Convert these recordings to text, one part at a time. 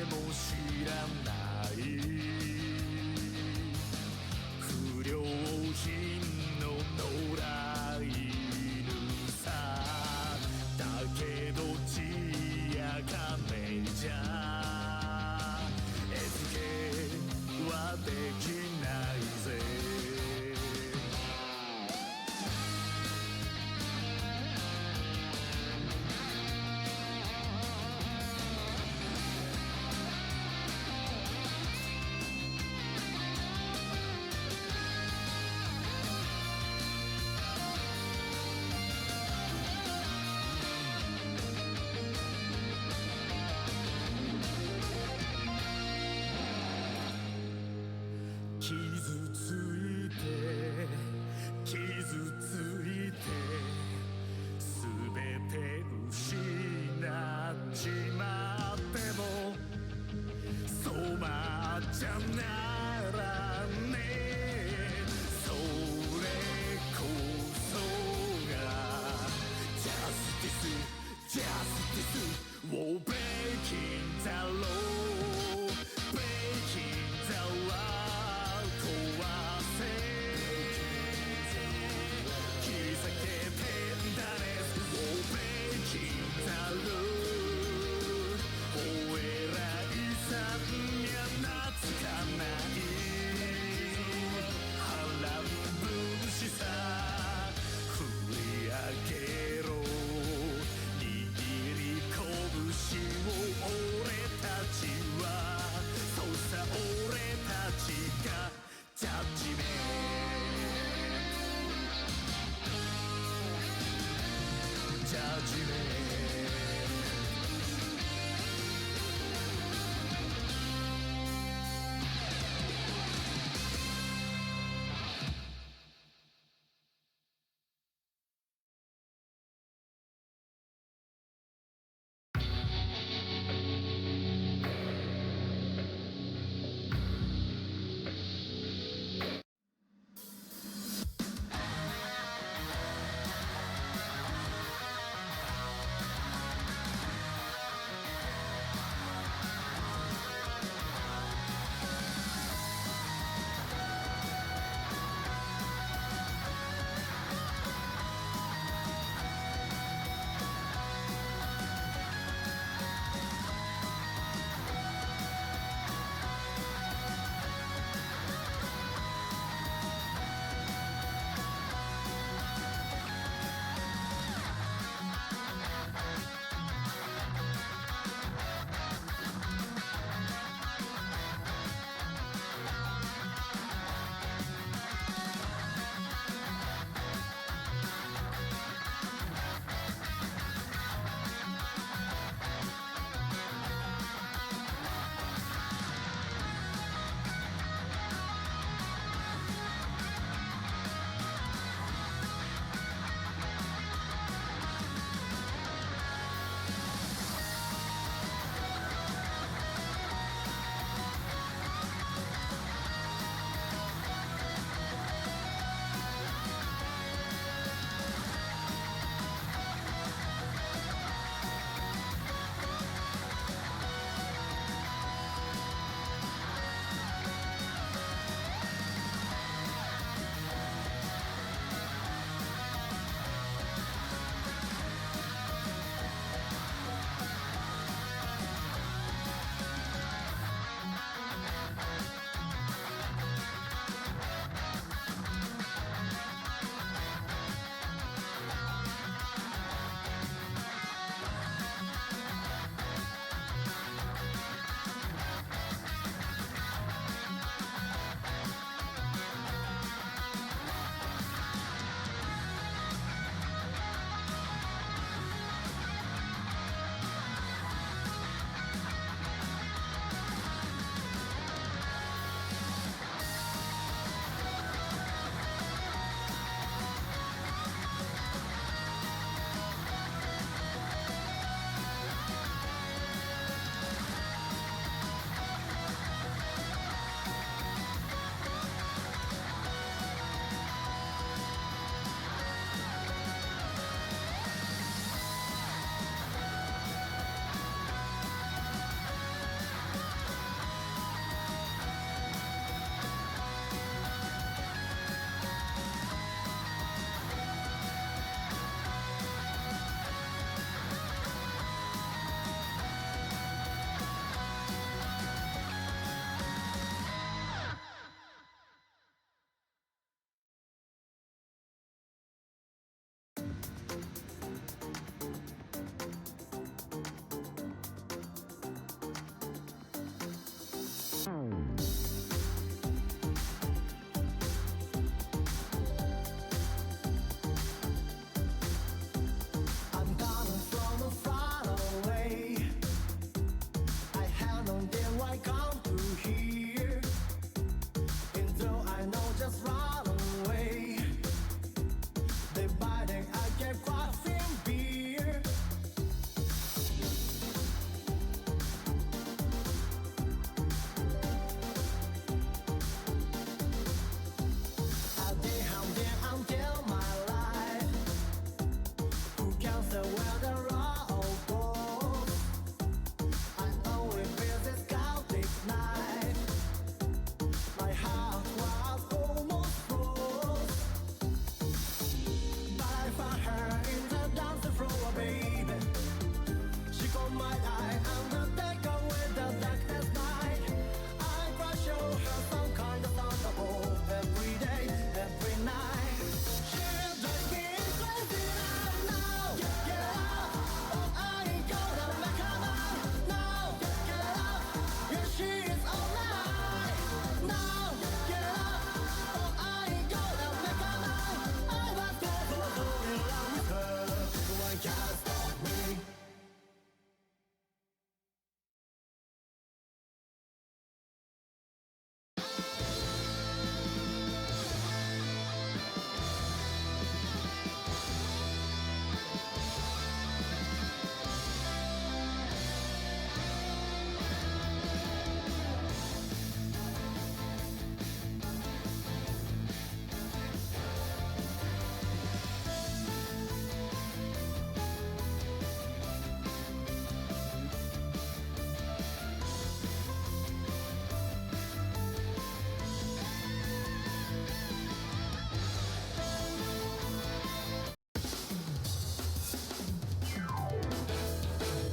も知らない不良品の野良犬さ。だけど血や金じゃ餌付けはできないぜ。傷ついて全て失っちまってもそばじゃならねえ。それこそがジャスティスをブレイキンだろう。ブレイキンだわ振り上げろ握り拳を俺たちは。そうさ俺たちがジャッジメントジャッジメン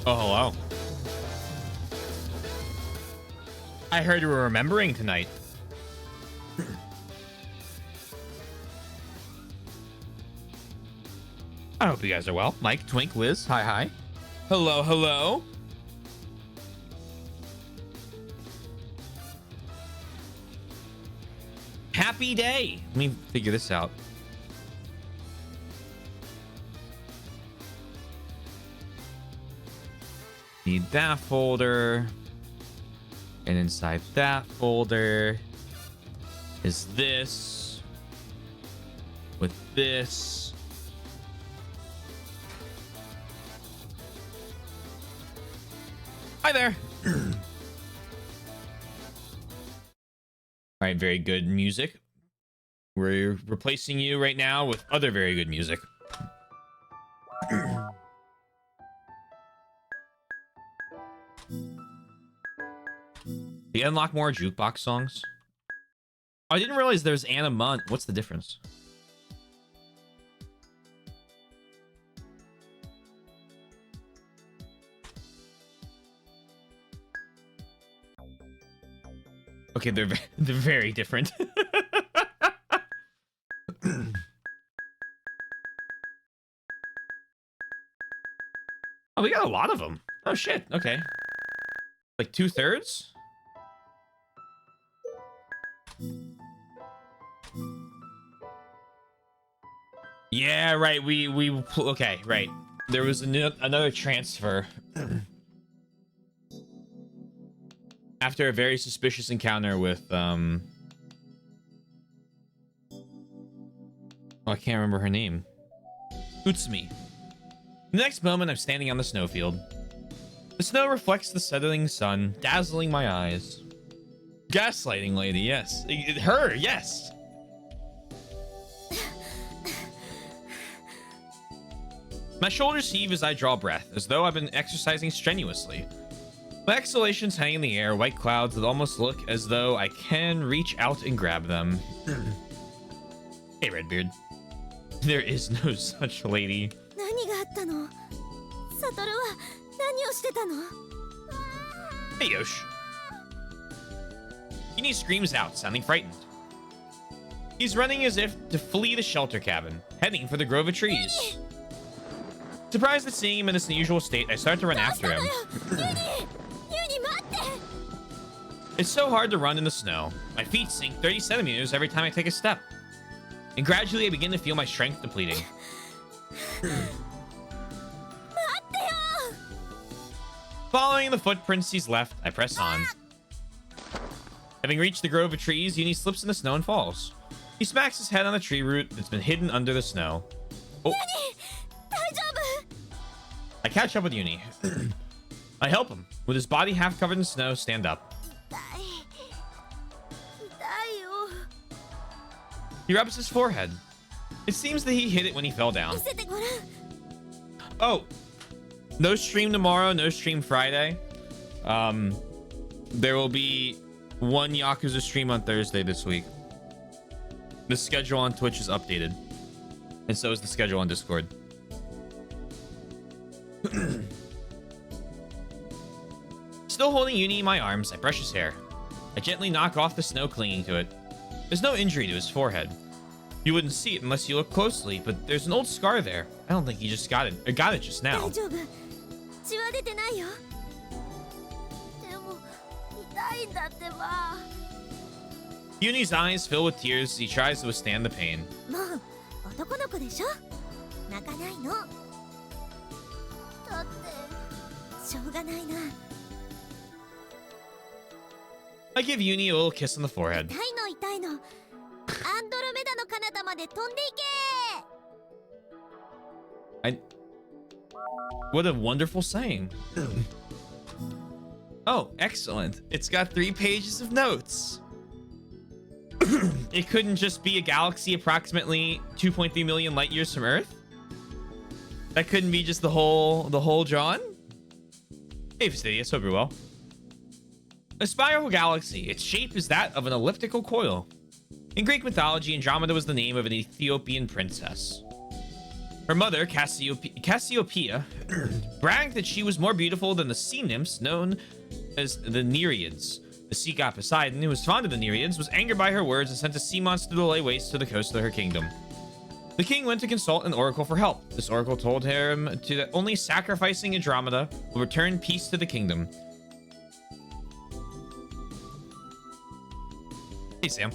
Oh, hello. I heard you were remembering tonight. I hope you guys are well. Mike, Twink, Liz, hi, hi. Hello, hello. Happy day. Let me figure this out. Need that folder. And inside that folder is this. With this. Hi there. All right, very good music. We're replacing you right now with other very good music. Do you unlock more jukebox songs? Oh, I didn't realize there's Anna Munt. What's the difference? Okay, they're very different. Oh, we got a lot of them. Oh shit. Okay, like 2/3. Yeah, right. We okay, right. There was another transfer after a very suspicious encounter with oh, I can't remember her name. Utsumi. The next moment, I'm standing on the snowfield. The snow reflects the setting sun, dazzling my eyes. Gaslighting lady, yes. Her, yes. My shoulders heave as I draw breath, as though I've been exercising strenuously. My exhalations hang in the air, white clouds that almost look as though I can reach out and grab them. Hey, Redbeard. There is no such lady. Hey, Yosh. Uni screams out, sounding frightened. He's running as if to flee the shelter cabin, heading for the grove of trees. Surprised at seeing him in this unusual state, I start to run after him. It's so hard to run in the snow. My feet sink 30 centimeters every time I take a step. And gradually I begin to feel my strength depleting. Following the footprints he's left, I press on. Having reached the grove of trees, Uni slips in the snow and falls. He smacks his head on a tree root that's been hidden under the snow. Oh. I catch up with Uni. I help him, with his body half covered in snow, stand up. He rubs his forehead. It seems that he hit it when he fell down. Oh, no stream tomorrow, no stream Friday. There will be one Yakuza stream on Thursday this week. The schedule on Twitch is updated, and so is the schedule on Discord. Still holding Uni in my arms, I brush his hair. I gently knock off the snow clinging to it. There's no injury to his forehead. You wouldn't see it unless you look closely, but there's an old scar there. I don't think he just got it, or got it just now. Uni's eyes fill with tears as he tries to withstand the pain. I give Uni a little kiss on the forehead. What a wonderful saying. Oh, excellent. It's got 3 pages of notes. It couldn't just be a galaxy approximately 2.3 million light years from Earth? That couldn't be just the whole John? Hey, Fastidious, hope you're well. A spiral galaxy. Its shape is that of an elliptical coil. In Greek mythology, Andromeda was the name of an Ethiopian princess. Her mother, Cassiopeia, bragged that she was more beautiful than the sea nymphs known as the Nereids. The sea god Poseidon, who was fond of the Nereids, was angered by her words and sent a sea monster to lay waste to the coast of her kingdom. The king went to consult an oracle for help. This oracle told him that only sacrificing Andromeda will return peace to the kingdom. Hey, Sam.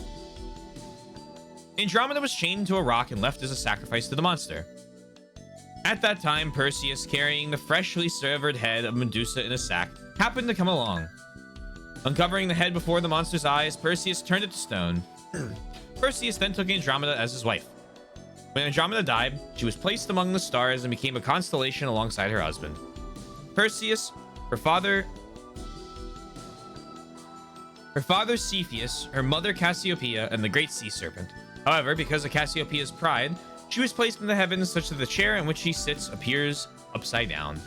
Andromeda was chained to a rock and left as a sacrifice to the monster. At that time, Perseus, carrying the freshly severed head of Medusa in a sack, happened to come along. Uncovering the head before the monster's eyes, Perseus turned it to stone. Perseus then took Andromeda as his wife. When Andromeda died, she was placed among the stars and became a constellation alongside her husband. Perseus, her father Cepheus, her mother Cassiopeia, and the great sea serpent. However, because of Cassiopeia's pride, she was placed in the heavens such that the chair in which she sits appears upside down.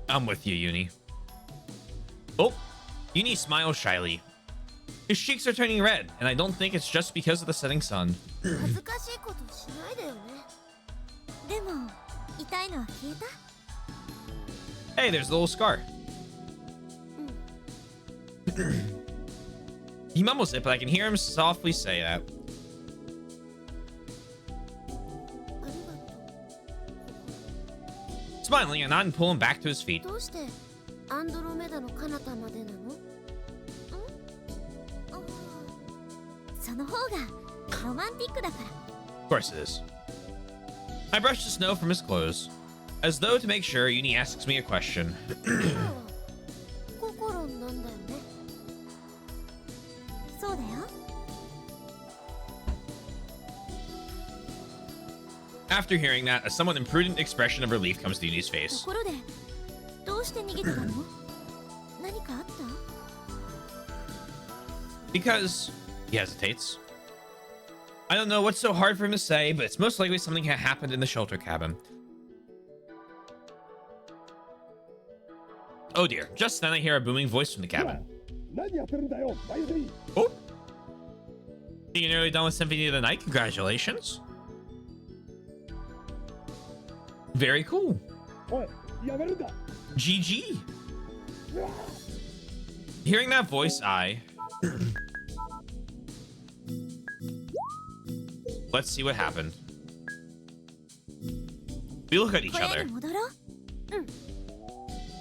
I'm with you, Uni. Oh, Uni smiles shyly. His cheeks are turning red, and I don't think it's just because of the setting sun. Hey, there's a little scar. He mumbles it, but I can hear him softly say that. Smiling, and not pull him back to his feet. Of course it is. I brush the snow from his clothes. As though to make sure, Uni asks me a question. After hearing that, a somewhat imprudent expression of relief comes to Uni's face. Because he hesitates. I don't know what's so hard for him to say, but it's most likely something happened in the shelter cabin. Oh dear, just then I hear a booming voice from the cabin. Oh! You're nearly done with Symphony of the Night? Congratulations. Very cool. GG. Hearing that voice, let's see what happened. We look at each other.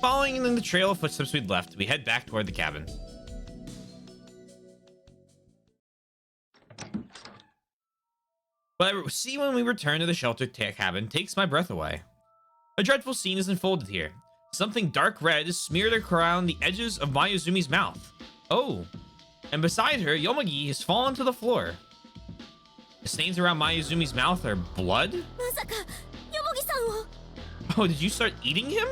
Following in the trail of footsteps we'd left, we head back toward the cabin. What I see when we return to the shelter cabin takes my breath away. A dreadful scene is unfolded here. Something dark red is smeared around the edges of Mayuzumi's mouth. Oh, and beside her, Yomugi has fallen to the floor. The stains around Mayuzumi's mouth are blood? Oh, did you start eating him?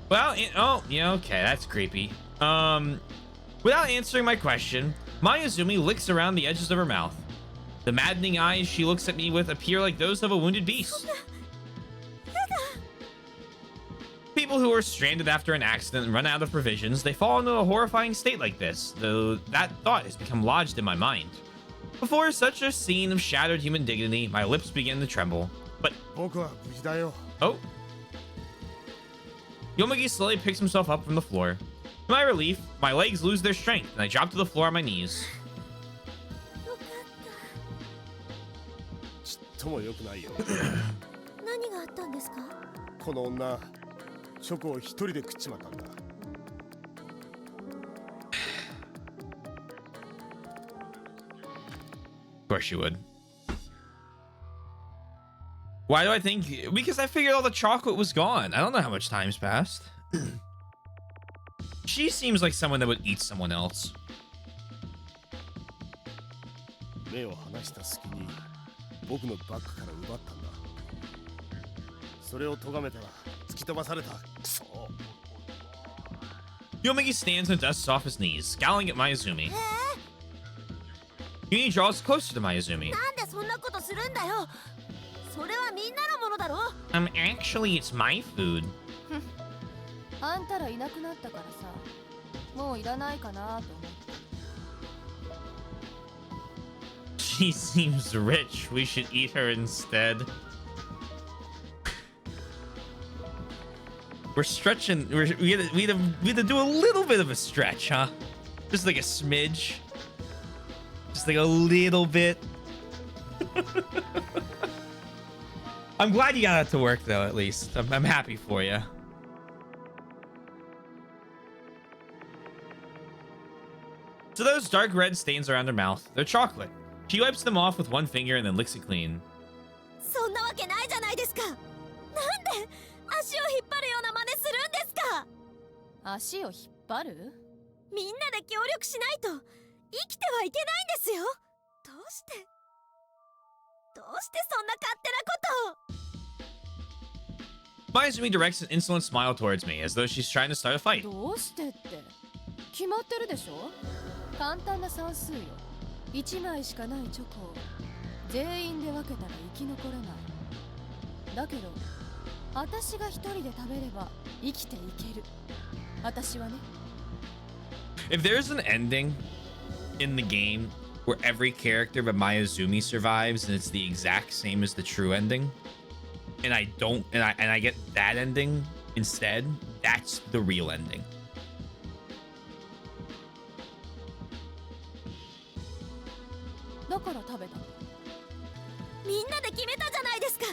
Well, oh, yeah, okay, that's creepy. Without answering my question, Mayuzumi licks around the edges of her mouth. The maddening eyes she looks at me with appear like those of a wounded beast. People who are stranded after an accident and run out of provisions, they fall into a horrifying state like this, though that thought has become lodged in my mind. Before such a scene of shattered human dignity, my lips begin to tremble. But... oh. Yomugi slowly picks himself up from the floor. To my relief, my legs lose their strength, and I drop to the floor on my knees. Of course you would. Why do I think? Because I figured all the chocolate was gone. I don't know how much time's passed. She seems like someone that would eat someone else. Yomugi stands and dusts off his knees, scowling at Mayuzumi. Uni draws closer to Mayuzumi. Actually, it's my food. もういらないかなと思って。 She seems rich. We should eat her instead. We're stretching. We had to do a little bit of a stretch, huh? Just like a smidge. Just like a little bit. I'm glad you got that to work, though, at least. I'm happy for you. So those dark red stains around her mouth, they're chocolate. She wipes them off with one finger and then licks it clean. そんなわけないじゃないですか。なんで足を引っ張るような真似するんですか。足を引っ張る？みんなで協力しないと生きてはいけないんですよ。どうしてそんな勝手なことを。 Mayuzumi directs an insolent smile towards me, as though she's trying to start a fight. どうしてって決まってるでしょ。簡単な算数よ。1枚しかないチョコを全員で分けたら生き残れない。だけど私が一人で食べれば生きていける。私はね。 If there's an ending in the game where every character but Mayuzumi survives and it's the exact same as the true ending, and I get that ending instead, that's the real ending. だから食べた。みんなで決めたじゃないですか。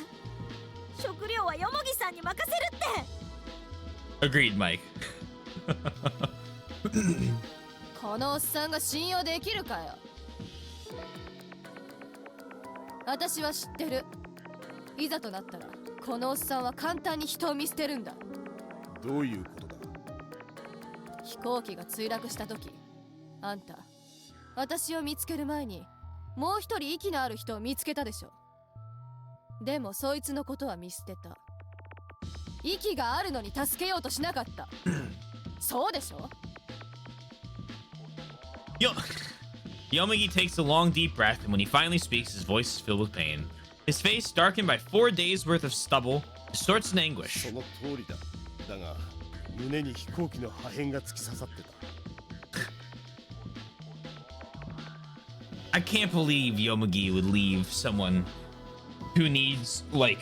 食料はヨモギさんに任せるって。 Agreed, Mike. このおっさんが信用できるかよ。私は知ってる。いざとなったらこのおっさんは簡単に人を見捨てるんだ。どういうことだ。飛行機が墜落した時、あんた私を見つける前にもう一人息のある人を見つけたでしょ。でもそいつのことは見捨てた。息があるのに助けようとしなかった。そうでしょ。 Yomugi takes a long deep breath, and when he finally speaks, his voice is filled with pain. His face, darkened by 4 days worth of stubble, distorts in anguish. その通りだ。だが胸に飛行機の破片が突き刺さってた。 I can't believe Yomugi would leave someone who needs like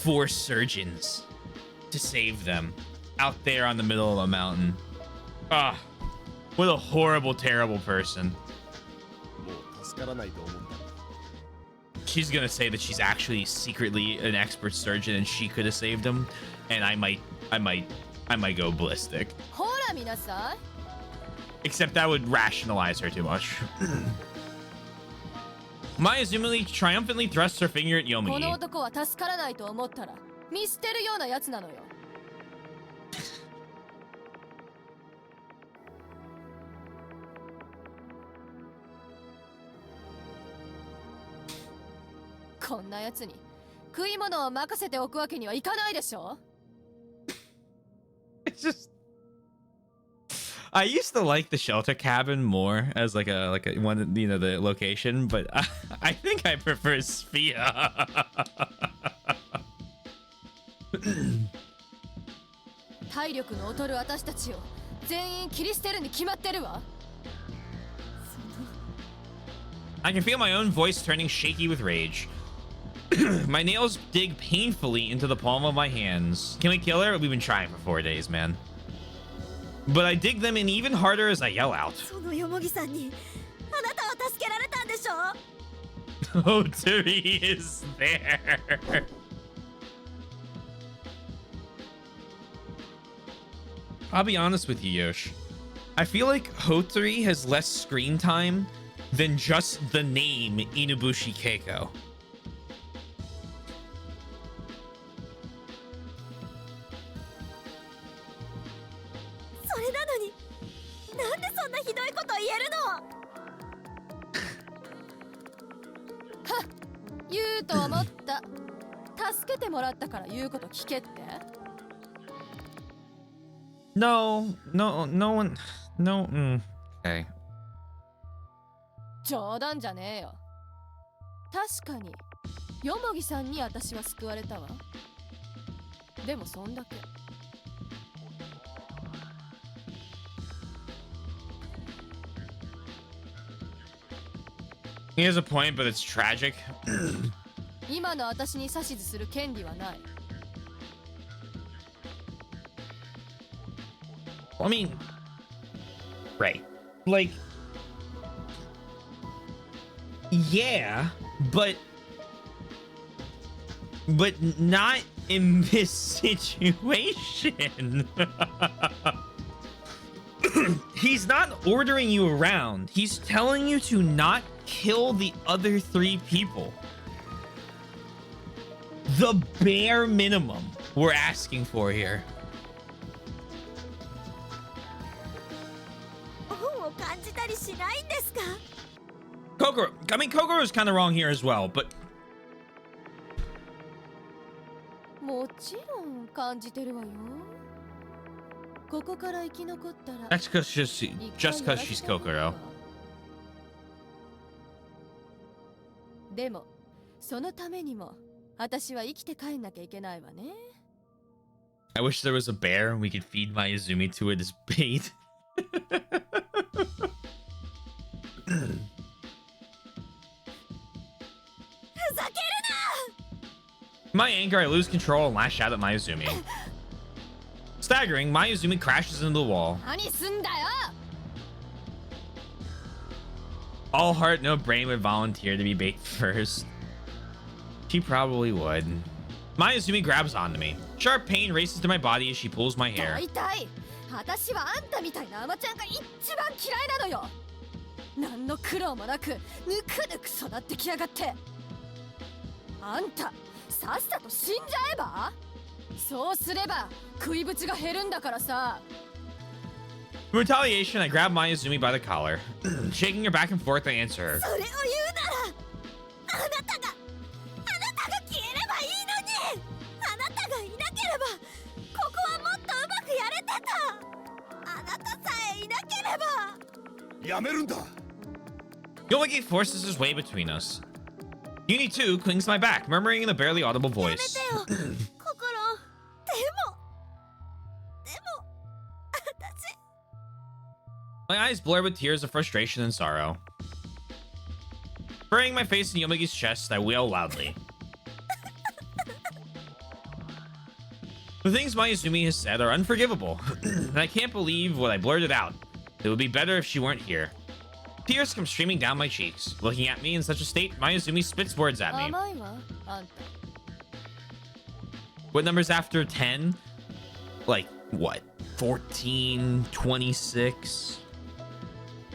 4 surgeons to save them out there on the middle of a mountain. Ah, what a horrible, terrible person. もう助からないと思った。 She's gonna say that she's actually secretly an expert surgeon and she could have saved him, and I might go ballistic. ほら見なさい。 Except that would rationalize her too much. Mayuzumi triumphantly thrusts her finger at この Yomugi. 男は助からないと思ったら見捨てるようなやつなのよ。こんなやつに食い物を任せておくわけにはいかないでしょ。 It's just I used to like the shelter cabin more as like a one, you know, the location, but I think I prefer Sphere. 体力の劣る私たちを全員切り捨てるに決まってるわ。 I can feel my own voice turning shaky with rage. My nails dig painfully into the palm of my hands. Can we kill her? We've been trying for 4 days, man. But I dig them in even harder as I yell out. そのヨモギさんにあなたは助けられたんでしょ。 Oh, Turi is there. I'll be honest with you, Yosh. I feel like Hotori has less screen time than just the name Inubushi Keiko. それなのになんでそんなひどいこと言えるの。はっ、言うと思った。助けてもらったから言うこと聞けって。 No one. No. Okay. 冗談じゃねえよ。確かにヨモギさんに私は救われたわ。でもそんだけ。He has a point, but it's tragic. 今の私に指図する権利はない。 I mean, right. Like, yeah, but not in this situation. He's not ordering you around. He's telling you to not kill the other 3 people. The bare minimum we're asking for here. 恩を感じたりしないんですか？ Kokoro, I mean, Kokoro is kind of wrong here as well, but もちろん感じてるわよ。ここから生き残ったら that's just because she's Kokoro. でもそのためにも私は生きて帰んなきゃいけないわね。 I wish there was a bear and we could feed Mayuzumi to it as bait. My anger, I lose control and lash out at Mayuzumi. Staggering, Mayuzumi crashes into the wall. 何すんだよ。 All heart, no brain would volunteer to be bait first. She probably would. Mayuzumi grabs onto me. Sharp pain races through my body as she pulls my hair. 大体私はあんたみたいなアマちゃんが一番嫌いなのよ。何の苦労もなくぬくぬく育ってきやがって。あんたさっさと死んじゃえば。そうすれば食いぶちが減るんだからさ。 In retaliation, I grab Mayuzumi by the collar. Shaking her back and forth, I answer her. それを言うなら、あなたが消えればいいのに。あなたがいなければここはもっとうまくやれてた。あなたさえいなければ。やめるんだ。 Yomagi forces his way between us. Uni 2 clings to my back, murmuring in a barely audible やめ voice. てよ、心。でも私。 My eyes blur with tears of frustration and sorrow. Burying my face in Yomigi's chest, I wail loudly. The things Mayuzumi has said are unforgivable, and I can't believe what I blurted out. It would be better if she weren't here. Tears come streaming down my cheeks. Looking at me in such a state, Mayuzumi spits words at me. 甘いわあんた。 What number's after 10? Like, what? 14, 26?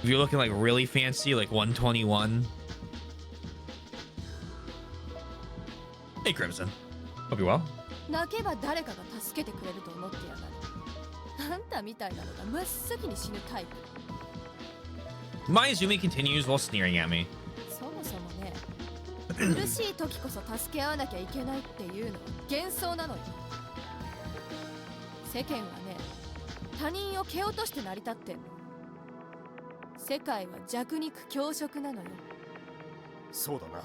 If you're looking like really fancy, like 121. Hey, Crimson. Hope you're well. 泣けば誰かが助けてくれると思ってやがる。あんたみたいなのが真っ先に死ぬタイプ。 Mayuzumi continues while sneering at me. そもそもね、苦しい時こそ助け合わなきゃいけないっていうのは幻想なのよ。世間はね、他人を蹴落として成り立ってんの。世界は弱肉強食なのよ。そうだな。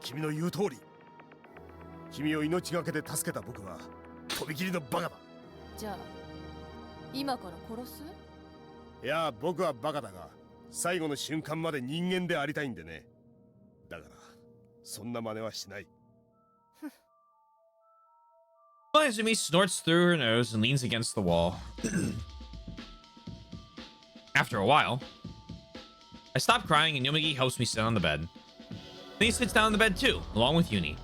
君の言う通り。君を命がけで助けた僕はとびきりのバカだ。じゃあ今から殺す？いや、僕はバカだが最後の瞬間まで人間でありたいんでね。だからそんな真似はしない。Mayuzumi snorts through her nose and leans against the wall. After a while, I stop crying and Yomigi helps me sit on the bed. Then he sits down on the bed too, along with Uni.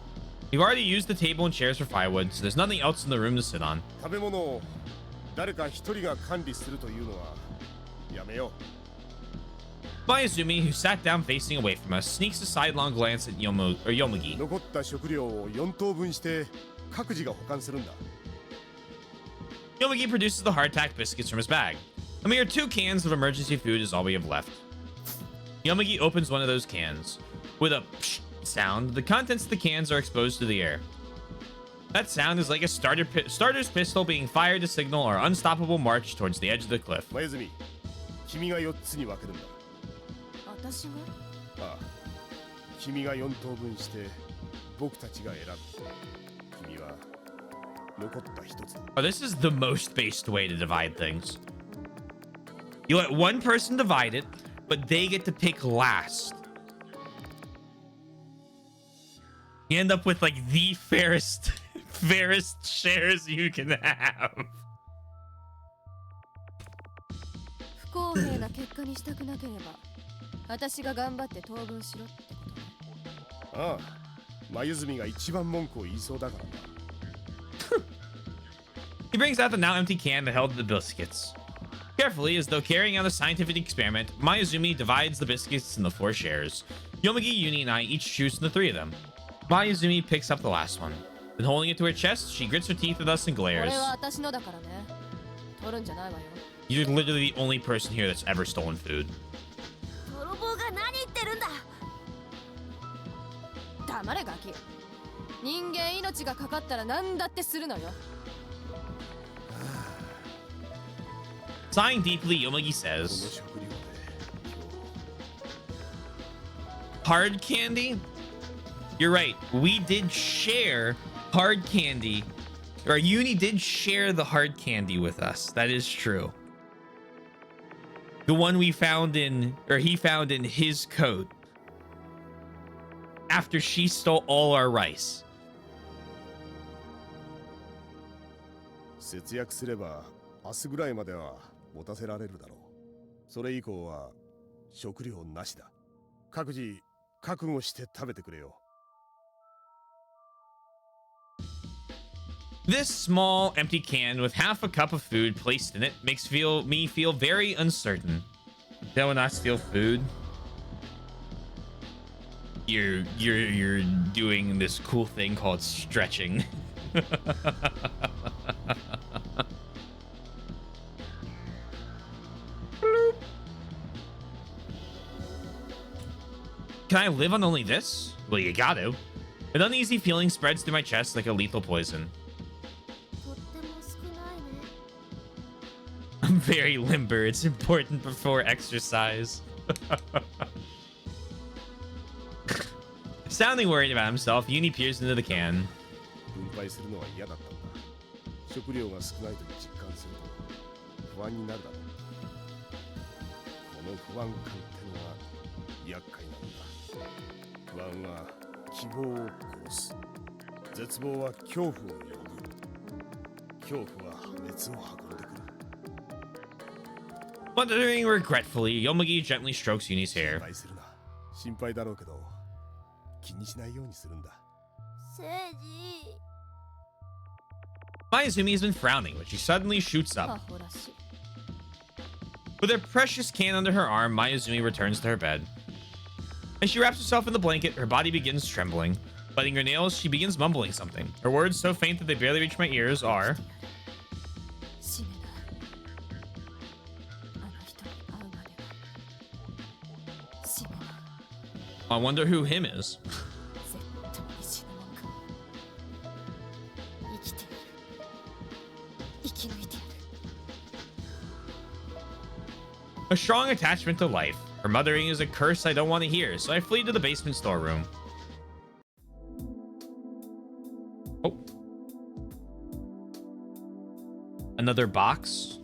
We've already used the table and chairs for firewood, so there's nothing else in the room to sit on. 食べ物を誰か一人が管理するというのはやめよう。 Mayuzumi, who sat down facing away from us, sneaks a sidelong glance at Yomugi. 残った食料を4等分して各自が保管するんだ。 Yomugi produces the hardtack biscuits from his bag. A mere 2 cans of emergency food is all we have left. Yomugi opens one of those cans. With a psh sound, the contents of the cans are exposed to the air. That sound is like a starter's pistol being fired to signal our unstoppable march towards the edge of the cliff. 前住、君が4つに分けるんだ。私が？ああ、君が4等分して僕たちが選ぶ。君は残った1つ。 Oh, this is the most based way to divide things. You let one person divide it, but they get to pick last. You end up with like the fairest fairest shares you can have. 不公平な結果にしたくなければ私が頑張って当分しろってことね。ああ、眉住が一番文句を言いそうだからな。He brings out the now empty can that held the biscuits. Carefully, as though carrying out a scientific experiment, Mayuzumi divides the biscuits into 4 shares. Yomugi, Uni, and I each choose from the 3 of them. Mayuzumi picks up the last one. Then holding it to her chest, she grits her teeth at us and これ glares. は私のだからね。取るんじゃないわよ。You're literally the only person here that's ever stolen food. 泥棒が何言ってるんだ。黙れガキ。人間命がかかったら何だってするのよ。Sighing deeply, Yomugi この says, 食料で hard candy? You're right. We did share hard candy. Or Uni did share the hard candy with us. That is true. The one we found in, or he found in his coat. After she stole all our rice. 節約すれば明日ぐらいまでは持たせられるだろう。それ以降は食料なしだ。各自覚悟して食べてくれよ。This small empty can with half a cup of food placed in it makes me feel very uncertain. That will not steal food. You're doing this cool thing called stretching. Bloop. Can I live on only this? Well, you got to. An uneasy feeling spreads through my chest like a lethal poison. とっても少ないね。 I'm very limber. It's important before exercise. Sounding worried about himself, Uni peers into the can. 分配するのは嫌だったんだ。食料が少ないと実感すると不安になるだろう。この不安感ってのは厄介なんだ。不安は希望を殺す。絶望は恐怖を呼ぶ。恐怖は破滅を運んでくる。 Wondering regretfully, Yomugi gently strokes Uni's 心 hair. 配するな。心配だろうけど気にしないようにするんだ。誠治。 Mayuzumi has been frowning when she suddenly shoots ア up. ホらしい。 With her precious can under her arm, Mayuzumi returns to her bed. As she wraps herself in the blanket, her body begins trembling. Biting her nails, she begins mumbling something. Her words, so faint that they barely reach my ears, are... 死ねない。あの人に会うまでは死ねない。 I wonder who him is. 絶対に死ぬもんか。生きている。生き抜いてやる。 A strong attachment to life. Her mothering is a curse I don't want to hear, so I flee to the basement storeroom. Oh. Another box.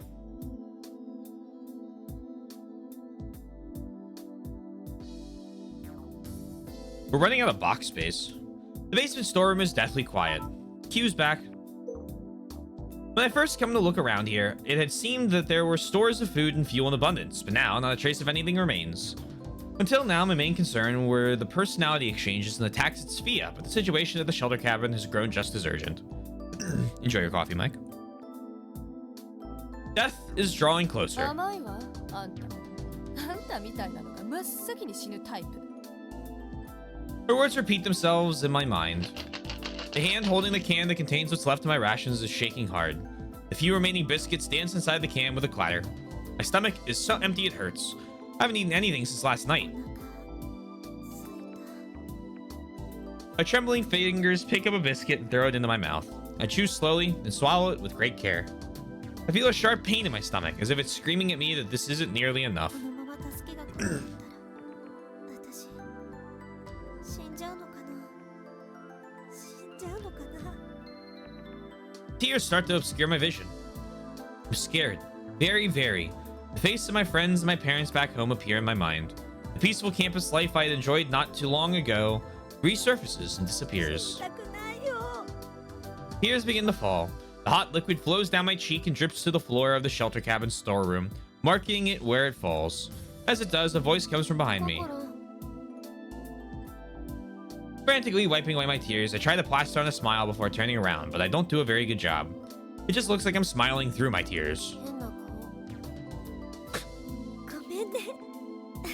We're running out of box space. The basement storeroom is deathly quiet. Q's back. When I first come to look around here, it had seemed that there were stores of food and fuel in abundance, but now not a trace of anything remains. Until now, my main concern were the personality exchanges and the attacks at Sphia, but the situation at the shelter cabin has grown just as urgent. Enjoy your coffee, Mike. Death is drawing closer. 甘いわ、あんた。あんたみたいなのが真っ先に死ぬタイプ。 Her words repeat themselves in my mind. The hand holding the can that contains what's left of my rations is shaking hard. The few remaining biscuits dance inside the can with a clatter. My stomach is so empty it hurts. I haven't eaten anything since last night. My trembling fingers pick up a biscuit and throw it into my mouth. I chew slowly and swallow it with great care. I feel a sharp pain in my stomach, as if it's screaming at me that this isn't nearly enough. このまま助けが来なかったら私死んじゃうのかな。死んじゃうのかな。 Tears start to obscure my vision. I'm scared. Very, very. The faces of my friends and my parents back home appear in my mind. The peaceful campus life I had enjoyed not too long ago resurfaces and disappears. 痛くないよ。 Tears begin to fall. The hot liquid flows down my cheek and drips to the floor of the shelter cabin storeroom, marking it where it falls. As it does, a voice comes from behind me. 心 Frantically wiping away my tears, I try to plaster on a smile before turning around, but I don't do a very good job. It just looks like I'm smiling through my tears. 変な顔。ごめんね。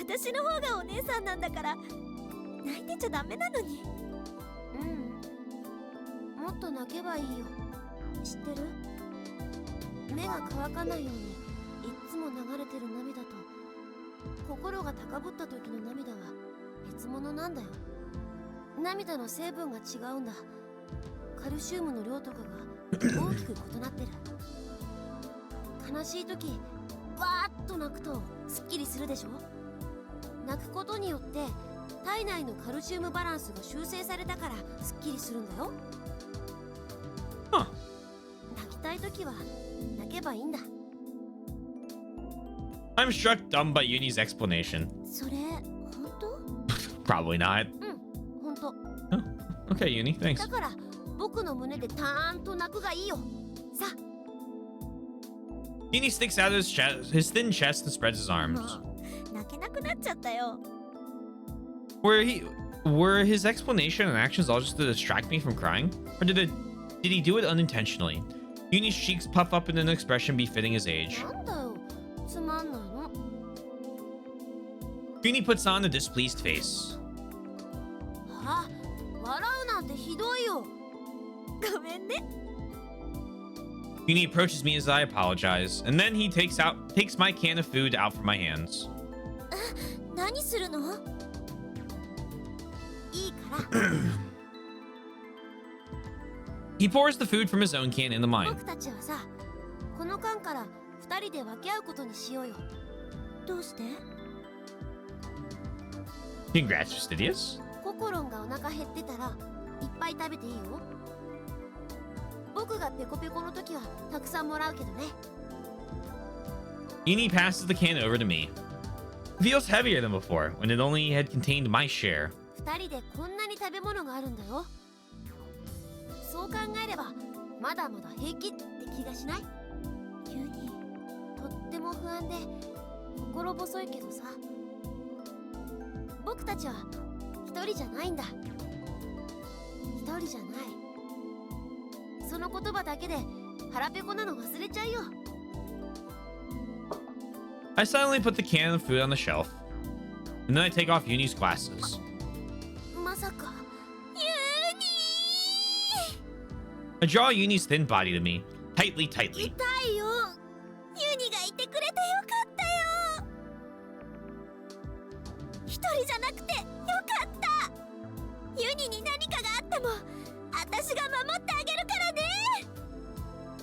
私の方がお姉さんなんだから泣いてちゃダメなのに。うん。もっと泣けばいいよ。知ってる？目が乾かないようにいっつも流れてる涙と心が高ぶった時の涙は別物なんだよ。涙の成分が違うんだ。カルシウムの量とかが大きく異なってる。悲しい時わーっと泣くとすっきりするでしょ。泣くことによって体内のカルシウムバランスが修正されたからすっきりするんだよ。 Huh. 泣きたい時は泣けばいいんだ。 I'm struck dumb by Uni's explanation. それ本当？ Probably not. 本当。 Oh, okay, Uni, thanks. だから僕の胸でたーんと泣くがいいよ。さ。 Uni sticks out his thin chest and spreads his arms. 泣けなくなっちゃったよ。 Were his explanation and actions all just to distract me from crying? Or did he do it unintentionally? Uni's cheeks puff up in an expression befitting his age. なんだよ。つまんないの。 Uni puts on a displeased face. あ、笑うなんてひどいよ。ごめんね。 Uni approaches me as I apologize, and then he takes my can of food out from my hands. 何するの？いいから。 He pours the food from his own can into mine. 僕たちはさ、この缶から二人で分け合うことにしようよ。どうして？ Congrats, Fastidious. ココロンがお腹減ってたらいっぱい食べていいよ。僕がペコペコの時はたくさんもらうけどね。 Uni passes the can over to me. It feels heavier than before, when it only had contained my share. 二人でこんなに食べ物があるんだよ。そう考えればまだまだ平気って気がしない？ユニ、とっても不安で心細いけどさ、僕たちは一人じゃないんだ。一人じゃない。その言葉だけで腹ペコなの忘れちゃうよ。 I silently put the can of food on the shelf, and then I take off Uni's glasses. まさかユニ I draw Uni's thin body to me, tightly. 痛いよ。ユニがいてくれてよかったよ。一人じゃなくてよかった。ユニに何かがあっても私が守ってあげるからね。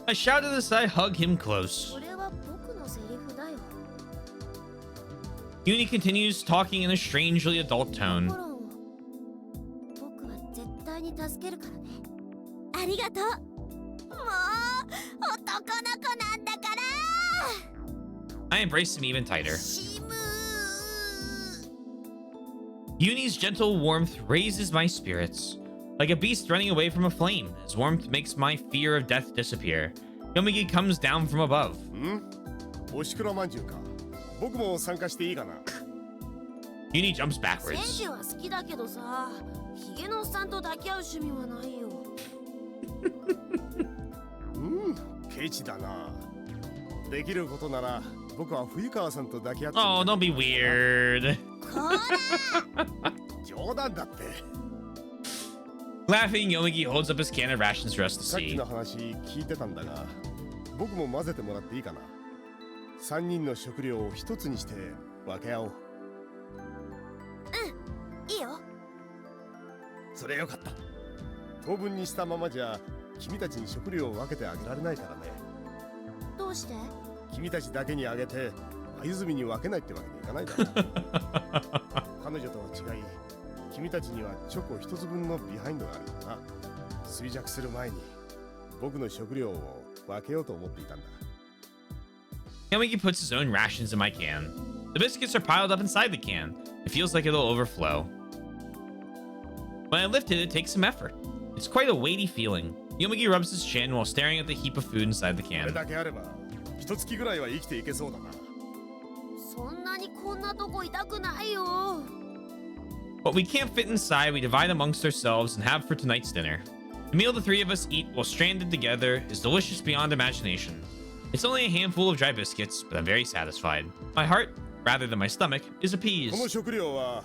I shouted as I hug him close. これは僕のセリフだよ。 Uni continues talking in a strangely adult コ tone. ロンを僕は絶対に助けるからね。ありがとう。もう男の子なんだから。 I embrace him even tighter. シム Uni's gentle warmth raises my spirits. Like a beast running away from a flame, his warmth makes my fear of death disappear. Yomigi comes down from above. おしくらまんじゅうか。僕も参加していいかな。 Uni jumps 選 backwards. 手は好きだけどさ、ヒゲのおっさんと抱き合う趣味はないよ。ケチだな。できることなら僕は冬川さんと抱き合って。 Oh, don't be weird. こら冗談だって。 Laughing, Yomigi holds up his can of rations for us to さっき see. の話聞いてたんだが、僕も混ぜてもらっていいかな。3人の食料を一つにして分け合おう。いいよ。それよかった。当分にしたままじゃ君たちに食料を分けてあげられないからね。どうして？君たちだけにあげて眉泉に分けないってわけにいかないだろう。彼女とは違い、君たちにはチョコ一つ分のビハインドがあるからな。衰弱する前に僕の食料を分けようと思っていたんだ。 Yomigi puts his own rations in my can. The biscuits are piled up inside the can. It feels like it'll overflow. When I lift it, it takes some effort. It's quite a weighty feeling. Yomagi rubs his chin while staring at the heap of food inside the これ can. だけあれば一月ぐらいは生きていけそうだな。そんなにこんなとこ痛くないよ。 What we can't fit inside, we divide amongst ourselves and have for tonight's dinner. The meal the three of us eat while stranded together is delicious beyond imagination. It's only a handful of dry biscuits, but I'm very satisfied. My heart, rather than my stomach, is この appeased. 食料は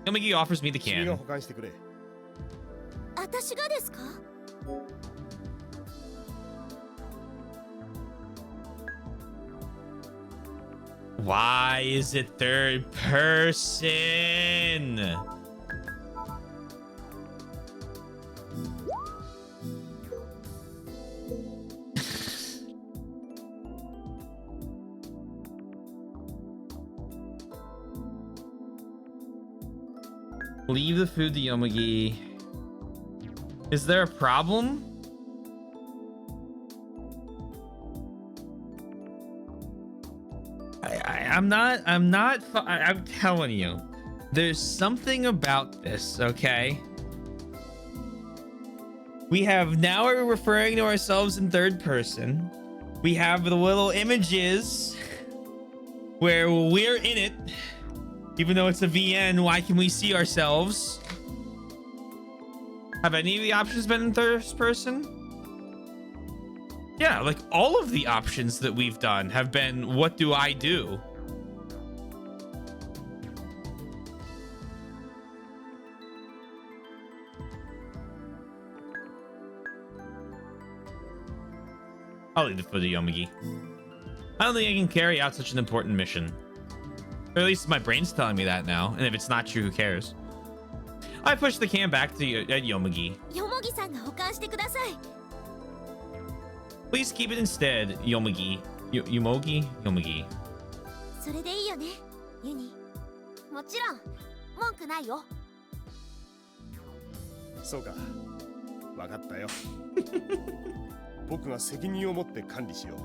Yomagi offers me the 君が can. 保管してくれ。私がですか？ Why is it third person? Leave the food to Yomagi. Is there a problem? I'm telling you, there's something about this, okay? Now we're referring to ourselves in third person. We have the little images where we're in it. Even though it's a VN, why can we see ourselves? Have any of the options been in third person? Yeah, like all of the options that we've done have been, what do I do? I'll leave it for the Yomagi. I don't think I can carry out such an important mission. Or at least my brain's telling me that now. And if it's not true, who cares? I push the can back to Yomagi. よもぎさんが保管してください。 Please keep it instead, Yomagi. Yomogi? Yomagi. それでいいよね、ユニ。もちろん文句ないよ。そうか、分かったよ。僕が責任を持って管理しよう。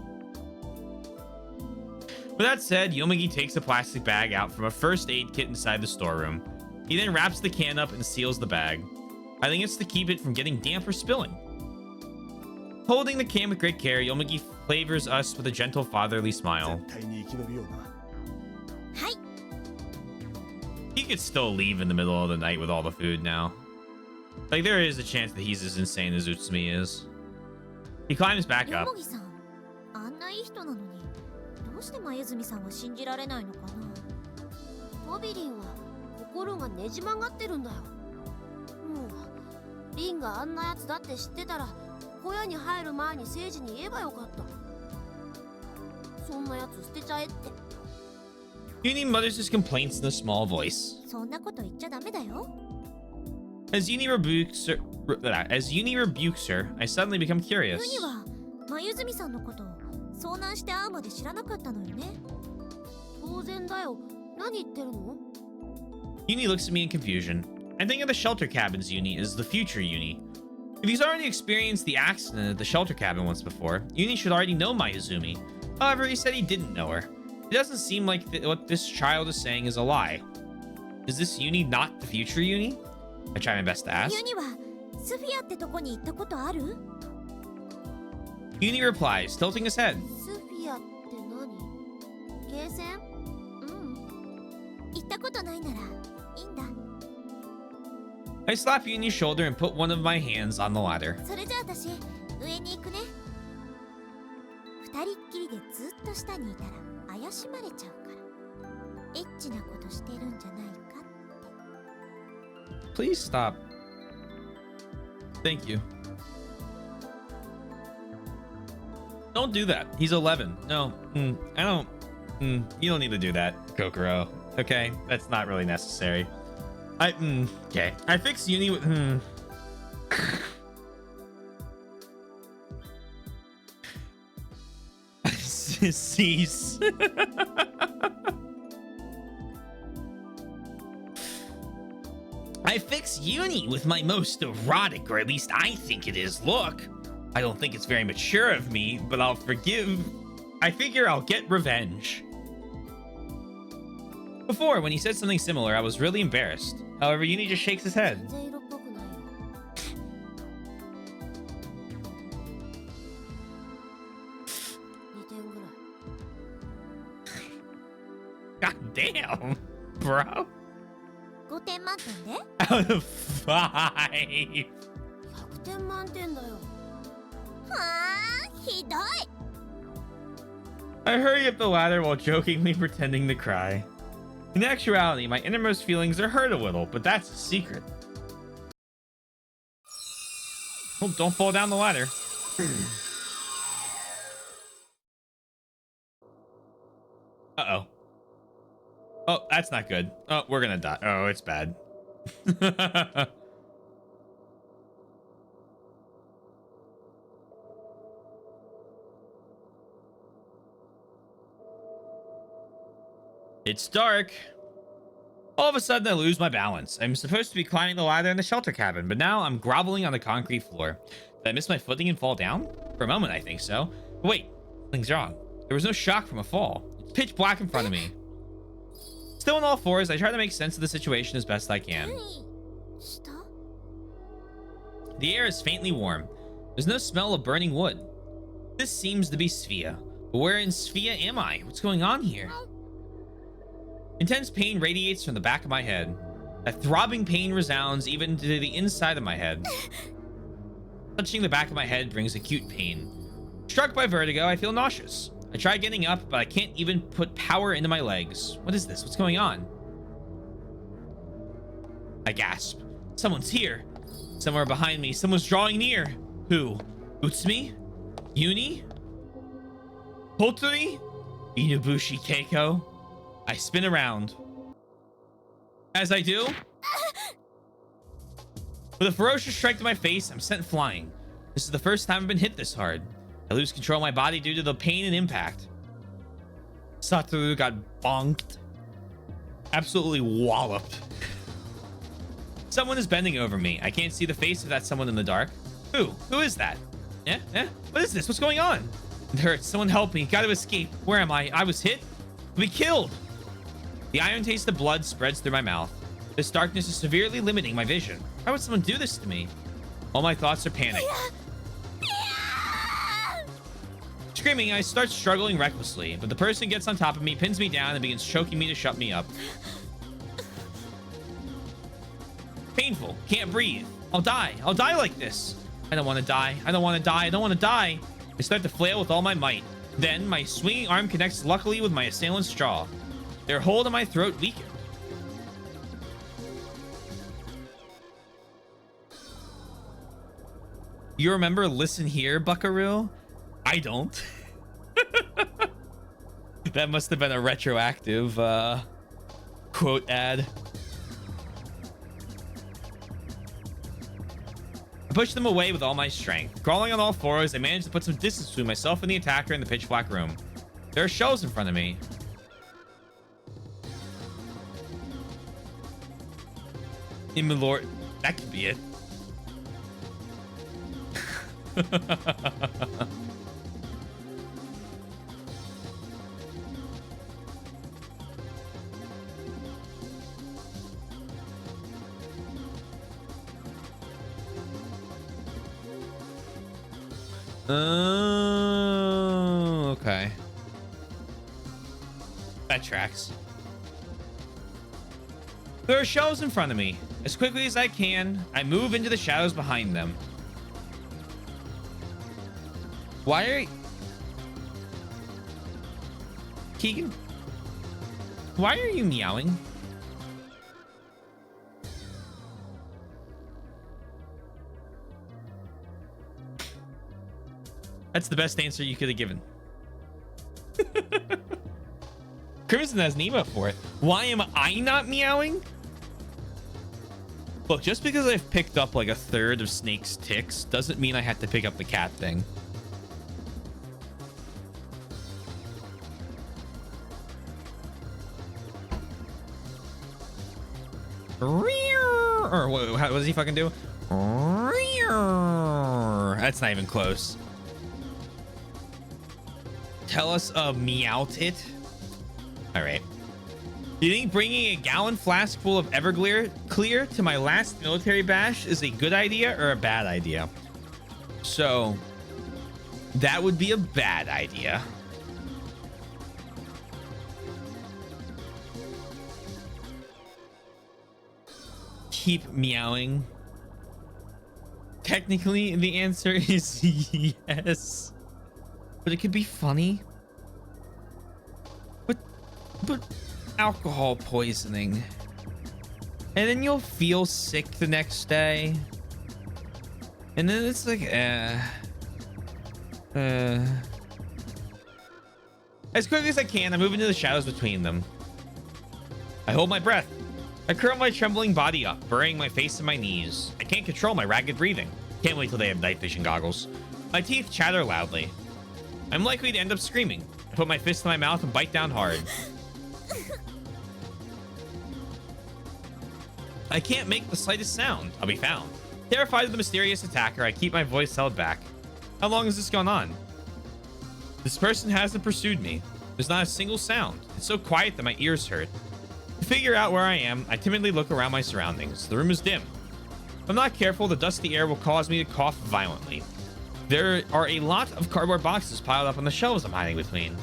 With that said, Yomagi takes a plastic bag out from a first aid kit inside the storeroom. He then wraps the can up and seals the bag. I think it's to keep it from getting damp or spilling. Holding the can with great care, Yomagi flavors us with a gentle fatherly smile. 絶対に生き延びような。はい。 He could still leave in the middle of the night with all the food now. Like, there is a chance that he's as insane as Utsumi is. He climbs back よ up. もぎさん、あんないい人なのに、どうして前泉さんは信じられないのかな。トビリンは心がねじ曲がってるんだよ。もうリンがあんなやつだって知ってたら、小屋に入る前に聖司に言えばよかった。そんなやつ捨てちゃえって。 Uni mutters his complaints in a small voice. そんなこと言っちゃダメだよ。 As Uni rebukes her, I suddenly become ユ curious. ニは前泉さんのことを遭難して会うまで知らなかったのよね。当然だよ。何言ってるの？ Uni looks at me in confusion. I think of the shelter cabin's Uni as the future Uni. If he's already experienced the accident at the shelter cabin once before, Uni should already know Mayuzumi. However, he said he didn't know her. It doesn't seem like what this child is saying is a lie. Is this Uni not the future Uni? I try my best to ask. ユニはスフィアってとこに行ったことある？ Uni replies, tilting his head. スフィアって何？ゲーセン？うん。行ったことないならいいんだ。 I slap Uni's shoulder and put one of my hands on the ladder. それじゃあ私上に行くね。二人っきりでずっと下にいたら怪しまれちゃうから。エッチなことしてるんじゃないかって。 Please stop. Thank you. Don't do that. He's 11. No, I don't. You don't need to do that, Kokoro. Okay, that's not really necessary. Okay. I fix Uni with. Cease. I fix Uni with my most erotic, or at least I think it is, look. I don't think it's very mature of me, but I'll forgive. I figure I'll get revenge. Before, when he said something similar, I was really embarrassed. However, Uni just shakes his head. 全然色 Damn, bro. 5点満点で Out of 5. 100点満点だよ。はあ、ひどい。 I hurry up the ladder while jokingly pretending to cry. In actuality, my innermost feelings are hurt a little, but that's a secret. Oh, don't fall down the ladder. Uh-oh. Oh, that's not good. Oh, we're gonna die. Oh, it's bad. It's dark. All of a sudden, I lose my balance. I'm supposed to be climbing the ladder in the shelter cabin, but now I'm groveling on the concrete floor. Did I miss my footing and fall down? For a moment, I think so. But wait, something's wrong. There was no shock from a fall. It's pitch black in front of me. Still on all fours, I try to make sense of the situation as best I can. 下 The air is faintly warm. There's no smell of burning wood. This seems to be Sphia. But where in Sphia am I? What's going on here? Intense pain radiates from the back of my head. That throbbing pain resounds even to the inside of my head. Touching the back of my head brings acute pain. Struck by vertigo, I feel nauseous. I try getting up, but I can't even put power into my legs. What is this? What's going on? I gasp. Someone's here. Somewhere behind me. Someone's drawing near. Who? Utsumi? Yuni? Hotori? Inubushi Keiko? I spin around. As I do, with a ferocious strike to my face, I'm sent flying. This is the first time I've been hit this hard. I lose control of my body due to the pain and impact. Satoru got bonked. Absolutely walloped. Someone is bending over me. I can't see the face of that someone in the dark. Who? Who is that? Eh? What is this? What's going on? It hurts. Someone help me. Gotta escape. Where am I? I was hit? I'll be killed. The iron taste of blood spreads through my mouth. This darkness is severely limiting my vision. Why would someone do this to me? All my thoughts are panic. Screaming, I start struggling recklessly, but the person gets on top of me, pins me down, and begins choking me to shut me up. Painful. Can't breathe. I'll die. I'll die like this. I don't want to die. I don't want to die. I don't want to die. I start to flail with all my might. Then, my swinging arm connects luckily with my assailant's jaw. Their hold on my throat weakened. You remember Listen Here, Buckaroo? I don't. That must have been a retroactive quote ad. I push them away with all my strength. Crawling on all fours, I manage to put some distance between myself and the attacker in the pitch black room. There are shelves in front of me. Immilord, that could be it. Okay. That tracks. There are shelves in front of me. As quickly as I can, I move into the shadows behind them. Why are you... Keegan? Why are you meowing? That's the best answer you could have given. Crimson has an emote for it. Why am I not meowing? Look, just because I've picked up like a third of Snake's ticks doesn't mean I have to pick up the cat thing. Or what does he fucking do? That's not even close. Tell us a meowt it. All right. Do you think bringing a gallon flask full of Everclear to my last military bash is a good idea or a bad idea? So that would be a bad idea. keep meowing? Technically, the answer is yes. But it could be funny. But alcohol poisoning. And then you'll feel sick the next day. And then it's like, As quickly as I can, I move into the shadows between them. I hold my breath. I curl my trembling body up, burying my face in my knees. I can't control my ragged breathing. Can't wait till they have night vision goggles. My teeth chatter loudly. I'm likely to end up screaming. I put my fist in my mouth and bite down hard. I can't make the slightest sound. I'll be found. Terrified of the mysterious attacker, I keep my voice held back. How long has this gone on? This person hasn't pursued me. There's not a single sound. It's so quiet that my ears hurt. To figure out where I am, I timidly look around my surroundings. The room is dim. If I'm not careful, the dusty air will cause me to cough violently. There are a lot of cardboard boxes piled up on the shelves I'm hiding between.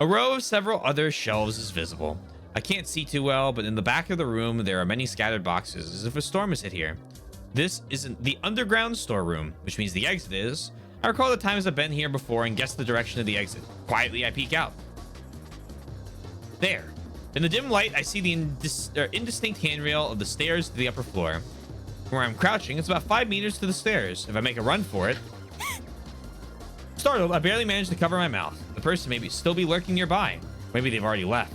A row of several other shelves is visible. I can't see too well, but in the back of the room, there are many scattered boxes, as if a storm has hit here. This isn't the underground storeroom, which means the exit is. I recall the times I've been here before and guessed the direction of the exit. Quietly, I peek out. There. In the dim light, I see the indistinct handrail of the stairs to the upper floor. From where I'm crouching, it's about 5 meters to the stairs. If I make a run for it... Startled, I barely manage to cover my mouth. The person may still be lurking nearby. Maybe they've already left.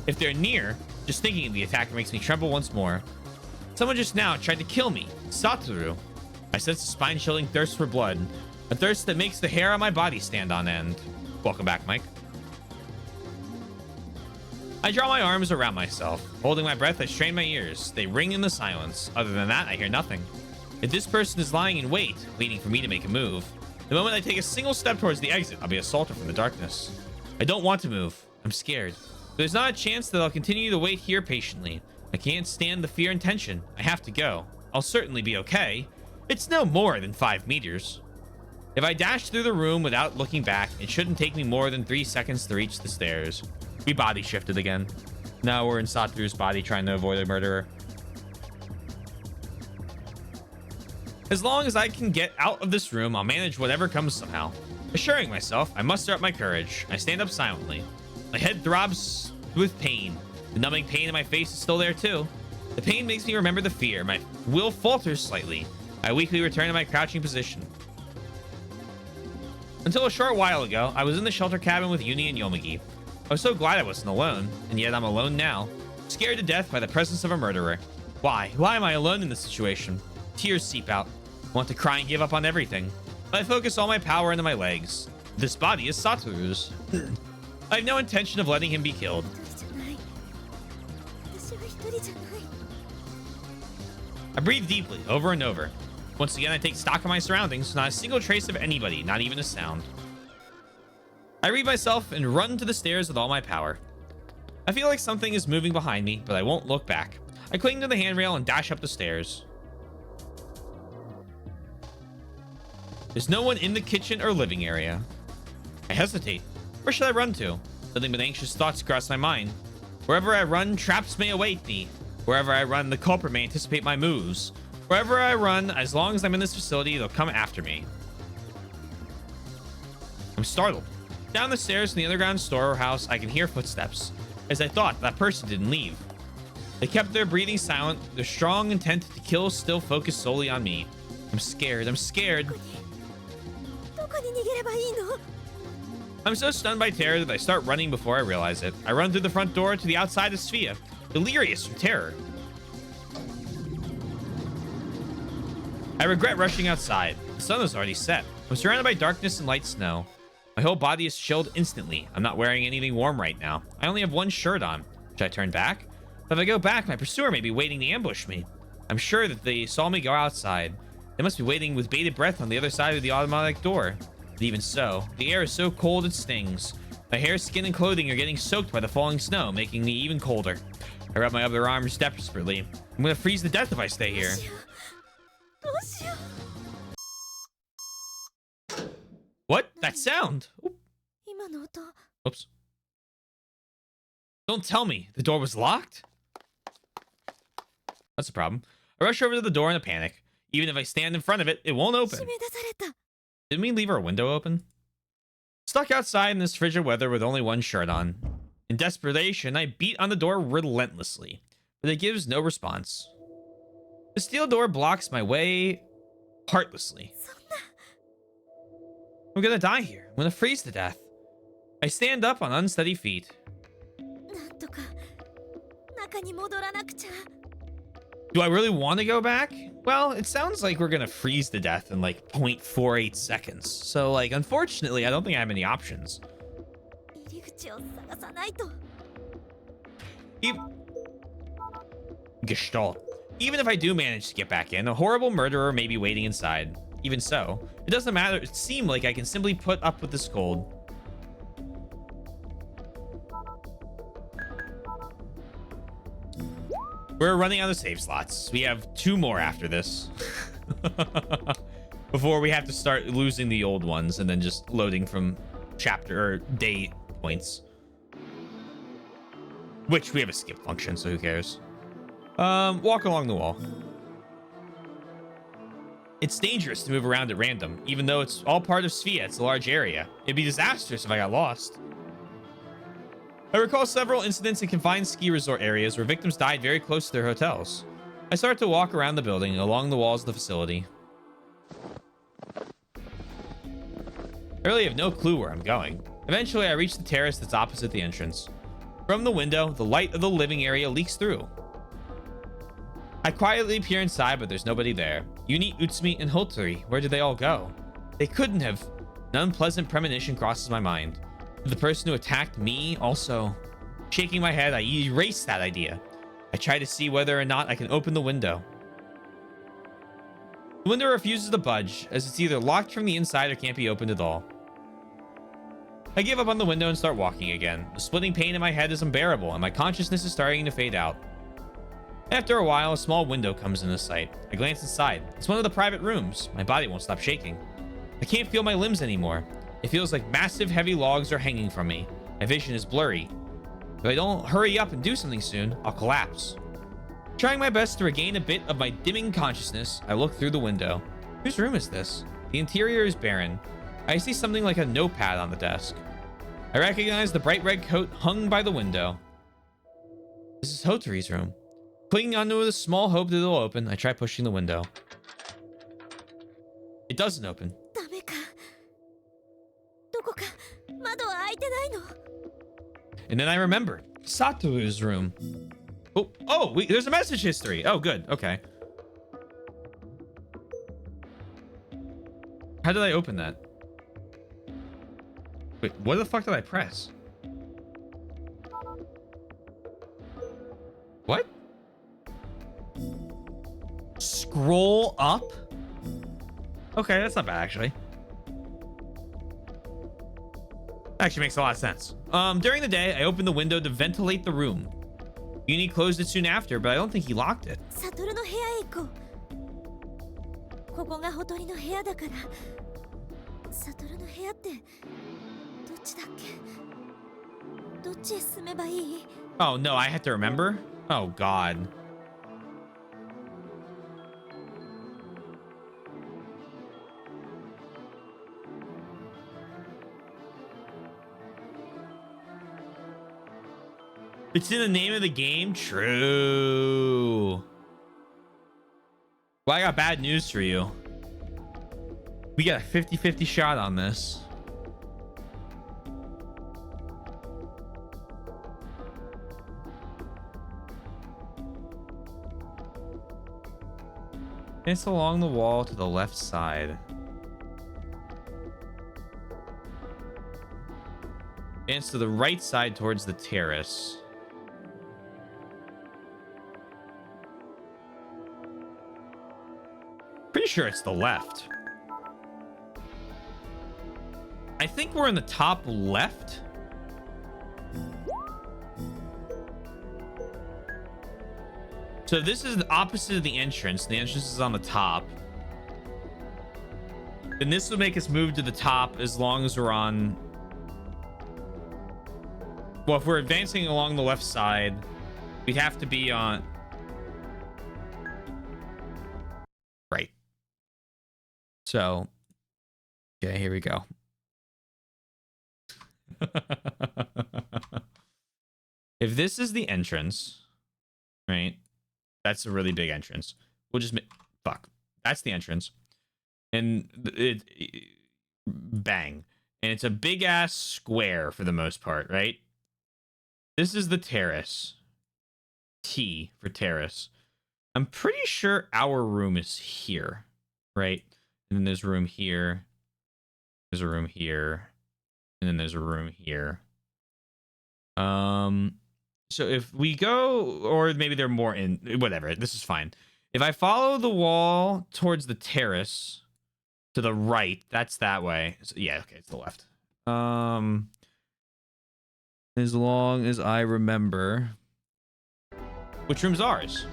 If they're near, just thinking of the attacker makes me tremble once more. Someone just now tried to kill me. Satoru. I sense a spine-chilling thirst for blood. A thirst that makes the hair on my body stand on end. Welcome back, Mike. I draw my arms around myself. Holding my breath, I strain my ears. They ring in the silence. Other than that, I hear nothing. If this person is lying in wait, waiting for me to make a move, the moment I take a single step towards the exit, I'll be assaulted from the darkness. I don't want to move. I'm scared. There's not a chance that I'll continue to wait here patiently. I can't stand the fear and tension. I have to go. I'll certainly be okay. It's no more than 5 meters. If I dash through the room without looking back, it shouldn't take me more than 3 seconds to reach the stairs. We body shifted again. Now we're in Satoru's body trying to avoid a murderer. As long as I can get out of this room, I'll manage whatever comes somehow. Assuring myself, I muster up my courage. I stand up silently. My head throbs with pain. The numbing pain in my face is still there too. The pain makes me remember the fear. My will falters slightly. I weakly return to my crouching position. Until a short while ago, I was in the shelter cabin with Uni and Yomagi. I was so glad I wasn't alone, and yet I'm alone now. Scared to death by the presence of a murderer. Why? Why am I alone in this situation? Tears seep out. I want to cry and give up on everything. But I focus all my power into my legs. This body is Satoru's. I have no intention of letting him be killed. I breathe deeply, over and over. Once again, I take stock of my surroundings. Not a single trace of anybody, not even a sound. I read myself and run to the stairs with all my power. I feel like something is moving behind me, but I won't look back. I cling to the handrail and dash up the stairs. There's no one in the kitchen or living area. I hesitate. Where should I run to? Nothing but anxious thoughts cross my mind. Wherever I run, traps may await me. Wherever I run, the culprit may anticipate my moves. Wherever I run, as long as I'm in this facility, they'll come after me. I'm startled. Down the stairs in the underground storehouse, I can hear footsteps. As I thought, that person didn't leave. They kept their breathing silent, their strong intent to kill still focused solely on me. I'm scared. I'm scared. I'm so stunned by terror that I start running before I realize it. I run through the front door to the outside of Sphia, delirious from terror. I regret rushing outside. The sun has already set. I'm surrounded by darkness and light snow. My whole body is chilled instantly. I'm not wearing anything warm right now. I only have one shirt on. Should I turn back? But if I go back, my pursuer may be waiting to ambush me. I'm sure that they saw me go outside. They must be waiting with bated breath on the other side of the automatic door. But even so, the air is so cold it stings. My hair, skin, and clothing are getting soaked by the falling snow, making me even colder. I rub my other arms desperately. I'm gonna freeze to death if I stay here. What? That sound? Oops. Don't tell me the door was locked? That's a problem. I rush over to the door in a panic. Even if I stand in front of it, it won't 締 open. め出された。 Didn't we leave our window open? Stuck outside in this frigid weather with only one shirt on. In desperation, I beat on the door relentlessly, but it gives no response. The steel door blocks my way heartlessly. そんな。 I'm gonna die here. I'm gonna freeze to death. I stand up on unsteady feet. なんとか中に戻らなくちゃ。 Do I really want to go back? Well, it sounds like we're gonna freeze to death in like 0.48 seconds. So, like, unfortunately, I don't think I have any options. 入り口を探さないと。 Gestalt. Even if I do manage to get back in, a horrible murderer may be waiting inside. Even so, it doesn't matter. It seemed like I can simply put up with this cold. We're running out of save slots. We have 2 more after this. Before we have to start losing the old ones and then just loading from chapter or day points. Which we have a skip function, so who cares? Walk along the wall. It's dangerous to move around at random, even though it's all part of Svea. It's a large area. It'd be disastrous if I got lost. I recall several incidents in confined ski resort areas where victims died very close to their hotels. I start to walk around the building, along the walls of the facility. I really have no clue where I'm going. Eventually, I reach the terrace that's opposite the entrance. From the window, the light of the living area leaks through. I quietly peer inside, but there's nobody there. Uni, Utsumi, and Hotari, where did they all go? They couldn't have. An unpleasant premonition crosses my mind. Did the person who attacked me also? Shaking my head, I erase that idea. I try to see whether or not I can open the window. The window refuses to budge, as it's either locked from the inside or can't be opened at all. I give up on the window and start walking again. The splitting pain in my head is unbearable, and my consciousness is starting to fade out. After a while, a small window comes into sight. I glance inside. It's one of the private rooms. My body won't stop shaking. I can't feel my limbs anymore. It feels like massive heavy logs are hanging from me. My vision is blurry. If I don't hurry up and do something soon, I'll collapse. Trying my best to regain a bit of my dimming consciousness, I look through the window. Whose room is this? The interior is barren. I see something like a notepad on the desk. I recognize the bright red coat hung by the window. This is Hotari's room. Clinging onto the small hope that it'll open, I try pushing the window. It doesn't open. ダメか。どこか窓は開いてないの。 And then I remember Satoru's room. There's a message history. Oh, good. Okay. How did I open that? Wait, what the fuck did I press? What? Scroll up? Okay, that's not bad, actually. Actually makes a lot of sense. During the day, I opened the window to ventilate the room. Uni closed it soon after, but I don't think he locked it. サトルの部屋へ行こう。ここがほとりの部屋だから。サトルの部屋ってどっちだっけ？どっちへ進めばいい？ Oh, no, I have to remember? Oh, God. It's in the name of the game? True. Well, I got bad news for you. We got a 50-50 shot on this. It's along the wall to the left side. And it's to the right side towards the terrace. Pretty sure it's the left. I think we're in the top left. So this is the opposite of the entrance. The entrance is on the top. And this would make us move to the top as long as we're on... Well, if we're advancing along the left side, we'd have to be on... So, okay, here we go. If this is the entrance, right? That's a really big entrance. We'll just fuck. That's the entrance, and bang, and it's a big ass square for the most part, right? This is the terrace. T for terrace. I'm pretty sure our room is here, right? And then there's a room here. There's a room here, and then there's a room here. So if we go, or maybe they're more in, whatever, this is fine. If I follow the wall towards the terrace to the right, that's that way. So, yeah, okay, it's the left. As long as I remember which room's ours.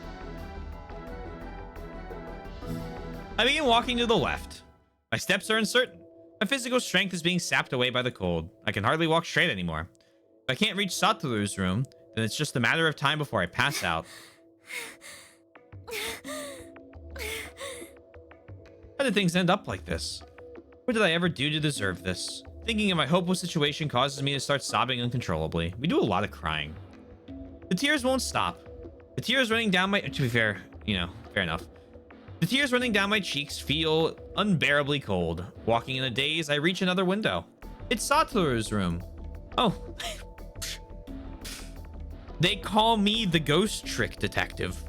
I begin walking to the left. My steps are uncertain. My physical strength is being sapped away by the cold. I can hardly walk straight anymore. If I can't reach Satoru's room, then it's just a matter of time before I pass out. How did things end up like this? What did I ever do to deserve this? Thinking of my hopeless situation causes me to start sobbing uncontrollably. We do a lot of crying. The tears won't stop. The tears running down my... To be fair, you know, fair enough. The tears running down my cheeks feel unbearably cold. Walking in a daze, I reach another window. It's Satoru's room. Oh. They call me the ghost trick detective.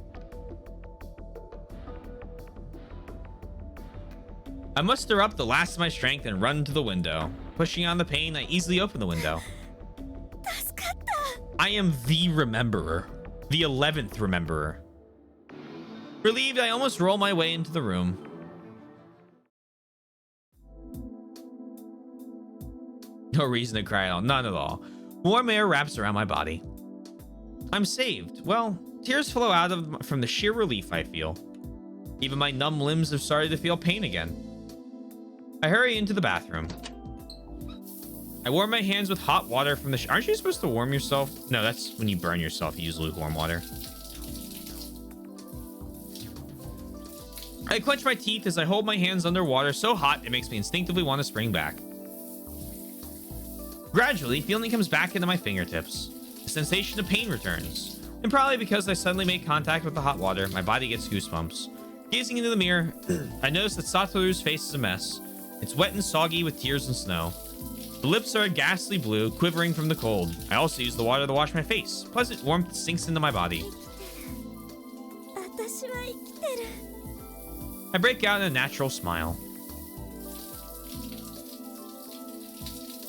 I muster up the last of my strength and run to the window. Pushing on the pane, I easily open the window. I am the Rememberer. The 11th Rememberer. Relieved, I almost roll my way into the room. No reason to cry at all. None at all. Warm air wraps around my body. I'm saved. Well, tears flow out from the sheer relief I feel. Even my numb limbs have started to feel pain again. I hurry into the bathroom. I warm my hands with hot water from the aren't you supposed to warm yourself? No, that's when you burn yourself. You use lukewarm water. I clench my teeth as I hold my hands underwater so hot it makes me instinctively want to spring back. Gradually, feeling comes back into my fingertips. The sensation of pain returns. And probably because I suddenly made contact with the hot water, my body gets goosebumps. Gazing into the mirror, I notice that Satoru's face is a mess. It's wet and soggy with tears and snow. The lips are a ghastly blue, quivering from the cold. I also use the water to wash my face. Pleasant warmth sinks into my body. I break out in a natural smile.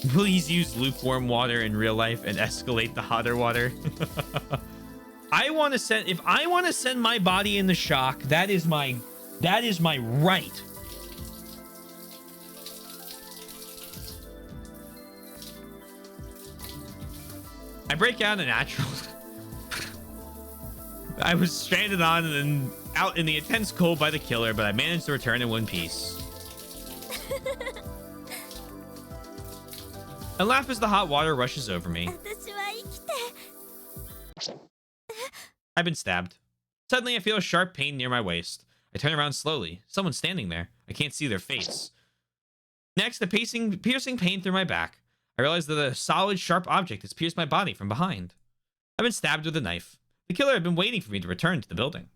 Please use lukewarm water in real life and escalate the hotter water. If I want to send my body into shock, that is my right. I break out in a natural. I was stranded on and out in the intense cold by the killer, but I managed to return in one piece. I laugh as the hot water rushes over me. I've been stabbed. Suddenly, I feel a sharp pain near my waist. I turn around slowly. Someone's standing there. I can't see their face. Next, a piercing pain through my back. I realize that a solid, sharp object has pierced my body from behind. I've been stabbed with a knife. The killer had been waiting for me to return to the building.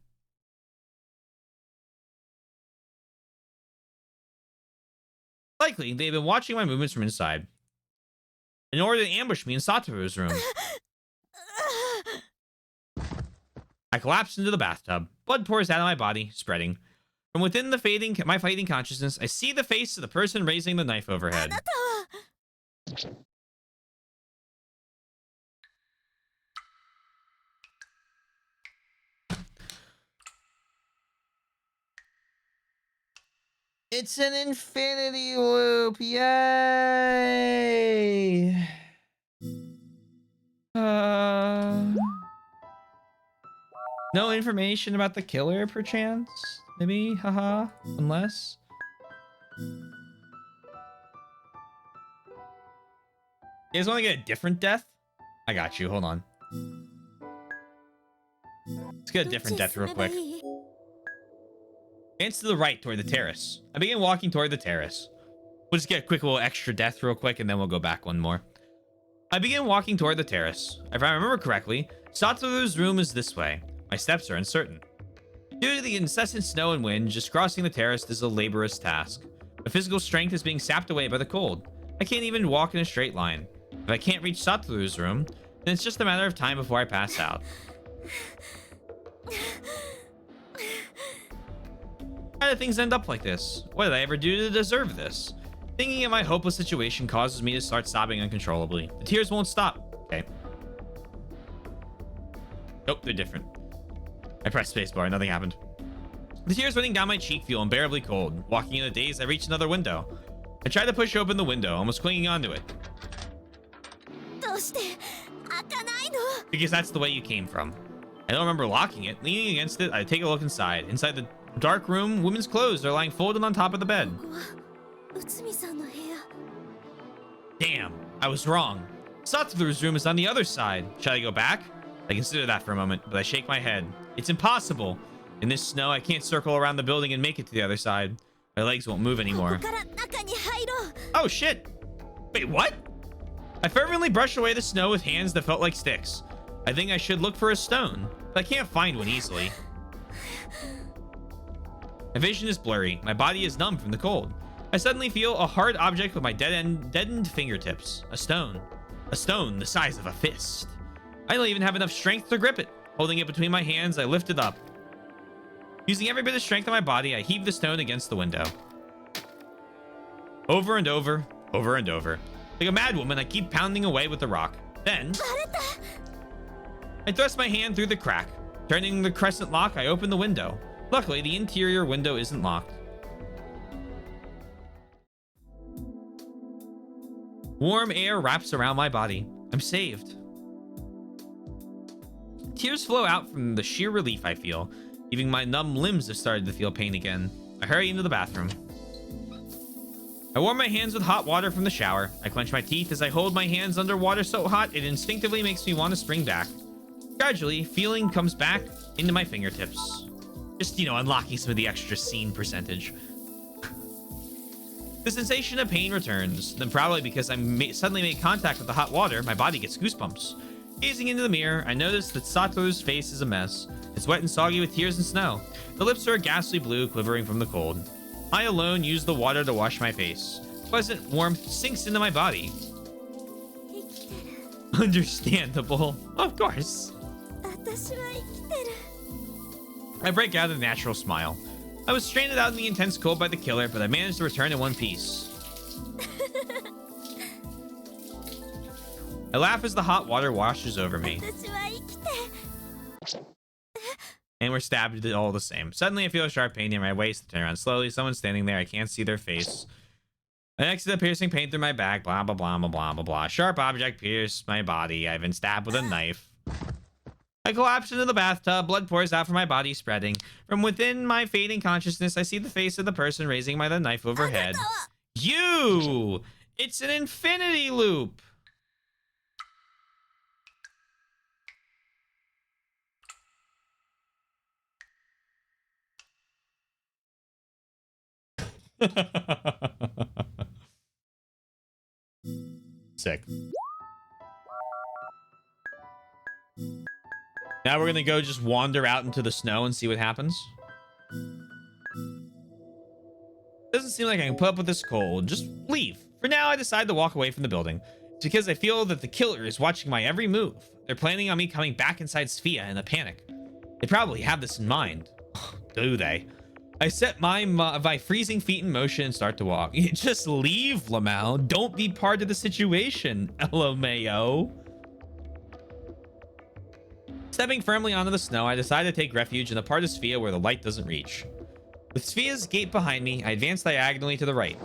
Likely, they had been watching my movements from inside in order to ambush me in Satoru's room. I collapse into the bathtub. Blood pours out of my body, spreading. From within my fading consciousness, I see the face of the person raising the knife overhead. It's an infinity loop. Yay! No information about the killer, perchance? Maybe? Haha. Unless. You guys want to get a different death? I got you. Hold on. Let's get a different death real quick. Advance to the right toward the terrace. I begin walking toward the terrace. We'll just get a quick little extra death real quick, and then we'll go back one more. I begin walking toward the terrace. If I remember correctly, Satoru's room is this way. My steps are uncertain. Due to the incessant snow and wind, just crossing the terrace is a laborious task. My physical strength is being sapped away by the cold. I can't even walk in a straight line. If I can't reach Satoru's room, then it's just a matter of time before I pass out. How did things end up like this? What did I ever do to deserve this? Thinking of my hopeless situation causes me to start sobbing uncontrollably. The tears won't stop. Okay. Nope, they're different. I pressed spacebar, nothing happened. The tears running down my cheek feel unbearably cold. Walking in a daze, I reach another window. I try to push open the window, almost clinging onto it. どうして開かないの Because that's the way you came from. I don't remember locking it. Leaning against it, I take a look inside. Inside the dark room, women's clothes are lying folded on top of the bed. ここは内海さんの部屋 Damn, I was wrong. Satoru's room is on the other side. Should I go back? I consider that for a moment, but I shake my head. It's impossible. In this snow, I can't circle around the building and make it to the other side. My legs won't move こ anymore. こから中に入ろう Oh shit! Wait, what? I fervently brush away the snow with hands that felt like sticks. I think I should look for a stone, but I can't find one easily. My vision is blurry. My body is numb from the cold. I suddenly feel a hard object with my deadened fingertips. A stone. A stone the size of a fist. I don't even have enough strength to grip it. Holding it between my hands, I lift it up. Using every bit of strength of my body, I heave the stone against the window. Over and over, over and over. Like a madwoman, I keep pounding away with the rock. Then, バレた I thrust my hand through the crack. Turning the crescent lock, I open the window. Luckily, the interior window isn't locked. Warm air wraps around my body. I'm saved. Tears flow out from the sheer relief I feel. Even my numb limbs have started to feel pain again. I hurry into the bathroom. I warm my hands with hot water from the shower. I clench my teeth as I hold my hands under water so hot it instinctively makes me want to spring back. Gradually, feeling comes back into my fingertips. Just, unlocking some of the extra scene percentage. The sensation of pain returns. Then probably because I suddenly made contact with the hot water, my body gets goosebumps. Gazing into the mirror, I notice that Satoru's face is a mess. It's wet and soggy with tears and snow. The lips are a ghastly blue, quivering from the cold. I alone use the water to wash my face. Pleasant warmth sinks into my body. 生きてる Understandable. Of course. 私は生きてる I break out a natural smile. I was stranded out in the intense cold by the killer, but I managed to return in one piece. I laugh as the hot water washes over me. 私は生きて And we're stabbed all the same. Suddenly, I feel a sharp pain near my waist. I turn around slowly. Someone's standing there. I can't see their face. I exit a piercing pain through my back. Blah, blah, blah, blah, blah, blah, blah. Sharp object pierced my body. I've been stabbed with a knife. I collapse into the bathtub. Blood pours out from my body, spreading. From within my fading consciousness, I see the face of the person raising the knife overhead. You! It's an infinity loop! Sick. Now we're gonna go just wander out into the snow and see what happens. Doesn't seem like I can put up with this cold. Just leave. For now, I decide to walk away from the building. It's because I feel that the killer is watching my every move. They're planning on me coming back inside Sphia in a panic. They probably have this in mind. Do they? I set my freezing feet in motion and start to walk. Just leave, Lamau. Don't be part of the situation, LMAO. Stepping firmly onto the snow, I decide to take refuge in the part of Sphia where the light doesn't reach. With Sphia's gate behind me, I advance diagonally to the right.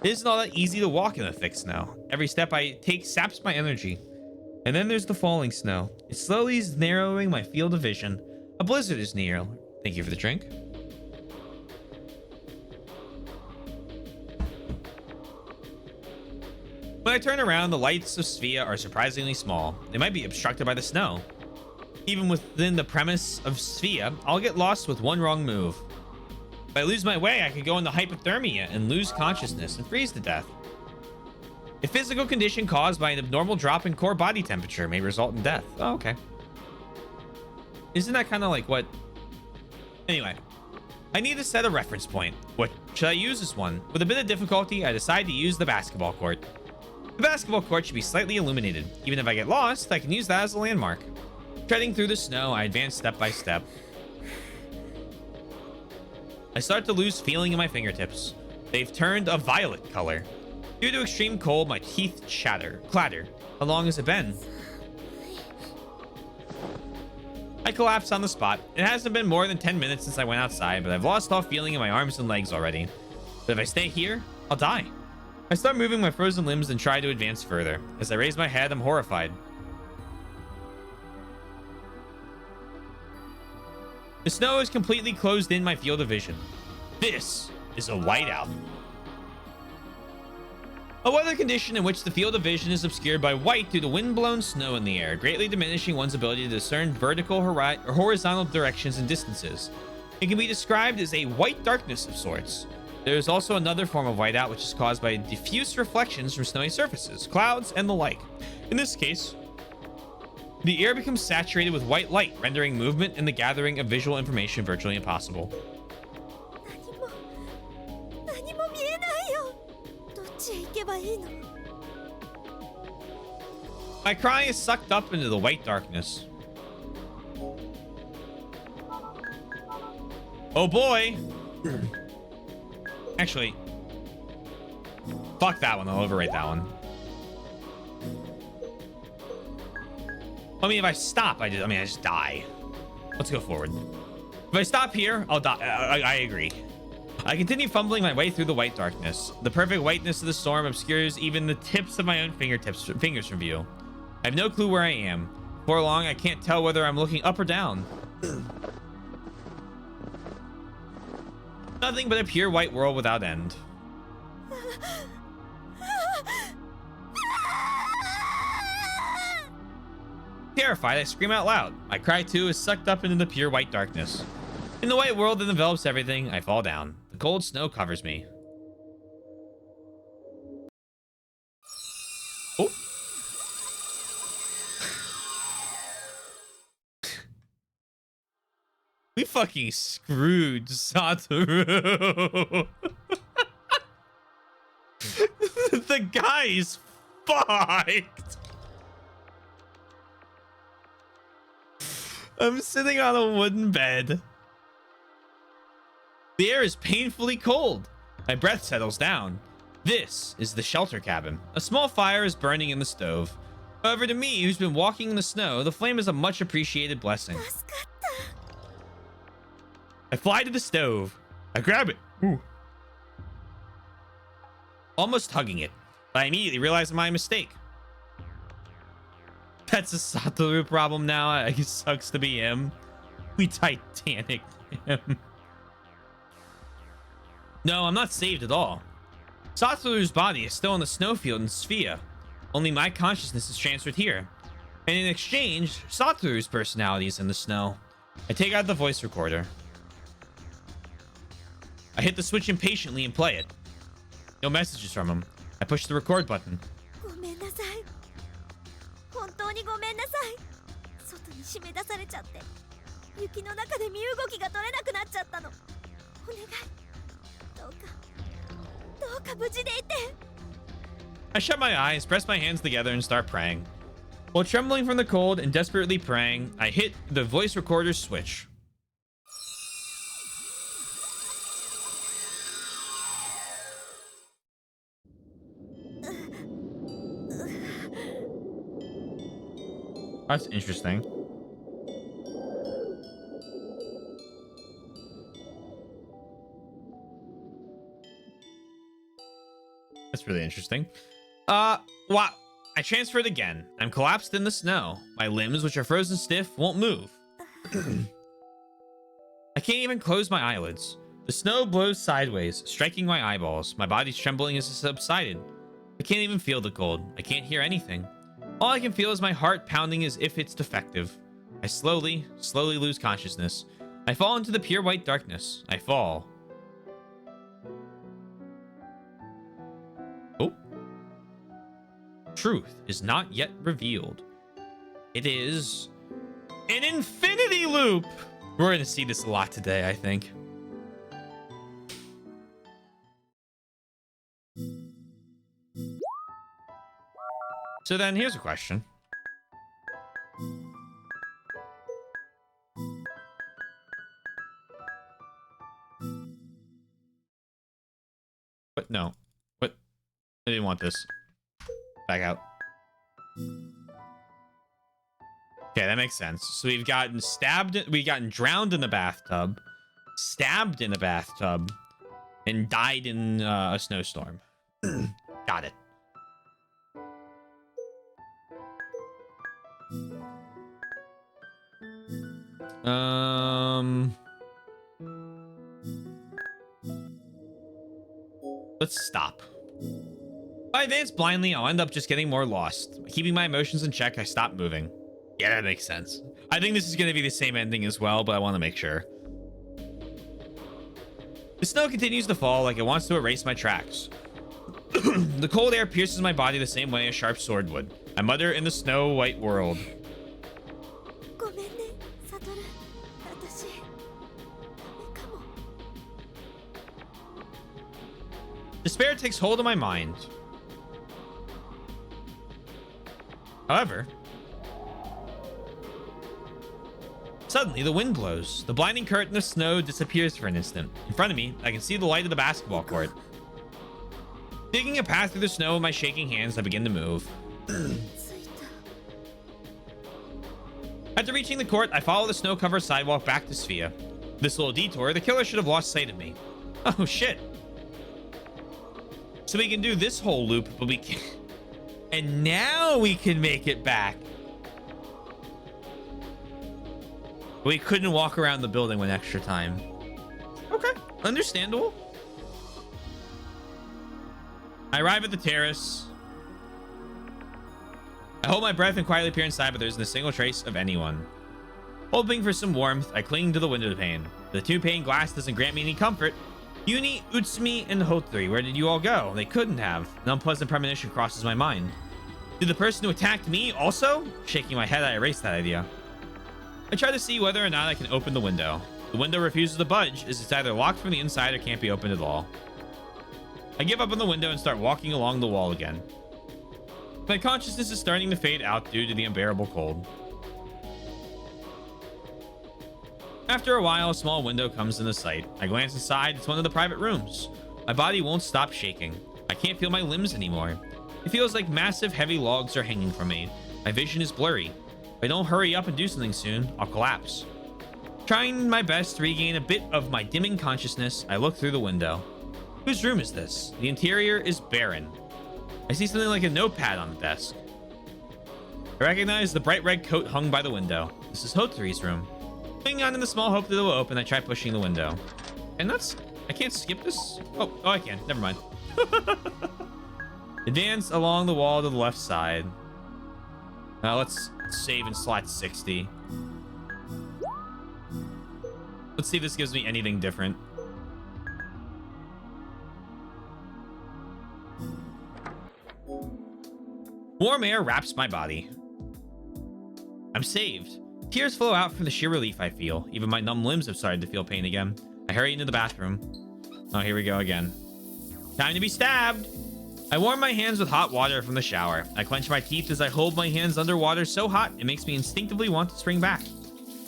It isn't all that easy to walk in the thick snow. Every step I take saps my energy. And then there's the falling snow. It slowly is narrowing my field of vision. A blizzard is near. Thank you for the drink. When I turn around, the lights of Sphia are surprisingly small. They might be obstructed by the snow. Even within the premise of Sphia, I'll get lost with one wrong move. If I lose my way, I could go into hypothermia and lose consciousness and freeze to death. A physical condition caused by an abnormal drop in core body temperature may result in death. Oh, okay. Isn't that kind of like what... Anyway, I need to set a reference point. What should I use this one? With a bit of difficulty, I decide to use the basketball court. The basketball court should be slightly illuminated. Even if I get lost, I can use that as a landmark. Treading through the snow, I advance step by step. I start to lose feeling in my fingertips. They've turned a violet color. Due to extreme cold, my teeth clatter. How long has it been? I collapse on the spot. It hasn't been more than 10 minutes since I went outside, but I've lost all feeling in my arms and legs already. But if I stay here, I'll die. I start moving my frozen limbs and try to advance further. As I raise my head, I'm horrified. The snow is completely closed in my field of vision. This is a whiteout. A weather condition in which the field of vision is obscured by white due to wind-blown snow in the air, greatly diminishing one's ability to discern vertical or horizontal directions and distances. It can be described as a white darkness of sorts. There is also another form of whiteout which is caused by diffuse reflections from snowy surfaces, clouds, and the like. In this case, the air becomes saturated with white light, rendering movement and the gathering of visual information virtually impossible. My cry is sucked up into the white darkness. Oh boy! Actually, fuck that one. I'll overrate that one. I mean, if I stop, I just die. Let's go forward. If I stop here, I'll die. I agree. I continue fumbling my way through the white darkness. The perfect whiteness of the storm obscures even the tips of my own fingers from view. I have no clue where I am. Before long, I can't tell whether I'm looking up or down. Nothing but a pure white world without end. Terrified, I scream out loud. My cry too is sucked up into the pure white darkness. In the white world that envelops everything, I fall down. The cold snow covers me. Oh. We fucking screwed Satoru. The guy's fucked. I'm sitting on a wooden bed. The air is painfully cold. My breath settles down. This is the shelter cabin. A small fire is burning in the stove. However, to me, who's been walking in the snow, the flame is a much appreciated blessing. I fly to the stove. I grab it. Ooh. Almost hugging it. But I immediately realize my mistake. That's a Satoru problem now. It sucks to be him. We Titanic him. No, I'm not saved at all. Satoru's body is still in the snowfield in Sphia. Only my consciousness is transferred here. And in exchange, Satoru's personality is in the snow. I take out the voice recorder. I hit the switch impatiently and play it. No messages from him. I push the record button. I shut my eyes, press my hands together, and start praying. While trembling from the cold and desperately praying, I hit the voice recorder switch. That's interesting. That's really interesting. Wow. I transfer it again. I'm collapsed in the snow. My limbs, which are frozen stiff, won't move. I can't even close my eyelids. The snow blows sideways, striking my eyeballs. My body's trembling as it subsided. I can't even feel the cold. I can't hear anything. All I can feel is my heart pounding as if it's defective. I slowly lose consciousness. I fall into the pure white darkness. I fall. Oh. Truth is not yet revealed. It is an infinity loop. We're going to see this a lot today, I think. So then here's a question. What? No. What? I didn't want this. Back out. Okay, that makes sense. So we've gotten we've gotten drowned in the bathtub, stabbed in a bathtub, and died in a snowstorm. Got it. Let's stop. If I advance blindly, I'll end up just getting more lost. Keeping my emotions in check, I stop moving. Yeah, that makes sense. I think this is going to be the same ending as well, but I want to make sure. The snow continues to fall like it wants to erase my tracks. The cold air pierces my body the same way a sharp sword would. I mutter in the snow-white world. ごめんね、サトル。私、ダメかも。 Despair takes hold of my mind. However, suddenly the wind blows. The blinding curtain of snow disappears for an instant. In front of me, I can see the light of the basketball court. Digging a path through the snow with my shaking hands, I begin to move. After reaching the court, I follow the snow-covered sidewalk back to Sphia. This little detour, the killer should have lost sight of me. Oh, shit. So we can do this whole loop, but we can't. And now we can make it back. We couldn't walk around the building with extra time. Okay, understandable. I arrive at the terrace. I hold my breath and quietly peer inside, but there isn't a single trace of anyone. Hoping for some warmth, I cling to the window pane. The two-pane glass doesn't grant me any comfort. Uni, Utsumi, and Hotori, where did you all go? They couldn't have. An unpleasant premonition crosses my mind. Did the person who attacked me also? Shaking my head, I erase that idea. I try to see whether or not I can open the window. The window refuses to budge, as it's either locked from the inside or can't be opened at all. I give up on the window and start walking along the wall again. My consciousness is starting to fade out due to the unbearable cold. After a while, a small window comes into sight. I glance inside. It's one of the private rooms. My body won't stop shaking. I can't feel my limbs anymore. It feels like massive, heavy logs are hanging from me. My vision is blurry. If I don't hurry up and do something soon, I'll collapse. Trying my best to regain a bit of my dimming consciousness, I look through the window. Whose room is this? The interior is barren. I see something like a notepad on the desk. I recognize the bright red coat hung by the window. This is Hotori's room. Clinging on in the small hope that it will open, I try pushing the window. And I can't skip this? Oh, I can. Never mind. Advance along the wall to the left side. Let's save in slot 60. Let's see if this gives me anything different. Warm air wraps my body. I'm saved. Tears flow out from the sheer relief I feel. Even my numb limbs have started to feel pain again. I hurry into the bathroom. Oh, here we go again. Time to be stabbed. I warm my hands with hot water from the shower. I clench my teeth as I hold my hands underwater so hot it makes me instinctively want to spring back.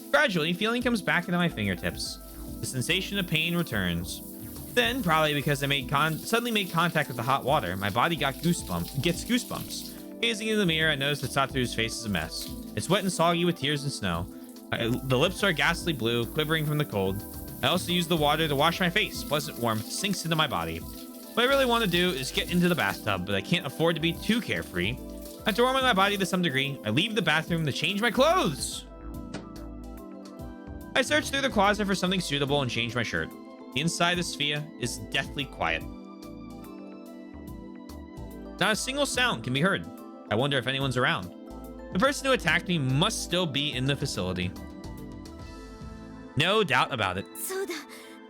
Gradually, feeling comes back into my fingertips. The sensation of pain returns. Then, probably because I suddenly made contact with the hot water, my body gets goosebumps. Gazing into the mirror, I notice that Satoru's face is a mess. It's wet and soggy with tears and snow. The lips are ghastly blue, quivering from the cold. I also use the water to wash my face. Pleasant warmth sinks into my body. What I really want to do is get into the bathtub, but I can't afford to be too carefree. After warming my body to some degree, I leave the bathroom to change my clothes. I search through the closet for something suitable and change my shirt. The inside of Sphia is deathly quiet. Not a single sound can be heard. I wonder if anyone's around. The person who attacked me must still be in the facility. No doubt about it. そうだ、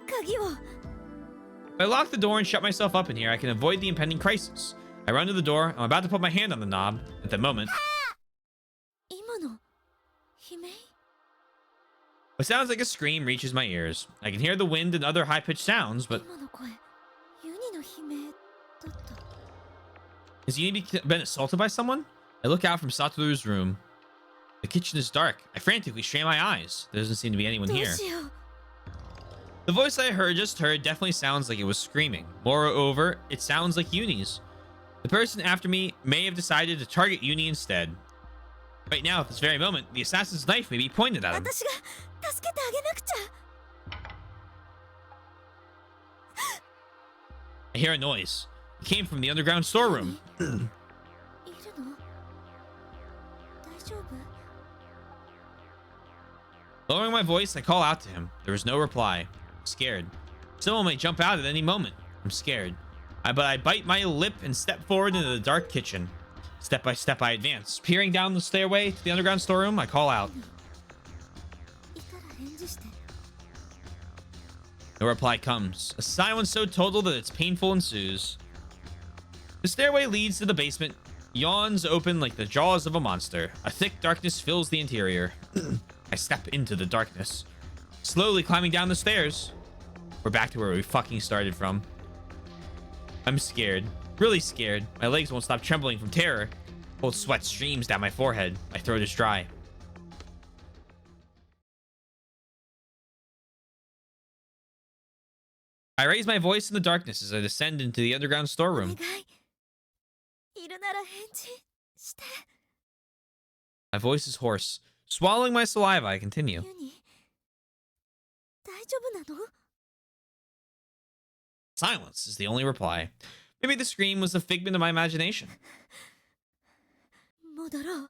鍵を。 If I lock the door and shut myself up in here, I can avoid the impending crisis. I run to the door. I'm about to put my hand on the knob. At that moment, 今の悲鳴？ what sounds like a scream reaches my ears. I can hear the wind and other high-pitched sounds, but 今の声、ユニの悲鳴だった。 has Uni been assaulted by someone? I look out from Satoru's room. The kitchen is dark. I frantically strain my eyes. There doesn't seem to be anyone どう here. しよう。 The voice I just heard definitely sounds like it was screaming. Moreover, it sounds like Uni's. The person after me may have decided to target Uni instead. Right now, at this very moment, the assassin's knife may be pointed at him. 私が助けてあげなくちゃ。 I hear a noise. It came from the underground storeroom. いるの？大丈夫？ Lowering my voice, I call out to him. There is no reply. I'm scared. Someone may jump out at any moment. I'm scared. But I bite my lip and step forward into the dark kitchen. Step by step, I advance. Peering down the stairway to the underground storeroom, I call out. いたら返事して。 No reply comes. A silence so total that it's painful ensues. The stairway leads to the basement. Yawns open like the jaws of a monster. A thick darkness fills the interior. I step into the darkness. Slowly climbing down the stairs. We're back to where we fucking started from. I'm scared. Really scared. My legs won't stop trembling from terror. Cold sweat streams down my forehead. My throat is dry. I raise my voice in the darkness as I descend into the underground お storeroom. 願い。いるなら返事して。 My voice is hoarse. Swallowing my saliva, I continue. ユニ、大丈夫なの？ Silence is the only reply. Maybe the scream was a figment of my imagination. 戻ろう。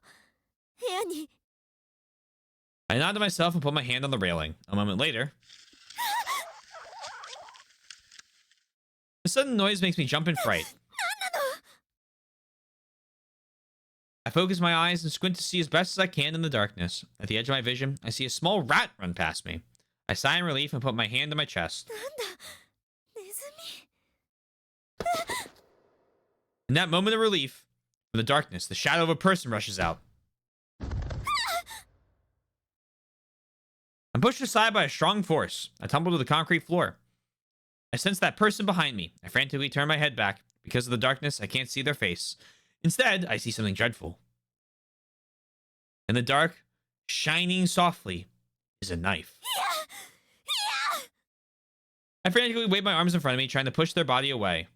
部屋に。 I nod to myself and put my hand on the railing. A moment later, a sudden noise makes me jump in fright. I focus my eyes and squint to see as best as I can in the darkness. At the edge of my vision, I see a small rat run past me. I sigh in relief and put my hand on my chest. なんだ、ネズミ。 In that moment of relief, from the darkness, the shadow of a person rushes out. I'm pushed aside by a strong force. I tumble to the concrete floor. I sense that person behind me. I frantically turn my head back. Because of the darkness, I can't see their face. Instead, I see something dreadful. In the dark, shining softly, is a knife. I frantically wave my arms in front of me, trying to push their body away.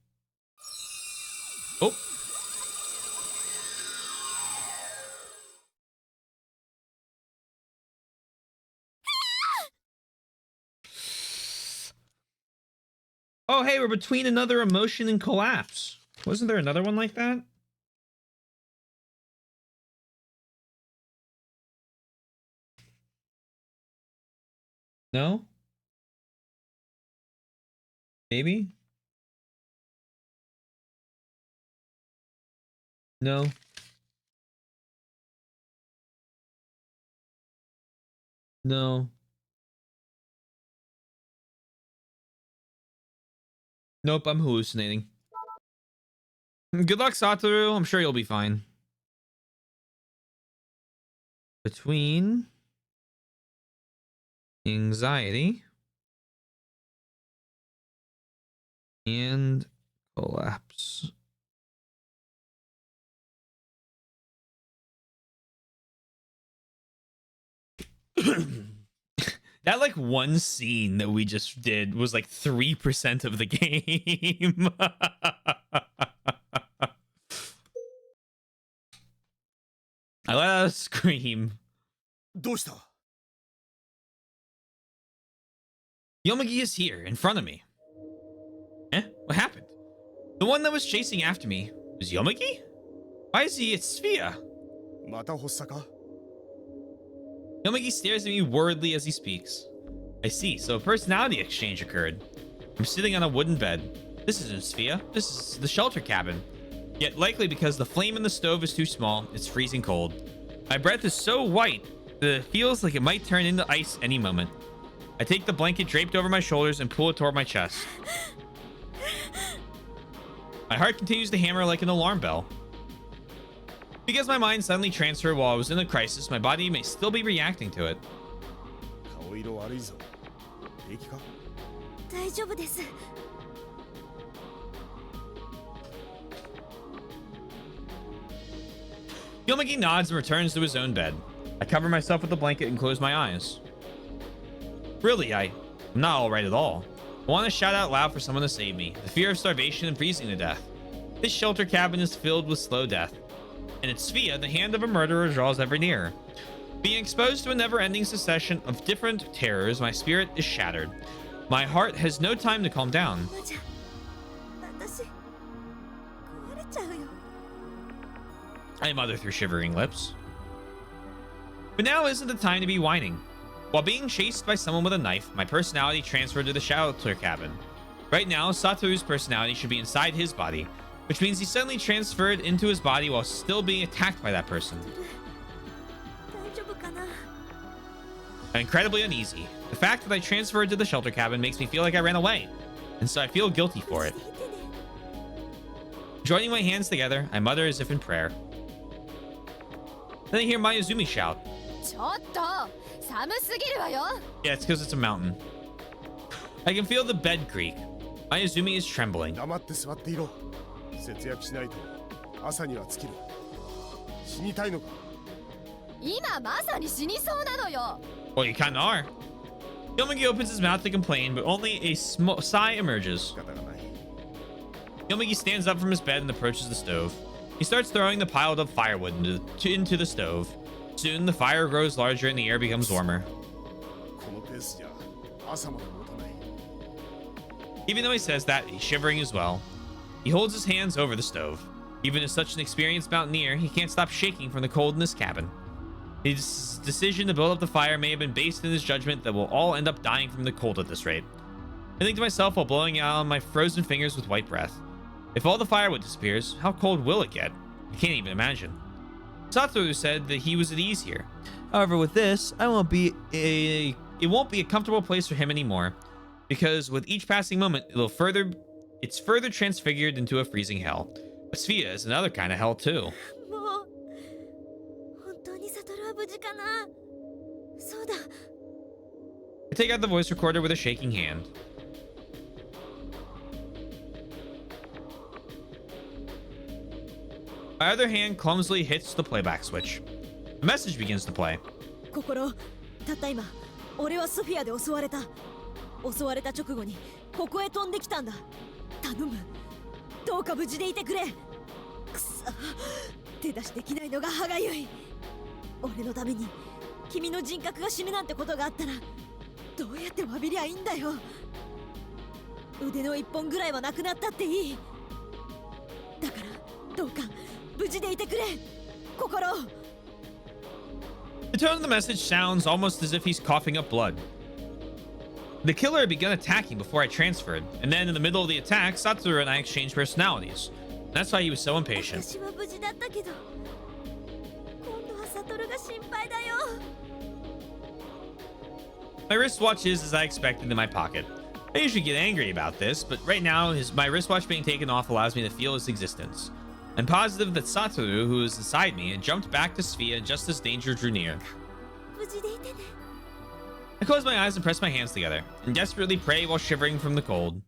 Oh. Oh, hey, we're between another emotion and collapse. Wasn't there another one like that? No? Maybe? No. No. Nope, I'm hallucinating. Good luck, Satoru. I'm sure you'll be fine. Between anxiety and collapse. That like one scene that we just did was like 3% of the game. I let out a scream. どうした？ Yomugi is here, in front of me. Eh? What happened? The one that was chasing after me was Yomugi? Why is he at Sphere? また発作か？ Yomugi stares at me worriedly as he speaks. I see, so a personality exchange occurred. I'm sitting on a wooden bed. This isn't Sphere. This is the shelter cabin. Yet likely because the flame in the stove is too small, it's freezing cold. My breath is so white that it feels like it might turn into ice any moment. I take the blanket draped over my shoulders and pull it toward my chest. My heart continues to hammer like an alarm bell. Because my mind suddenly transferred while I was in a crisis, my body may still be reacting to it. 顔色悪いぞ。平気か？大丈夫です。 Yomagi nods and returns to his own bed. I cover myself with the blanket and close my eyes. Really, I'm not alright at all. I want to shout out loud for someone to save me. The fear of starvation and freezing to death. This shelter cabin is filled with slow death. And it's Sphia, the hand of a murderer, draws ever nearer. Being exposed to a never-ending succession of different terrors, my spirit is shattered. My heart has no time to calm down. 私壊れちゃうよ。 I muther through shivering lips. But now isn't the time to be whining. While being chased by someone with a knife, my personality transferred to the shelter cabin. Right now, Satoru's personality should be inside his body, which means he suddenly transferred into his body while still being attacked by that person. 大丈夫かな。 I'm incredibly uneasy. The fact that I transferred to the shelter cabin makes me feel like I ran away, and so I feel guilty for it. していてね。 Joining my hands together, I mutter as if in prayer. Then I hear Mayuzumi shout. ちょっと寒すぎるわよ。 Yeah, it's because it's a mountain. I can feel the bed creak. Mayuzumi is trembling. 黙って座っていろ。節約しないと朝には尽きる。死にたいのか？今まさに死にそうなのよ。 Well, you kinda are. Yomagi opens his mouth to complain, but only a sigh emerges. 仕方がない。 Yomagi stands up from his bed and approaches the stove. He starts throwing the piled up firewood into the stove. Soon, the fire grows larger and the air becomes warmer. このペースじゃ朝まで持たない。 Even though he says that, he's shivering as well. He holds his hands over the stove. Even as such an experienced mountaineer, he can't stop shaking from the cold in this cabin. His decision to build up the fire may have been based in his judgment that we'll all end up dying from the cold at this rate. I think to myself while blowing out on my frozen fingers with white breath. If all the firewood disappears, how cold will it get? I can't even imagine. Satoru said that he was at ease here. However, with this, it won't be a comfortable place for him anymore, because with each passing moment, it's further transfigured into a freezing hell. But Sphia is another kind of hell too. もう本当にサトルは無事かな。そうだ。 I take out the voice recorder with a shaking hand. My other hand clumsily hits the playback switch. A message begins to play. 心、たった今、俺はスフィアで襲われた。襲われた直後にここへ飛んできたんだ。頼む。どうか無事でいてくれ。くそ、手出しできないのが歯がゆい。俺のために君の人格が死ぬなんてことがあったら、どうやって詫びりゃいいんだよ。腕の一本ぐらいはなくなったっていい。だからどうか無事でいてくれ。心。 The tone of the message sounds almost as if he's coughing up blood. The killer had begun attacking before I transferred, and then in the middle of the attack, Satoru and I exchanged personalities. That's why he was so impatient. 私は無事だったけど、今度はサトルが心配だよ。 My wristwatch is as I expected in my pocket. I usually get angry about this, but right now, my wristwatch being taken off allows me to feel its existence. I'm positive that Satoru, who is inside me, had jumped back to Sphia just as danger drew near. 無事でいてね。 I close my eyes and press my hands together, and desperately pray while shivering from the cold.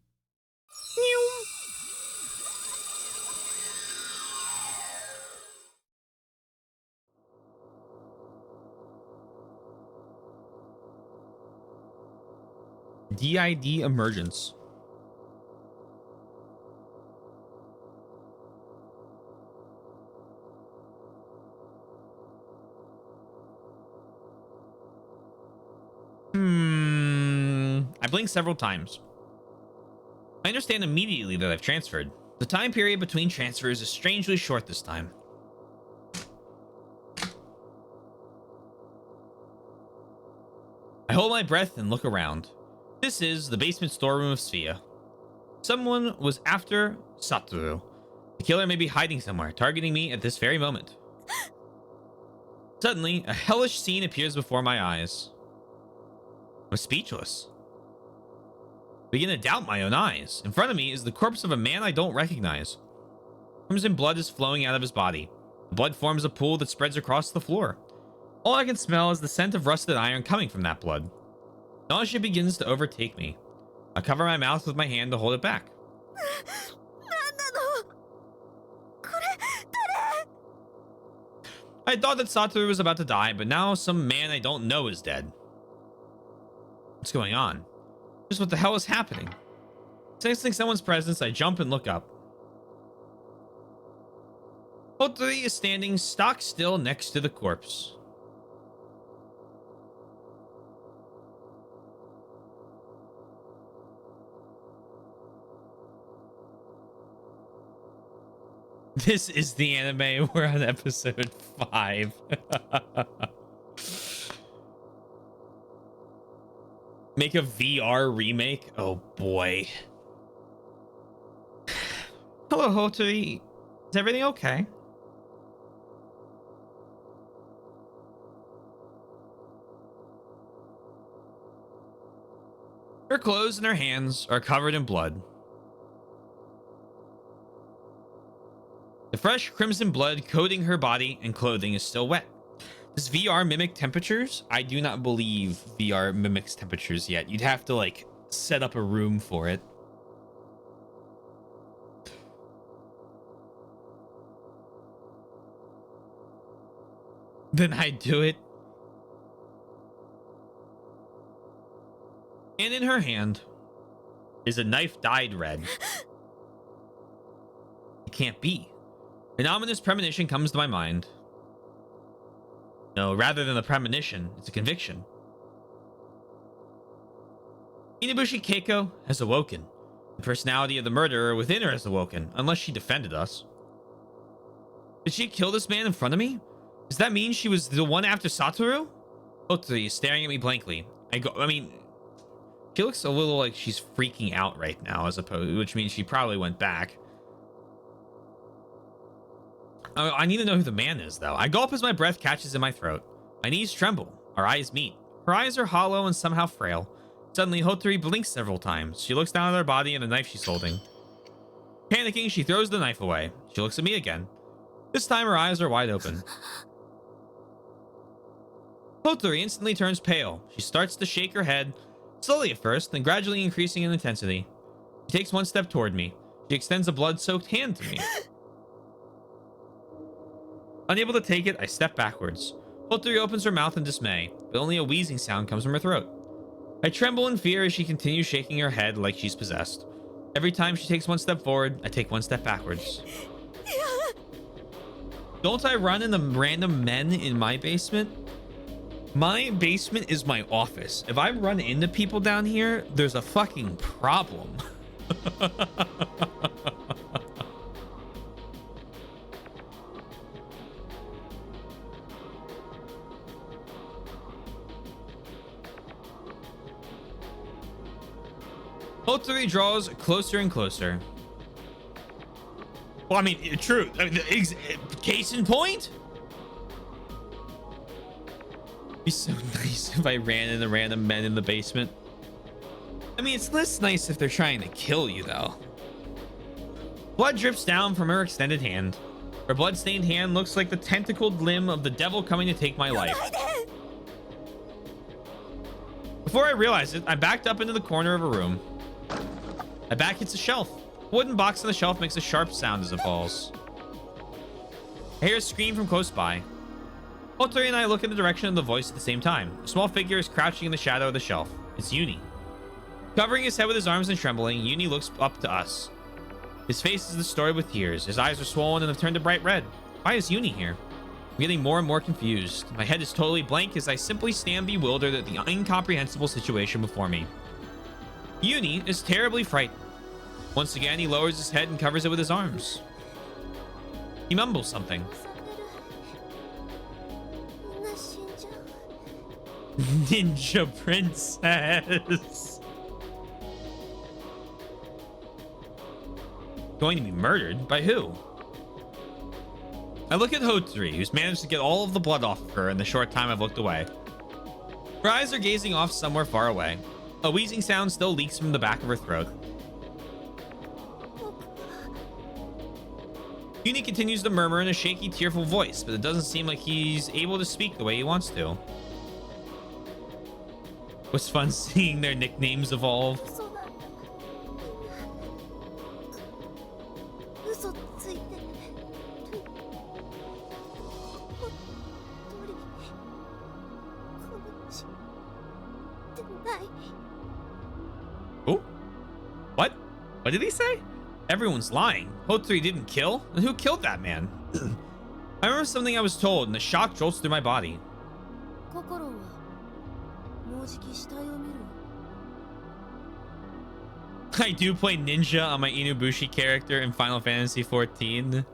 DID emergence. I blink several times. I understand immediately that I've transferred. The time period between transfers is strangely short this time. I hold my breath and look around. This is the basement storeroom of Sphia. Someone was after Satoru. The killer may be hiding somewhere, targeting me at this very moment. Suddenly, a hellish scene appears before my eyes. I'm speechless. I begin to doubt my own eyes. In front of me is the corpse of a man I don't recognize. Crimson blood is flowing out of his body. The blood forms a pool that spreads across the floor. All I can smell is the scent of rusted iron coming from that blood. Nausea begins to overtake me. I cover my mouth with my hand to hold it back. 何なのこれ誰 I thought that Satoru was about to die, but now some man I don't know is dead. What's going on? Just what the hell is happening? Sensing someone's presence, I jump and look up. Hotori is standing stock still next to the corpse. This is the anime. We're on episode 5. Make a VR remake? Oh boy. Hello, Hotori. Is everything okay? Her clothes and her hands are covered in blood. The fresh crimson blood coating her body and clothing is still wet. Does VR mimic temperatures? I do not believe VR mimics temperatures yet. You'd have to like set up a room for it. Then I'd do it. And in her hand is a knife dyed red. It can't be. An ominous premonition comes to my mind. No, rather than a premonition, it's a conviction. Inabushi Keiko has awoken. The personality of the murderer within her has awoken, unless she defended us. Did she kill this man in front of me? Does that mean she was the one after Satoru? Hotori is staring at me blankly. I mean, she looks a little like she's freaking out right now, which means she probably went back. I need to know who the man is, though. I gulp as my breath catches in my throat. My knees tremble. Our eyes meet. Her eyes are hollow and somehow frail. Suddenly, Hotori blinks several times. She looks down at her body and the knife she's holding. Panicking, she throws the knife away. She looks at me again. This time, her eyes are wide open. Hotori instantly turns pale. She starts to shake her head, slowly at first, then gradually increasing in intensity. She takes one step toward me. She extends a blood-soaked hand to me. Unable to take it, I step backwards. Hotori opens her mouth in dismay, but only a wheezing sound comes from her throat. I tremble in fear as she continues shaking her head like she's possessed. Every time she takes one step forward, I take one step backwards. Don't I run into random men in my basement? My basement is my office. If I run into people down here, there's a fucking problem. Hotori draws closer and closer. Well, I mean, true. I mean, case in point? It'd be so nice if I ran into random men in the basement. I mean, it's less nice if they're trying to kill you, though. Blood drips down from her extended hand. Her blood-stained hand looks like the tentacled limb of the devil coming to take my life. Before I realize it, I backed up into the corner of a room. My back hits a shelf. A wooden box on the shelf makes a sharp sound as it falls. I hear a scream from close by. Hotori and I look in the direction of the voice at the same time. A small figure is crouching in the shadow of the shelf. It's Uni. Covering his head with his arms and trembling, Uni looks up to us. His face is distorted with tears. His eyes are swollen and have turned a bright red. Why is Uni here? I'm getting more and more confused. My head is totally blank as I simply stand bewildered at the incomprehensible situation before me. Uni is terribly frightened. Once again, he lowers his head and covers it with his arms. He mumbles something. Ninja princess. Going to be murdered? By who? I look at Hotsuri, who's managed to get all of the blood off of her in the short time I've looked away. Her eyes are gazing off somewhere far away. A wheezing sound still leaks from the back of her throat. Uni continues to murmur in a shaky, tearful voice, but it doesn't seem like he's able to speak the way he wants to. It was fun seeing their nicknames evolve. 嘘なんだ。みんな嘘ついてる。本当に殺してない。 Oh? What? What did he say? Everyone's lying. Hotsuri didn't kill? Then who killed that man? I remember something I was told, and the shock jolts through my body. 心はもうじき死体を見る。 I do play ninja on my Inubushi character in Final Fantasy XIV.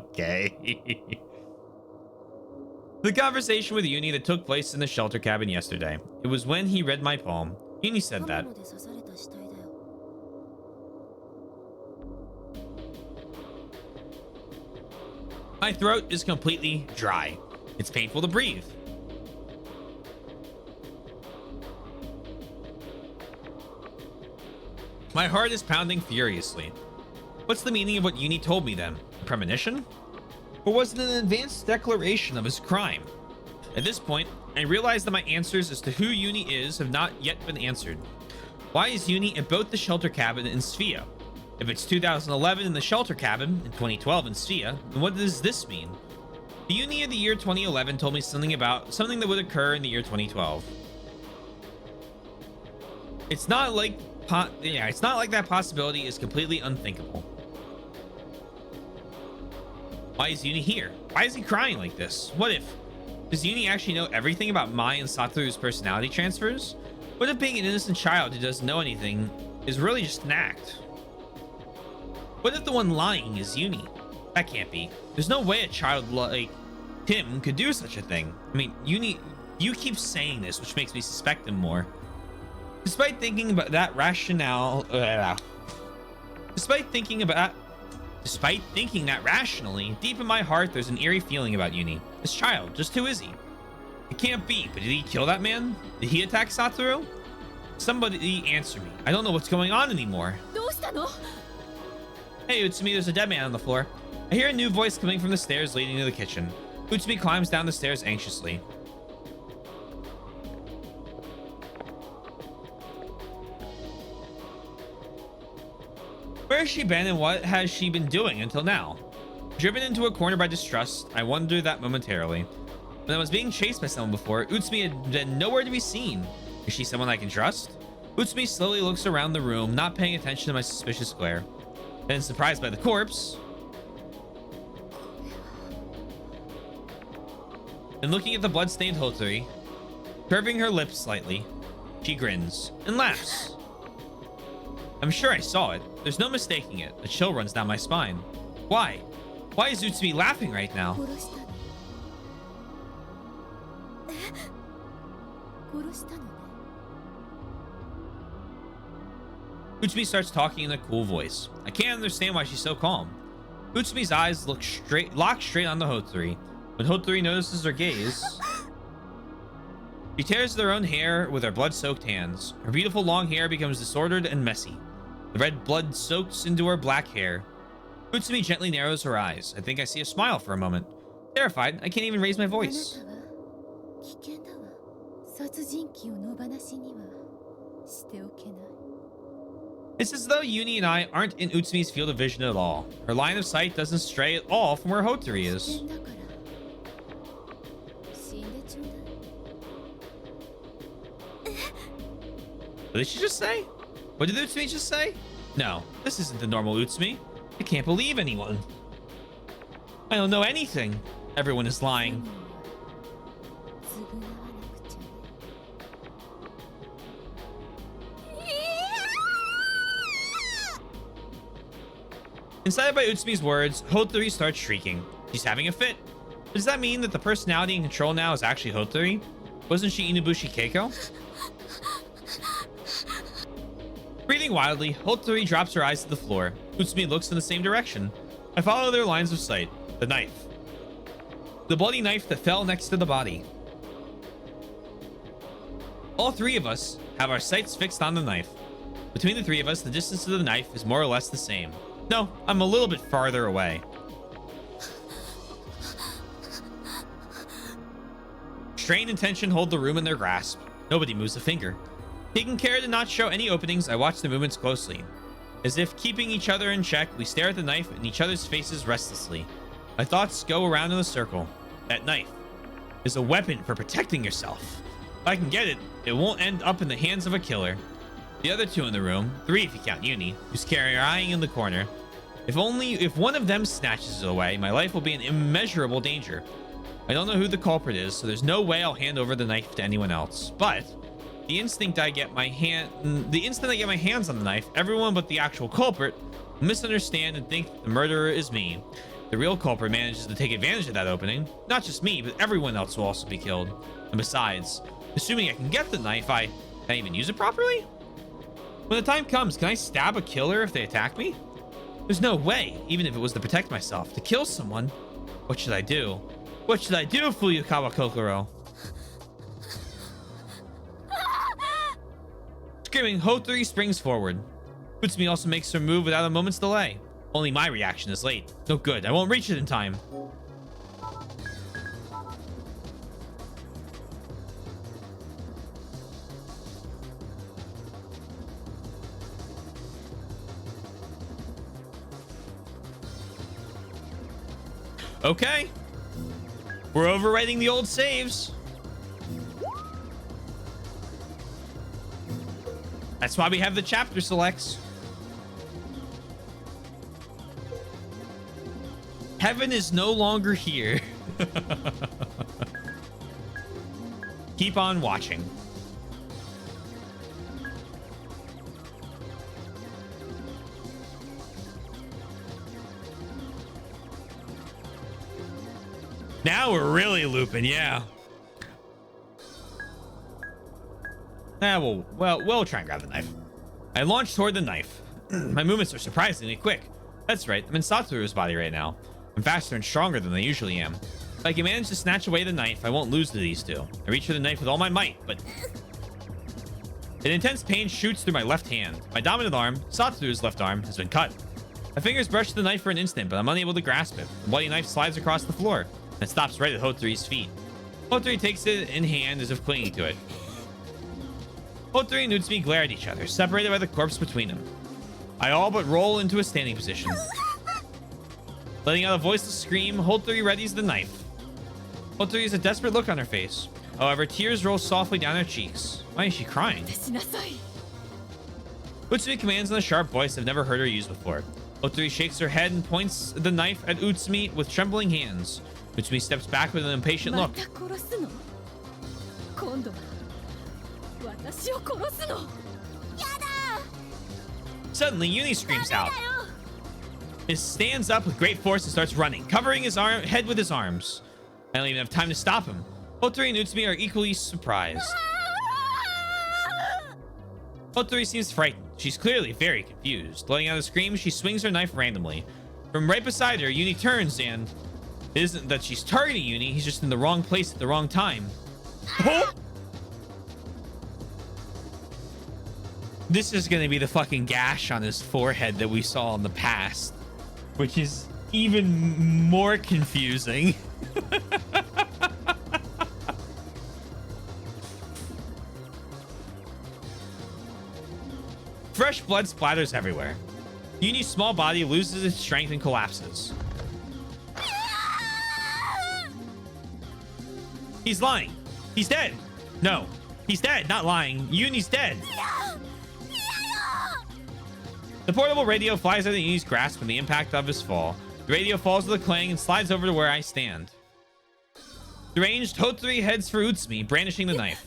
Okay. The conversation with Uni that took place in the shelter cabin yesterday. It was when he read my poem. Uni said that. 刃物で刺された死体だよ。 My throat is completely dry. It's painful to breathe. My heart is pounding furiously. What's the meaning of what Uni told me then? A premonition? Or was it an advanced declaration of his crime? At this point, I realize that my answers as to who Uni is have not yet been answered. Why is Uni at both the shelter cabin and Sphia? If it's 2011 in the shelter cabin and 2012 in Sphia, then what does this mean? The Uni of the year 2011 told me something that would occur in the year 2012. It's not like that possibility is completely unthinkable. Why is Uni here? Why is he crying like this? What if? Does Uni actually know everything about Mai and Satoru's personality transfers? What if being an innocent child who doesn't know anything is really just an act? What if the one lying is Uni? That can't be. There's no way a child like him could do such a thing. I mean, Uni, you keep saying this, which makes me suspect him more. Despite thinking that rationally, deep in my heart, there's an eerie feeling about Uni. This child, just who is he? It can't be, but did he kill that man? Did he attack Satoru? Somebody answer me. I don't know what's going on anymore. どうしたの？ Hey, Utsumi, there's a dead man on the floor. I hear a new voice coming from the stairs leading to the kitchen. Utsumi climbs down the stairs anxiously. Where has she been and what has she been doing until now? Driven into a corner by distrust, I wonder that momentarily. When I was being chased by someone before, Utsumi had been nowhere to be seen. Is she someone I can trust? Utsumi slowly looks around the room, not paying attention to my suspicious glare. Then, surprised by the corpse, and looking at the blood-stained Hotsuri, curving her lips slightly, she grins and laughs. I'm sure I saw it. There's no mistaking it. A chill runs down my spine. Why? Why is Utsumi laughing right now? 殺したの。殺したのね。 Utsumi starts talking in a cool voice. I can't understand why she's so calm. Utsumi's eyes look locked straight on the Hotsuri. When Hotsuri notices her gaze, she tears their own hair with her blood-soaked hands. Her beautiful long hair becomes disordered and messy. The red blood soaks into her black hair. Utsumi gently narrows her eyes. I think I see a smile for a moment. Terrified, I can't even raise my あなた voice. は危険だわ。殺人鬼を野放しにはしておけない。 It's as though Uni and I aren't in Utsumi's field of vision at all. Her line of sight doesn't stray at all from where Hotsuri 危 is. 険だから死んでちょうだい。 What did she just say? What did Utsumi just say? No, this isn't the normal Utsumi. I can't believe anyone. I don't know anything. Everyone is lying. 償わなくちゃね。 Incited by Utsumi's words, Hotsuri starts shrieking. She's having a fit. Does that mean that the personality in control now is actually Hotsuri? Wasn't she Inubushi Keiko? Breathing wildly, Hotsuri drops her eyes to the floor. Utsumi looks in the same direction. I follow their lines of sight. The knife. The bloody knife that fell next to the body. All three of us have our sights fixed on the knife. Between the three of us, the distance to the knife is more or less the same. No, I'm a little bit farther away. Strain and tension hold the room in their grasp. Nobody moves a finger. Taking care to not show any openings, I watch the movements closely. As if keeping each other in check, we stare at the knife in each other's faces restlessly. My thoughts go around in a circle. That knife is a weapon for protecting yourself. If I can get it, it won't end up in the hands of a killer. The other two in the room, three if you count Uni, who's carrying in the corner. If one of them snatches it away, my life will be in immeasurable danger. I don't know who the culprit is, so there's no way I'll hand over the knife to anyone else. But the instant I get my hands on the knife, everyone but the actual culprit will misunderstand and think the murderer is me. The real culprit manages to take advantage of that opening. Not just me, but everyone else will also be killed. And besides, assuming I can get the knife, can I even use it properly? When the time comes, can I stab a killer if they attack me? There's no way, even if it was to protect myself, to kill someone. What should I do? What should I do, Fuyukawa Kokoro? Screaming, Hotori springs forward. Utsumi also makes her move without a moment's delay. Only my reaction is late. No good, I won't reach it in time. Okay. We're overwriting the old saves. That's why we have the chapter selects. Heaven is no longer here. Keep on watching. Now we're really looping, yeah. We'll try and grab the knife. I launch toward the knife. My movements are surprisingly quick. That's right, I'm in Satoru's body right now. I'm faster and stronger than I usually am. If I can manage to snatch away the knife, I won't lose to these two. I reach for the knife with all my might, but an intense pain shoots through my left hand. My dominant arm, Satoru's left arm, has been cut. My fingers brush the knife for an instant, but I'm unable to grasp it. The bloody knife slides across the floor and stops right at Hotori's feet. Hotori takes it in hand as if clinging to it. Hotori and Utsumi glare at each other, separated by the corpse between them. I all but roll into a standing position. Letting out a voiceless scream, Hotori readies the knife. Hotori has a desperate look on her face. However, tears roll softly down her cheeks. Why is she crying? Utsumi commands in a sharp voice I've never heard her use before. Hotori shakes her head and points the knife at Utsumi with trembling hands. Utsumi steps back with an impatient look. Suddenly, Uni screams out. He stands up with great force and starts running, covering his head with his arms. I don't even have time to stop him. Hotori and Utsumi are equally surprised. Hotori seems frightened. She's clearly very confused. Letting out a scream, she swings her knife randomly. From right beside her, Uni turns and... It isn't that she's targeting Uni, he's just in the wrong place at the wrong time. Oh! This is gonna be the fucking gash on his forehead that we saw in the past, which is even more confusing. Fresh blood splatters everywhere. Uni's small body loses its strength and collapses. He's lying. He's dead. No, he's dead, not lying. Uni's dead. The portable radio flies out of Uni's grasp from the impact of his fall. The radio falls with a clang and slides over to where I stand. Deranged, Hotori heads for Utsumi, brandishing the knife.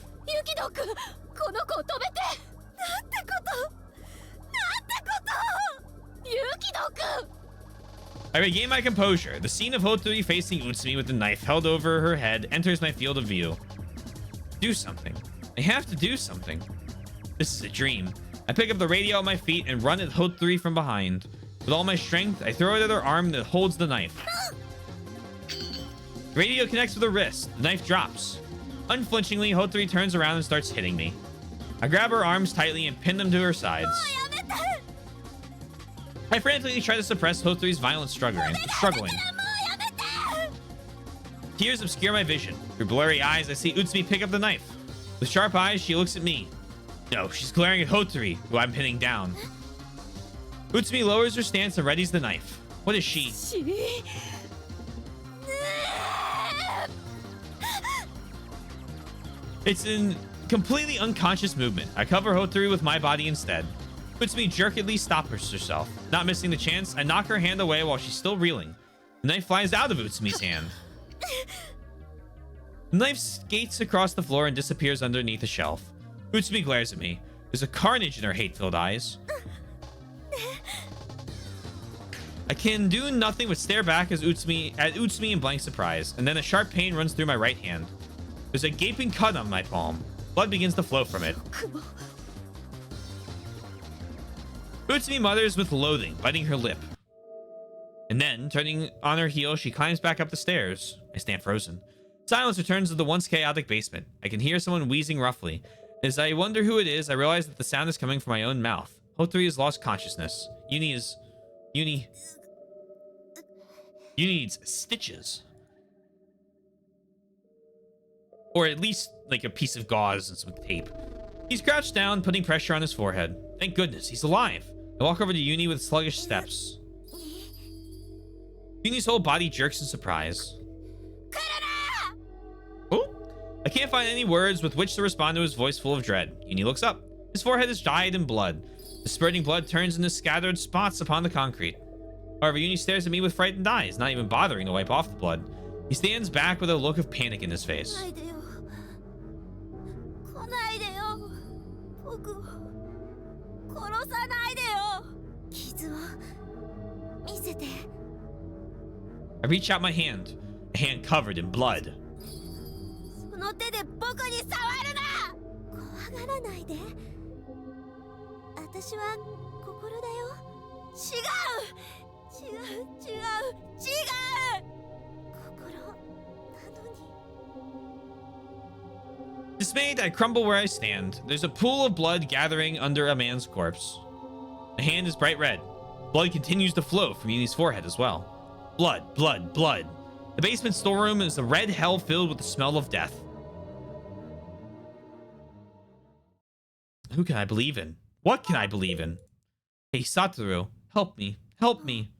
I regain my composure. The scene of Hotori facing Utsumi with the knife held over her head enters my field of view. Do something. I have to do something. This is a dream. I pick up the radio at my feet and run at Hotori from behind. With all my strength, I throw it at her arm that holds the knife. Radio connects with the wrist. The knife drops. Unflinchingly, Hotori turns around and starts hitting me. I grab her arms tightly and pin them to her sides. I frantically try to suppress Hotori's violent struggling. Tears obscure my vision. Through blurry eyes, I see Utsumi pick up the knife. With sharp eyes, she looks at me. No, she's glaring at Hotori, who I'm pinning down. Utsumi lowers her stance and readies the knife. What is she? It's in completely unconscious movement. I cover Hotori with my body instead. Utsumi jerkily stops herself. Not missing the chance, I knock her hand away while she's still reeling. The knife flies out of Utsumi's hand. The knife skates across the floor and disappears underneath a shelf. Utsumi glares at me. There's a carnage in her hate-filled eyes. I can do nothing but stare back at Utsumi in blank surprise, and then a sharp pain runs through my right hand. There's a gaping cut on my palm. Blood begins to flow from it. Utsumi mutters with loathing, biting her lip. And then, turning on her heel, she climbs back up the stairs. I stand frozen. Silence returns to the once chaotic basement. I can hear someone wheezing roughly. As I wonder who it is, I realize that the sound is coming from my own mouth. Hotori has lost consciousness. Uni needs stitches. Or at least, like, a piece of gauze and some tape. He's crouched down, putting pressure on his forehead. Thank goodness, he's alive. I walk over to Uni with sluggish steps. Uni's whole body jerks in surprise. Oh! I can't find any words with which to respond to his voice full of dread. Uni looks up. His forehead is dyed in blood. The spurting blood turns into scattered spots upon the concrete. However, Uni stares at me with frightened eyes, not even bothering to wipe off the blood. He stands back with a look of panic in his face. I reach out my hand, a hand covered in blood. Dismayed, I crumble where I stand. There's a pool of blood gathering under a man's corpse. The hand is bright red. Blood continues to flow from Uni's forehead as well. Blood, blood, blood. The basement storeroom is a red hell filled with the smell of death. Who can I believe in? What can I believe in? Hey, Satoru, help me. Help me.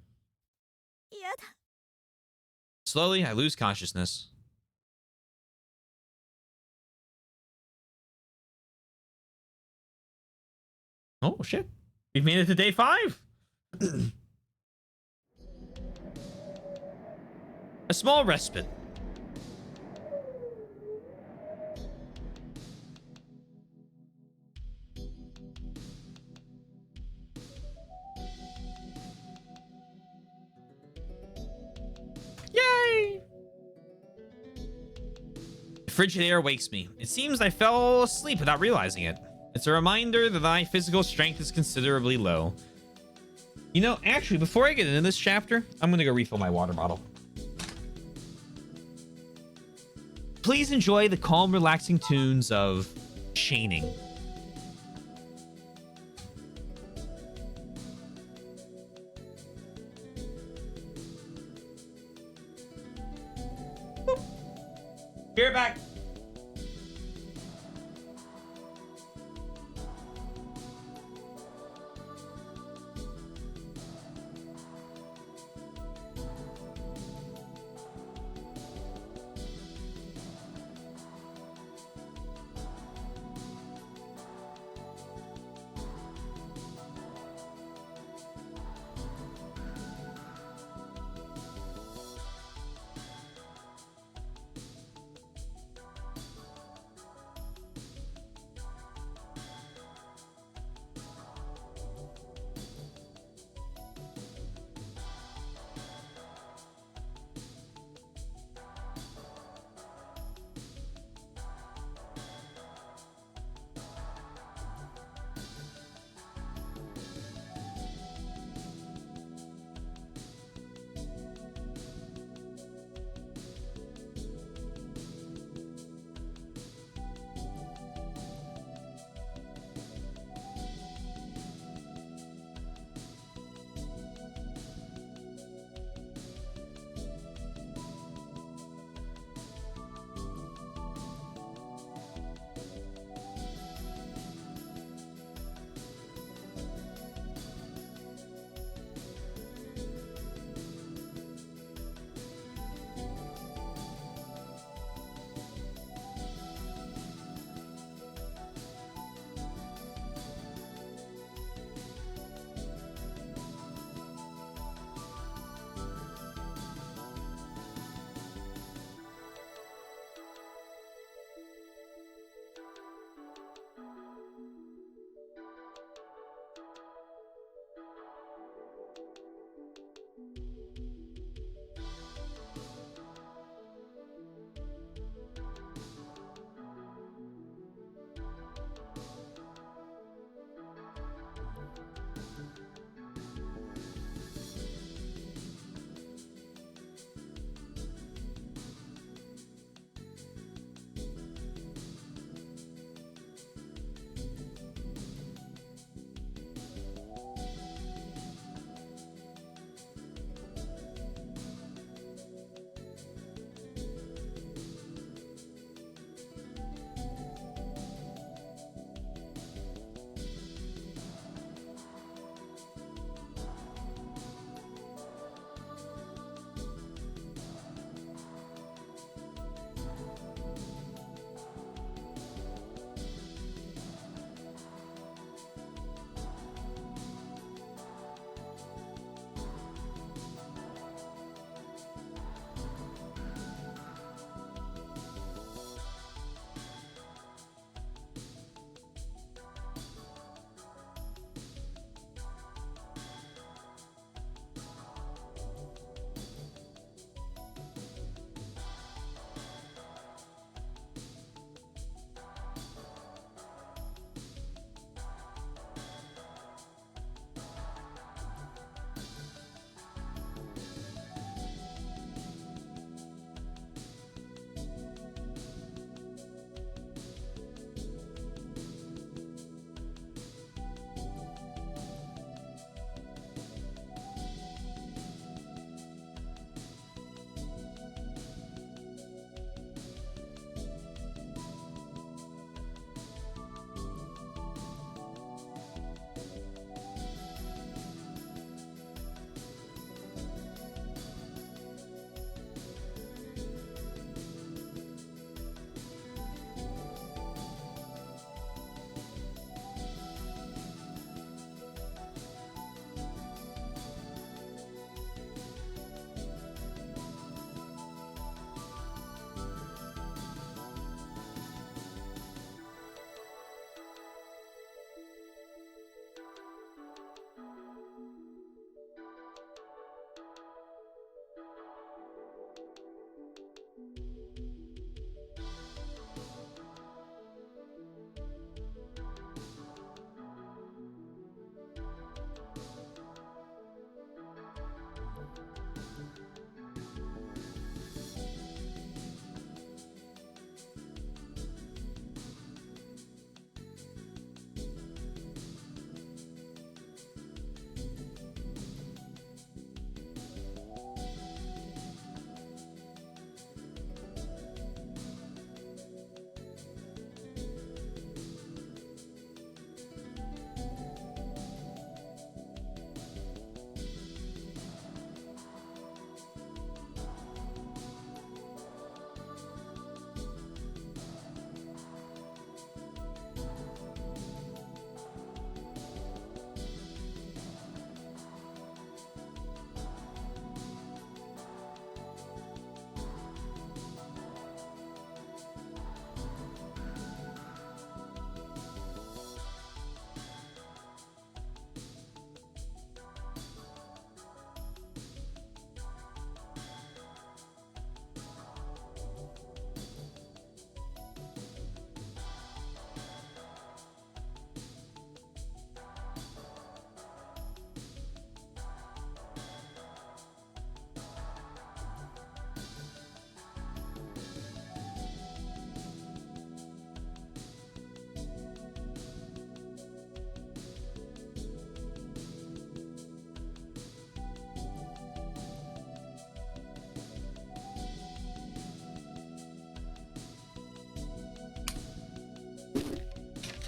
Slowly, I lose consciousness. Oh, shit. We've made it to day 5. A small respite. Yay! The frigid air wakes me. It seems I fell asleep without realizing it. It's a reminder that my physical strength is considerably low. You know, actually, before I get into this chapter, I'm going to go refill my water bottle. Please enjoy the calm, relaxing tunes of chaining. Be right back.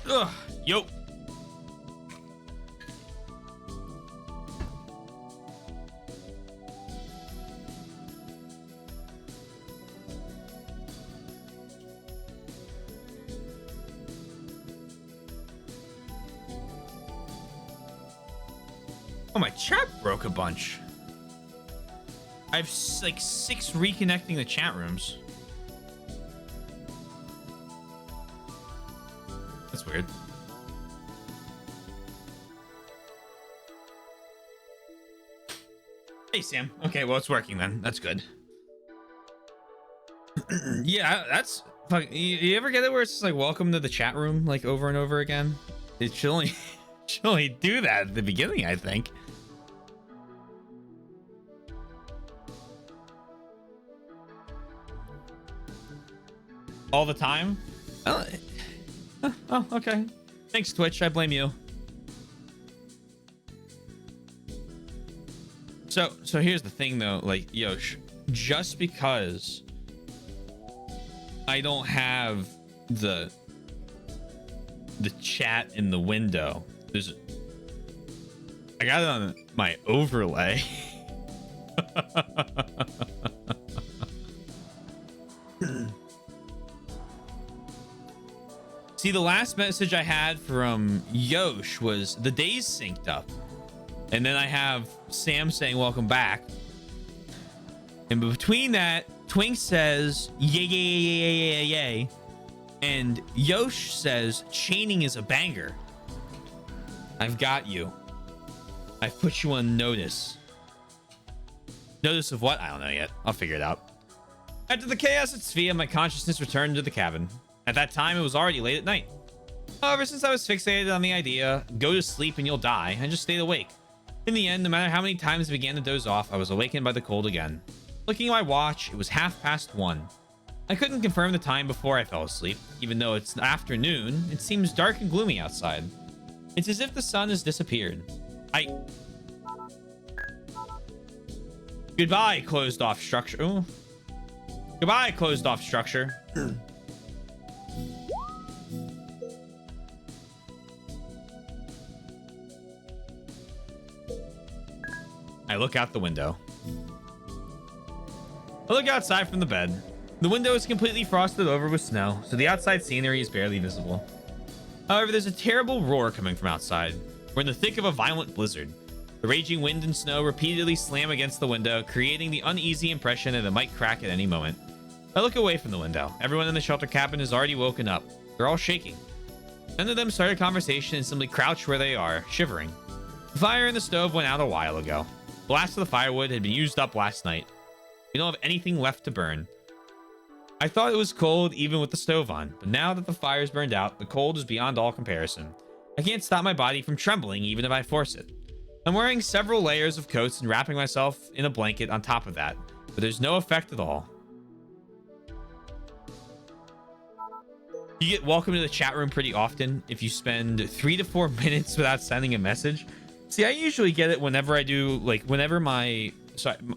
Ugh, yo. Oh, my chat broke a bunch. I have like 6 reconnecting the chat rooms. That's weird. Hey, Sam. Okay, well, it's working then. That's good. Yeah, that's... You ever get it where it's just like, welcome to the chat room, like, over and over again? It should only, should only do that at the beginning, I think. All the time? Oh, okay. Thanks, Twitch. I blame you. So here's the thing, though. Like, Yosh, just because I don't have the chat in the window, I got it on my overlay. See, the last message I had from Yosh was the days synced up. And then I have Sam saying, welcome back. And between that, Twink says, yay, yay, yay, yay, yay, yay. And Yosh says, chaining is a banger. I've got you. I've put you on notice. Notice of what? I don't know yet. I'll figure it out. After the chaos at Svea, my consciousness returned to the cabin. At that time, it was already late at night. However, since I was fixated on the idea, go to sleep and you'll die, I just stayed awake. In the end, no matter how many times I began to doze off, I was awakened by the cold again. Looking at my watch, it was 1:30. I couldn't confirm the time before I fell asleep. Even though it's afternoon, it seems dark and gloomy outside. It's as if the sun has disappeared. Goodbye, closed off structure. Ooh. Goodbye, closed off structure. I look out the window. I look outside from the bed. The window is completely frosted over with snow, so the outside scenery is barely visible. However, there's a terrible roar coming from outside. We're in the thick of a violent blizzard. The raging wind and snow repeatedly slam against the window, creating the uneasy impression that it might crack at any moment. I look away from the window. Everyone in the shelter cabin is already woken up. They're all shaking. None of them start a conversation and simply crouch where they are, shivering. The fire in the stove went out a while ago. The last of the firewood had been used up last night. We don't have anything left to burn. I thought it was cold even with the stove on, but now that the fire's burned out, the cold is beyond all comparison. I can't stop my body from trembling even if I force it. I'm wearing several layers of coats and wrapping myself in a blanket on top of that, but there's no effect at all. You get welcome to the chat room pretty often if you spend 3 to 4 minutes without sending a message. See, I usually get it whenever I do, like, whenever I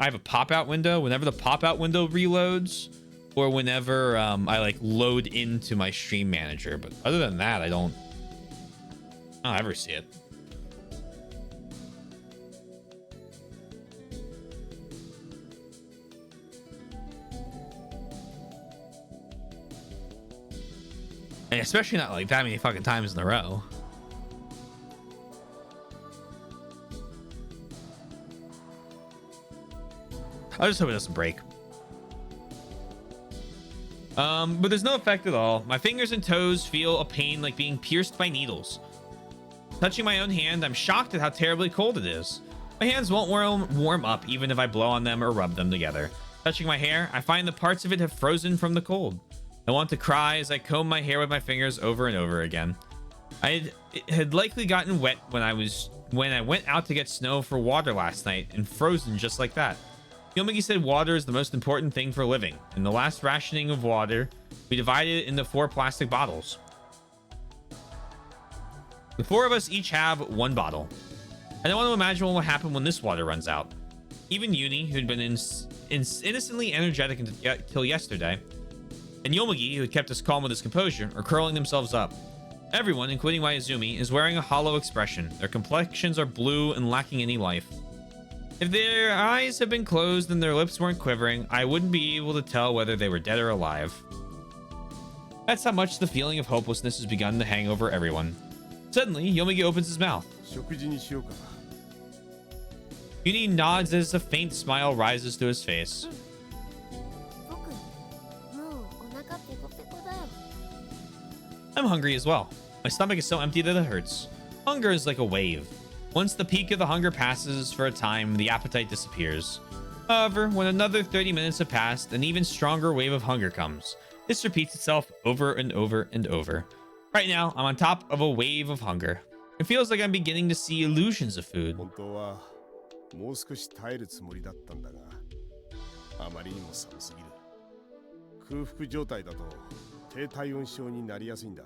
have a pop-out window, whenever the pop-out window reloads, or whenever I, like, load into my stream manager. But other than that, I don't ever see it. And especially not, like, that many fucking times in a row. I just hope it doesn't break. But there's no effect at all. My fingers and toes feel a pain like being pierced by needles. Touching my own hand, I'm shocked at how terribly cold it is. My hands won't warm up even if I blow on them or rub them together. Touching my hair, I find the parts of it have frozen from the cold. I want to cry as I comb my hair with my fingers over and over again. It had likely gotten wet when I went out to get snow for water last night and frozen just like that. Yomigi said water is the most important thing for living. In the last rationing of water, we divided it into 4 plastic bottles. The 4 of us each have 1 bottle. I don't want to imagine what will happen when this water runs out. Even Uni, who'd been innocently energetic until yesterday, and Yomigi, who had kept us calm with his composure, are curling themselves up. Everyone, including Mayuzumi, is wearing a hollow expression. Their complexions are blue and lacking any life. If their eyes had been closed and their lips weren't quivering, I wouldn't be able to tell whether they were dead or alive. That's how much the feeling of hopelessness has begun to hang over everyone. Suddenly, Yomugi opens his mouth. 食事にしようか。 Uni nods as a faint smile rises to his face. 僕もうお腹ペコペコだよ。 I'm hungry as well. My stomach is so empty that it hurts. Hunger is like a wave. Once the peak of the hunger passes for a time, the appetite disappears. However, when another 30 minutes have passed, an even stronger wave of hunger comes. This repeats itself over and over and over. Right now, I'm on top of a wave of hunger. It feels like I'm beginning to see illusions of food. 本当はもう少し耐えるつもりだったんだが、あまりにも寒すぎる。空腹状態だと低体温症になりやすいんだ。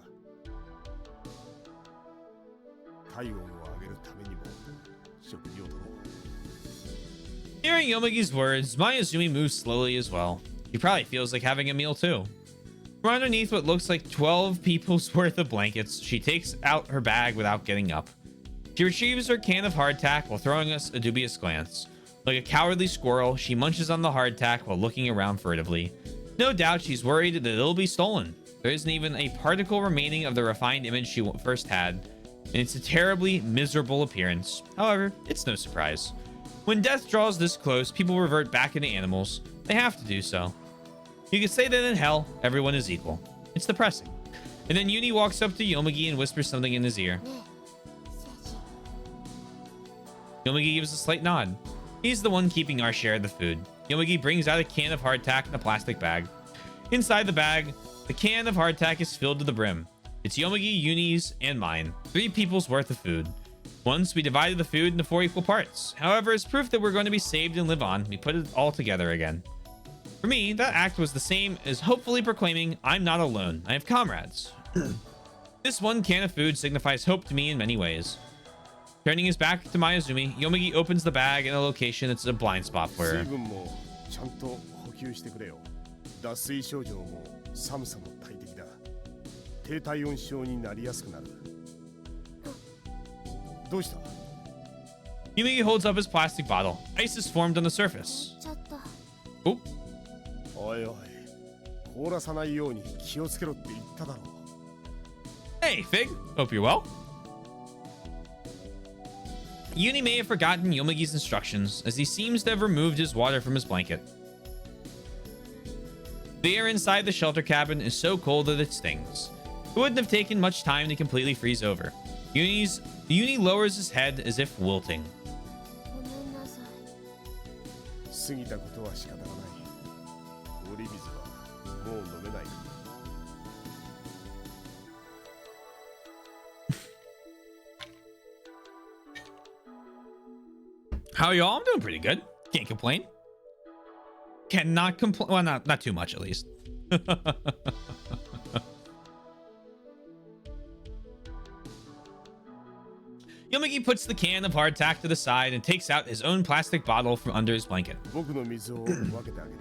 体温を上げるためにも食事をとろう。 Hearing Yomigi's words, Mayuzumi moves slowly as well. He probably feels like having a meal too. From underneath what looks like 12 people's worth of blankets, she takes out her bag without getting up. She retrieves her can of hardtack while throwing us a dubious glance. Like a cowardly squirrel, she munches on the hardtack while looking around furtively. No doubt she's worried that it'll be stolen. There isn't even a particle remaining of the refined image she first had, and it's a terribly miserable appearance. However, it's no surprise. When death draws this close, people revert back into animals. They have to do so. You could say that in hell, everyone is equal. It's depressing. And then Uni walks up to Yomugi and whispers something in his ear. ねえ、セイジ。 Yomugi gives a slight nod. He's the one keeping our share of the food. Yomugi brings out a can of hardtack in a plastic bag. Inside the bag, the can of hardtack is filled to the brim. It's Yomugi, Uni's, and mine. 3 people's worth of food. Once we divided the food into 4 equal parts. However, as proof that we're going to be saved and live on, we put it all together again. For me, that act was the same as hopefully proclaiming I'm not alone. I have comrades. This one can of food signifies hope to me in many ways. Turning his back to Mayuzumi, Yomugi opens the bag in a location that's a blind spot for her. 水分もちゃんと補給してくれよ。脱水症状も寒さも大敵だ。低体温症になりやすくなる。どうした？ Yomugi holds up his plastic bottle. Ice has formed on the surface. ちょっと。 Oh, おいおい、凍らさないように気をつけろって言っただろう。 hey, Fig. Hope you're well. Uni may have forgotten Yomugi's instructions, as he seems to have removed his water from his blanket. The air inside the shelter cabin is so cold that it stings. It wouldn't have taken much time to completely freeze over. Uni lowers his head as if wilting. ごめんなさい。過ぎたことは仕方がない。氷水はもう飲めない。 How are y'all? I'm doing pretty good. Can't complain. Cannot complain. Well, not too much, at least. Yomugi puts the can of hardtack to the side and takes out his own plastic bottle from under his blanket. 僕の水を分けてあげる。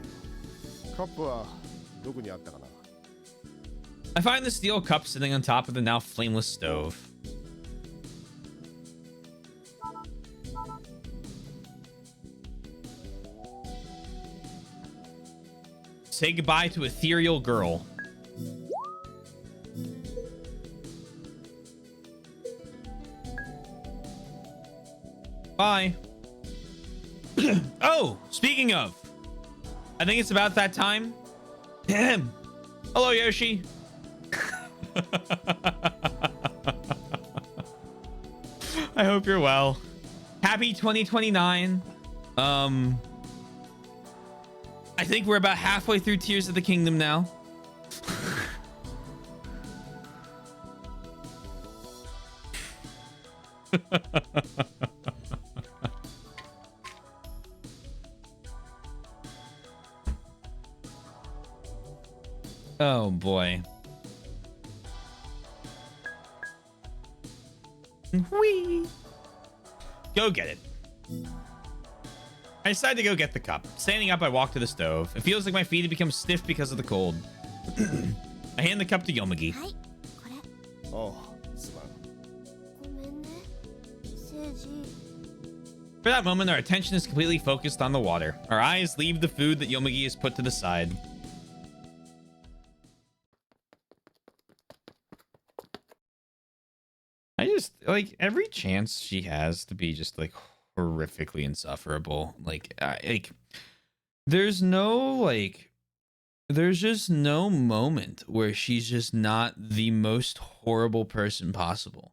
カップはどこにあったかな？ I find the steel cup sitting on top of the now flameless stove. Say goodbye to ethereal girl. Bye. Oh, speaking of, I think it's about that time. Hello, Yoshi. I hope you're well. Happy 2029. I think we're about halfway through Tears of the Kingdom now. Oh boy. Whee! Go get it. I decide to go get the cup. Standing up, I walk to the stove. It feels like my feet have become stiff because of the cold. I hand the cup to Yomugi. はい、これ。ああ、For that moment, our attention is completely focused on the water. Our eyes leave the food that Yomugi has put to the side. I just, like, every chance she has to be just, like, horrifically insufferable. Like, there's no, like, there's just no moment where she's just not the most horrible person possible.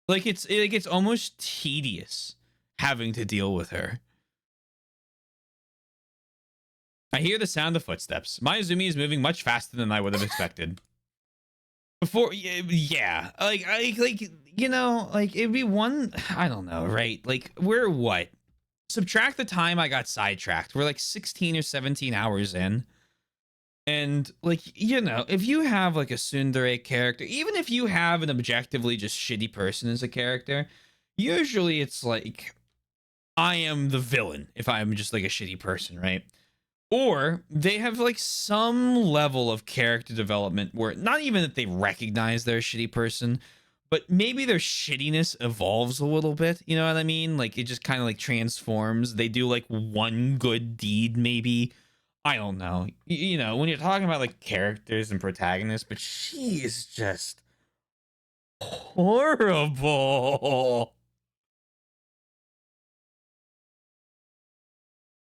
Like, it's almost tedious having to deal with her. I hear the sound of footsteps. Mayuzumi is moving much faster than I would have expected. Before, yeah, like, you know, like, it'd be one, I don't know, right? Like, we're what? Subtract the time I got sidetracked. We're like 16 or 17 hours in. And, like, you know, if you have, like, a tsundere character, even if you have an objectively just shitty person as a character, usually it's like, I am the villain if I'm just, like, a shitty person, right? Or they have, like, some level of character development where not even that they recognize they're a shitty person, but maybe their shittiness evolves a little bit. You know what I mean? Like, it just kind of, like, transforms. They do, like, one good deed, maybe. I don't know. You know, when you're talking about, like, characters and protagonists, but she is just horrible.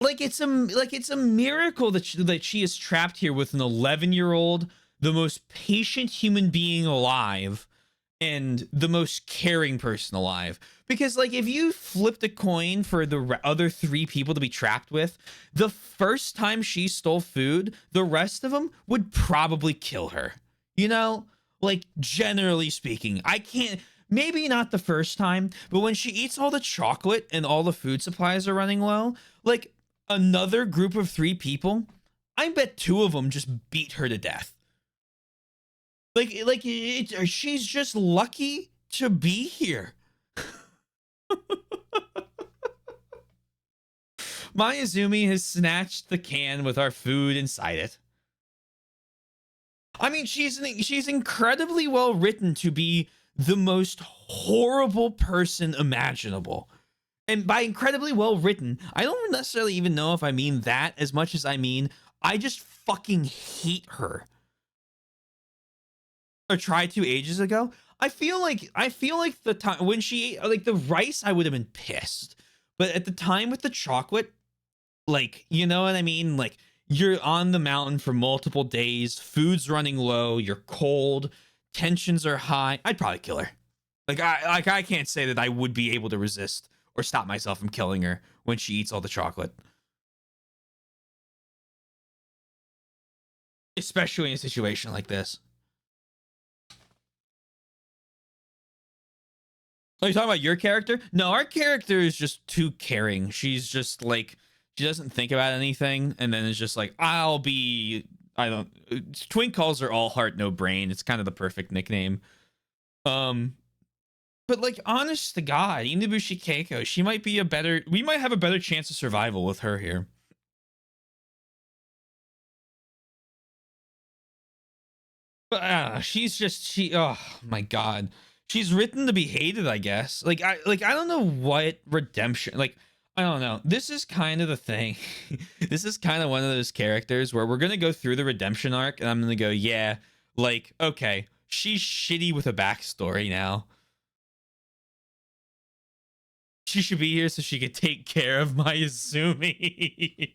Like, it's a miracle that she is trapped here with an 11-year-old, the most patient human being alive, and the most caring person alive. Because, like, if you flipped a coin for the other 3 people to be trapped with, the first time she stole food, the rest of them would probably kill her. You know? Like, generally speaking, I can't, maybe not the first time, but when she eats all the chocolate and all the food supplies are running low, like, another group of 3 people, I bet 2 of them just beat her to death. Like she's just lucky to be here. Mayuzumi has snatched the can with our food inside it. I mean, she's incredibly well written to be the most horrible person imaginable. And by incredibly well written, I don't necessarily even know if I mean that as much as I mean I just fucking hate her. Or tried to ages ago. I feel like the time when she ate, like, the rice, I would have been pissed. But at the time with the chocolate, like, you know what I mean? Like, you're on the mountain for multiple days, food's running low, you're cold, tensions are high. I'd probably kill her. I can't say that I would be able to resist or stop myself from killing her when she eats all the chocolate. Especially in a situation like this. Are you talking about your character? No, our character is just too caring. She's just like, she doesn't think about anything, and then it's just like, Twink calls her all heart, no brain. It's kind of the perfect nickname. But, like, honest to God, Inabushi Keiko, we might have a better chance of survival with her here. But oh my God. She's written to be hated, I guess. I don't know what redemption, like, I don't know. This is kind of the thing. This is kind of one of those characters where we're going to go through the redemption arc and I'm going to go, yeah, like, okay, she's shitty with a backstory now. She should be here so she could take care of Mayuzumi.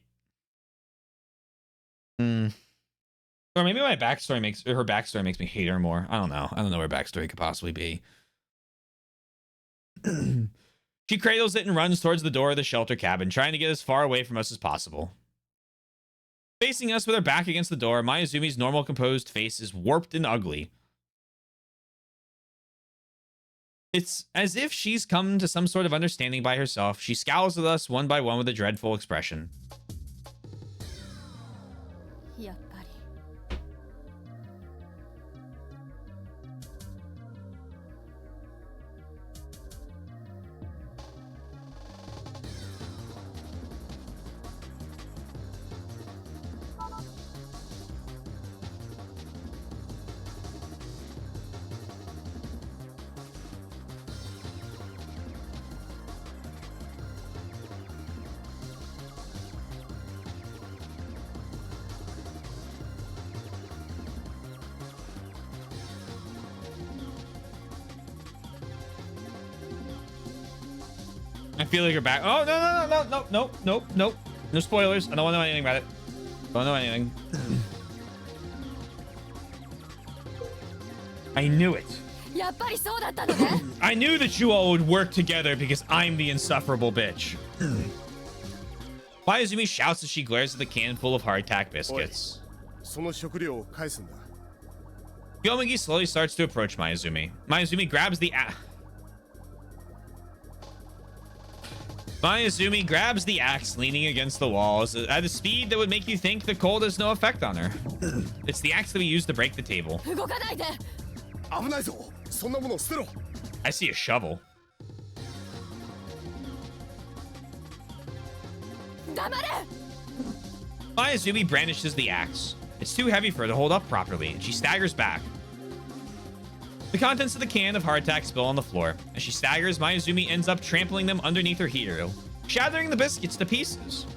Or maybe her backstory makes me hate her more. I don't know. I don't know where backstory could possibly be. She cradles it and runs towards the door of the shelter cabin, trying to get as far away from us as possible. Facing us with her back against the door, Mayuzumi's normal composed face is warped and ugly. It's as if she's come to some sort of understanding by herself. She scowls at us one by one with a dreadful expression. I feel like you're back. Oh, no. No spoilers. I don't want to know anything about it. Don't know anything. I knew it. やっぱりそうだったのね I knew that you all would work together because I'm the insufferable bitch. Mayuzumi shouts as she glares at the can full of hardtack biscuits. その食料を返すんだ。 Yomagi slowly starts to approach Mayuzumi. Mayuzumi grabs the Mayuzumi grabs the axe, leaning against the walls at a speed that would make you think the cold has no effect on her. It's the axe that we use to break the table. 動かないで危ないぞ。そんなものを捨てろ。 I see a shovel. 黙れ Mayuzumi brandishes the axe. It's too heavy for her to hold up properly, and she staggers back. The contents of the can of hardtack spill on the floor. As she staggers, Mayuzumi ends up trampling them underneath her heel, shattering the biscuits to pieces.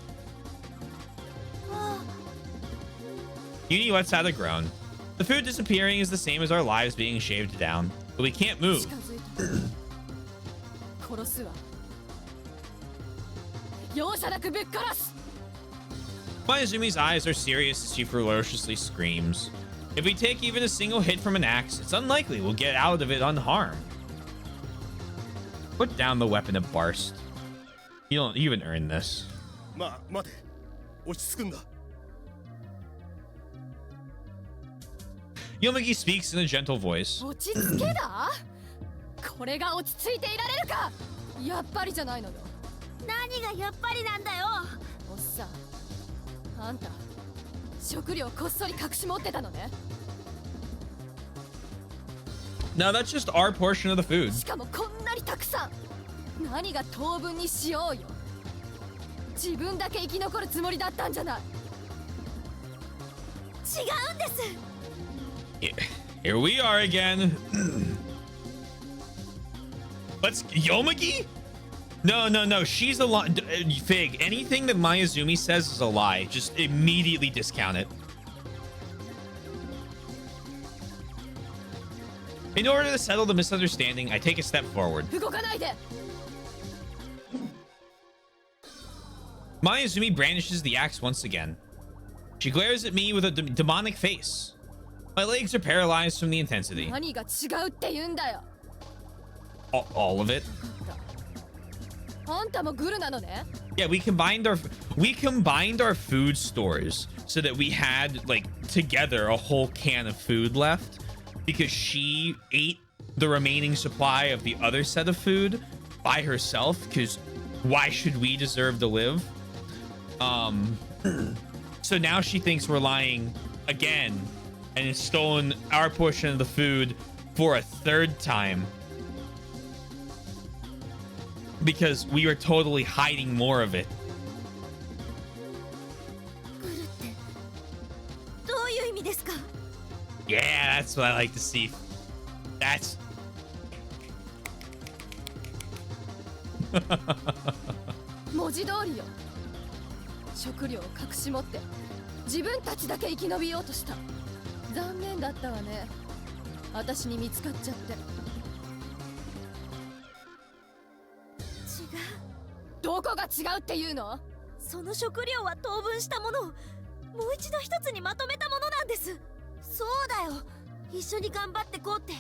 Uni lets out a groan. The food disappearing is the same as our lives being shaved down, but we can't move. 近づいた殺すわ容赦なくぶっ殺す Mayuzumi's eyes are serious as she ferociously screams. If we take even a single hit from an axe, it's unlikely we'll get out of it unharmed. Put down the weapon of Barst. You haven't earned this. まあ待て。落ち着くんだ。 Yomagi speaks in a gentle voice. 落ち着けだこれが落ち着いていられるかやっぱりじゃないのよ何がやっぱりなんだよおっさんあんた食料こっそり隠し持ってたのね No, that's just our portion of the food. しかもこんなにたくさん何が当分にしようよ自分だけ生き残るつもりだったんじゃない違うんです Here we are again. Let's Yomagi? No. She's a lie. Fig. Anything that Mayuzumi says is a lie. Just immediately discount it. In order to settle the misunderstanding, I take a step forward. 動かないで Mayuzumi brandishes the axe once again. She glares at me with a demonic face. My legs are paralyzed from the intensity. 何が違うって言うんだよ All of it. あんたもグルなのね Yeah, we combined our food stores so that we had like together a whole can of food left because she ate the remaining supply of the other set of food by herself because why should we deserve to live? So now she thinks we're lying again and has stolen our portion of the food for a third time. Because we were totally hiding more of it. グルってどういう意味ですか Yeah, that's what I like to see. That's... 文字通りよ食料を隠し持って自分たちだけ生き延びようとした残念だったわね私に見つかっちゃって違うどこが違うっていうのその食料は当分したものをもう一度一つにまとめたものなんですそうだよ一緒に頑張ってこうって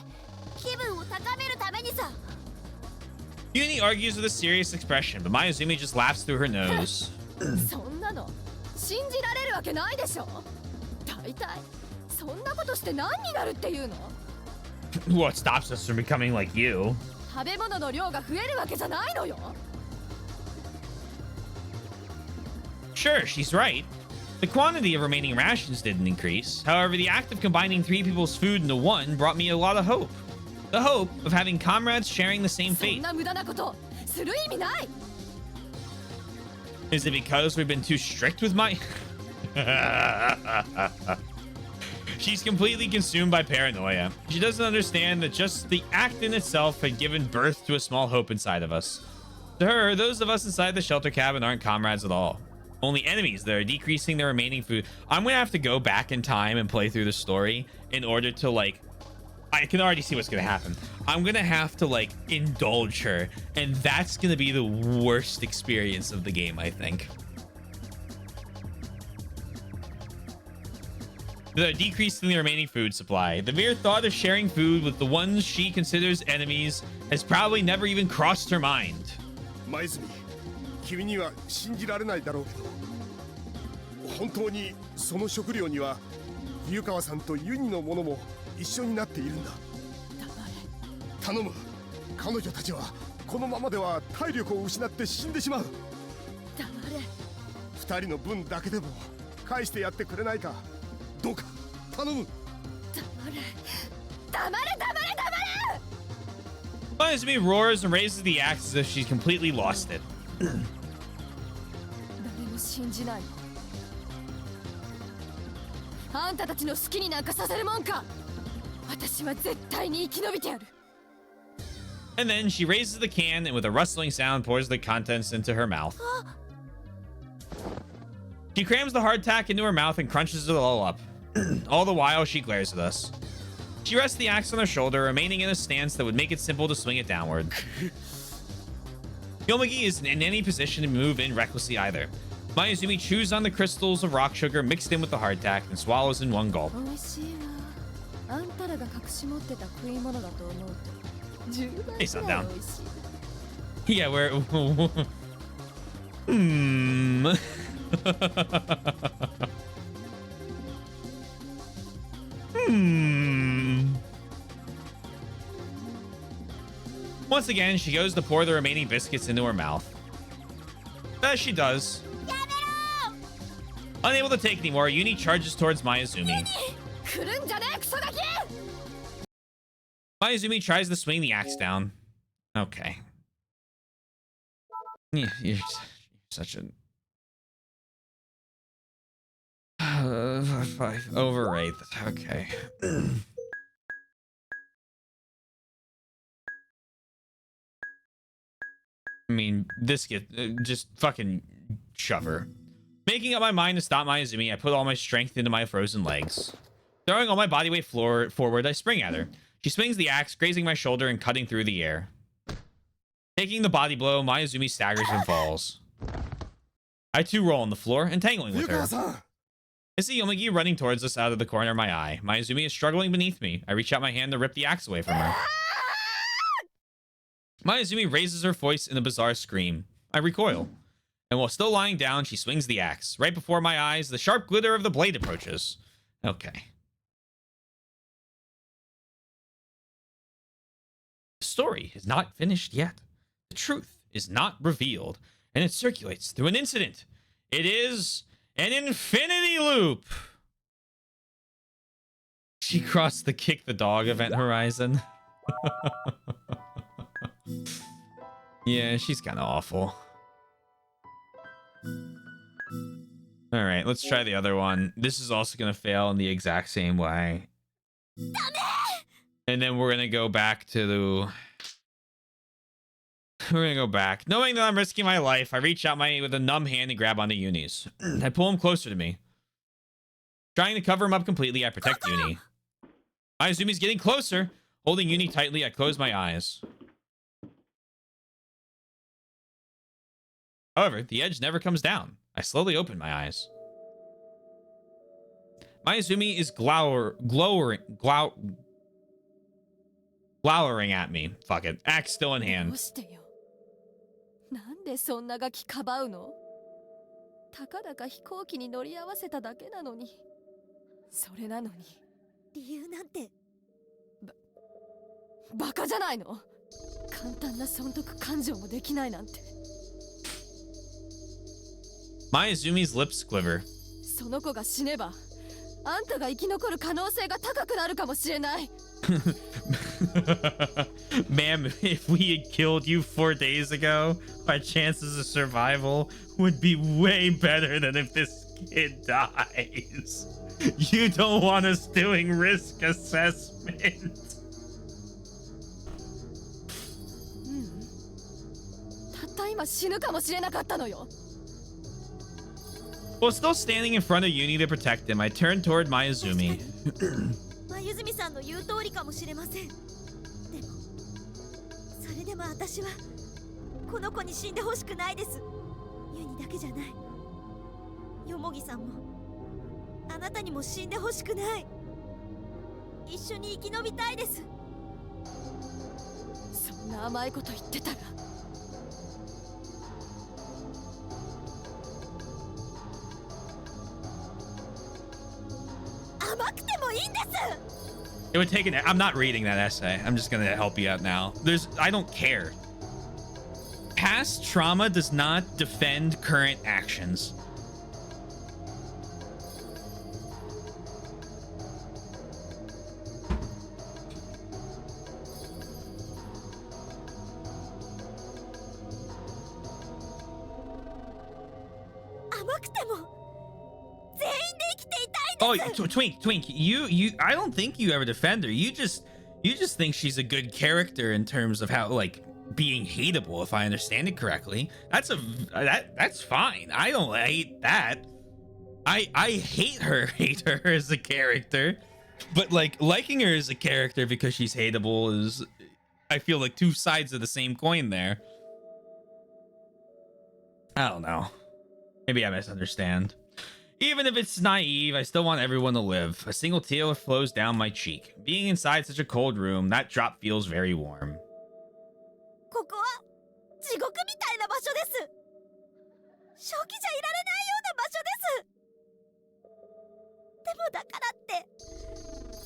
気分を高めるためにさ Uni argues with a serious expression, but Mayuzumi just laughs through her nose. そんなの信じられるわけないでしょ大体そんなことして何になるっていうの What stops us from becoming like you? 食べ物の量が増えるわけじゃないのよ Sure, she's right. The quantity of remaining rations didn't increase. However, the act of combining 3 people's food into one brought me a lot of hope. The hope of having comrades sharing the same そん fate. な無駄なことする意味ない Is it because we've been too strict with my... She's completely consumed by paranoia. She doesn't understand that just the act in itself had given birth to a small hope inside of us. To her, those of us inside the shelter cabin aren't comrades at all. Only enemies that are decreasing their remaining food. I'm gonna have to go back in time and play through the story in order to like I can already see what's gonna happen. I'm gonna have to like indulge her, and that's gonna be the worst experience of the game, I think. The decrease in the remaining food supply. The mere thought of sharing food with the ones she considers enemies has probably never even crossed her mind. 舞澄、君には信じられないだろうけど、本当にその食料には冬川さんとユニのものも一緒になっているんだ。頼む、彼女たちはこのままでは体力を失って死んでしまう。二人の分だけでも返してやってくれないか。どうか頼む。黙れ。 Mayuzumi roars and raises the axe as if she's completely lost it. 誰も信じない。あんたたちの好きになんかさせるもんか。私は絶対に生き延びてやる。 And then she raises the can and with a rustling sound pours the contents into her mouth. She crams the hardtack into her mouth and crunches it all up. All the while, she glares at us. She rests the axe on her shoulder, remaining in a stance that would make it simple to swing it downward. Yomagi isn't in any position to move in recklessly either. Mayuzumi chews on the crystals of rock sugar mixed in with the hardtack and swallows in one gulp. 美味しいわ。あんたらが隠し持ってた食い物だと思うと10倍くらい美味しい。 Yeah, we're... Once again, she goes to pour the remaining biscuits into her mouth. As she does. Unable to take anymore, Yuni charges towards Mayuzumi. Mayuzumi tries to swing the axe down. Okay. You're such a... overrate. Okay. I mean, this just fucking shove her. Making up my mind to stop Mayuzumi, I put all my strength into my frozen legs. Throwing all my body weight forward, I spring at her. She swings the axe, grazing my shoulder and cutting through the air. Taking the body blow, Mayuzumi staggers and falls. I too roll on the floor, entangling with her. I see Yomagi running towards us out of the corner of my eye. Mayuzumi is struggling beneath me. I reach out my hand to rip the axe away from her. Mayuzumi raises her voice in a bizarre scream. I recoil. And while still lying down, she swings the axe. Right before my eyes, the sharp glitter of the blade approaches. Okay. The story is not finished yet. The truth is not revealed, and it circulates through an incident. It is an infinity loop. She crossed the kick the dog event horizon. Yeah, she's kind of awful. All right, let's try the other one. This is also going to fail in the exact same way. And then we're going to go back to the... We're going to go back. Knowing that I'm risking my life, I reach out with a numb hand and grab onto Yuni's. I pull him closer to me. Trying to cover him up completely, I protect Yuni. Mayuzumi's getting closer. Holding Yuni tightly, I close my eyes. However, the edge never comes down. I slowly open my eyes. Mayuzumi is glowering at me. Fuck it. Axe still in hand. なんでそんなガキかばうの？たかだか飛行機に乗り合わせただけなのに。それなのに。理由なんて。バカじゃないの？簡単な損得感情もできないなんて。Mayuzumi's lips quiver. その子が死ねば、あんたが生き残る可能性が高くなるかもしれない。Ma'am, if we had killed you 4 days ago, our chances of survival would be way better than if this kid dies. You don't want us doing risk assessment. While still standing in front of Uni to protect him, I turn toward Mayuzumi. 真由美さんの言う通りかもしれません。でもそれでも私はこの子に死んでほしくないです。ユニだけじゃない、ヨモギさんもあなたにも死んでほしくない。一緒に生き延びたいです。そんな甘いこと言ってたら甘くてもいいんです。 It would take an. I'm not reading that essay. I'm just gonna help you out now. I don't care. Past trauma does not defend current actions. Oh, Twink, you I don't think you ever defend her. You just think she's a good character in terms of how, like, being hateable, if I understand it correctly. That's fine. I don't hate that. I hate her as a character. But, like, liking her as a character because she's hateable is, I feel like, two sides of the same coin there. I don't know. Maybe I misunderstand. Even if it's naive, I still want everyone to live. A single tear flows down my cheek. Being inside such a cold room, that drop feels very warm. ここは地獄みたいな場所です。正気じゃいられないような場所です。でもだからって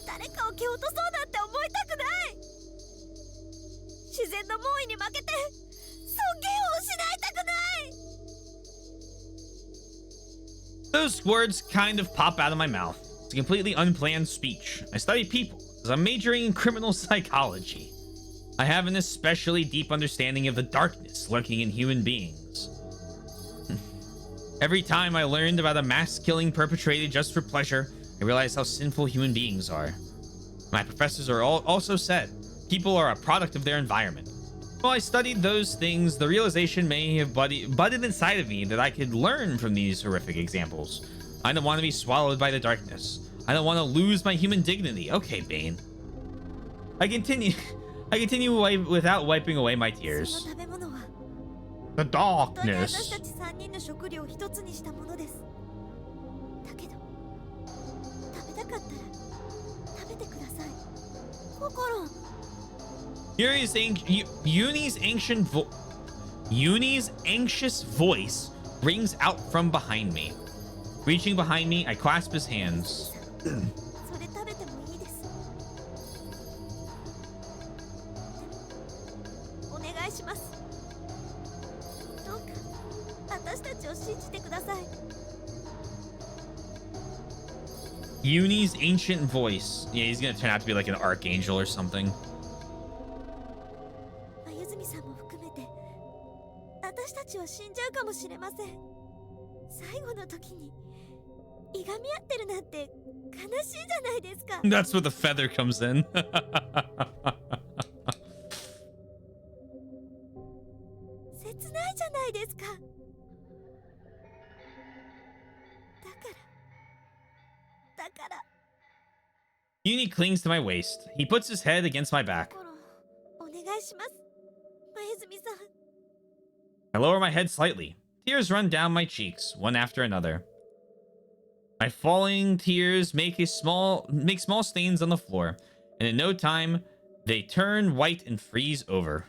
誰かを蹴落とそうなんて思いたくない。自然の猛威に負けて尊厳を失いたくない。 Those words kind of pop out of my mouth. It's a completely unplanned speech. I study people as I'm majoring in criminal psychology. I have an especially deep understanding of the darkness lurking in human beings. Every time I learned about a mass killing perpetrated just for pleasure, I realized how sinful human beings are. My professors also said people are a product of their environment. While I studied those things, the realization may have budded inside of me that I could learn from these horrific examples. I don't want to be swallowed by the darkness. I don't want to lose my human dignity. Okay, Bane. I continue without wiping away my tears. The darkness. Yuni's anxious voice rings out from behind me. Reaching behind me, I clasp his hands. Yuni's ancient voice. Yeah, he's gonna turn out to be like an archangel or something. That's where the feather comes in. Uni clings to my waist. He puts his head against my back. I lower my head slightly. Tears run down my cheeks, one after another. My falling tears make small stains on the floor, and in no time, they turn white and freeze over.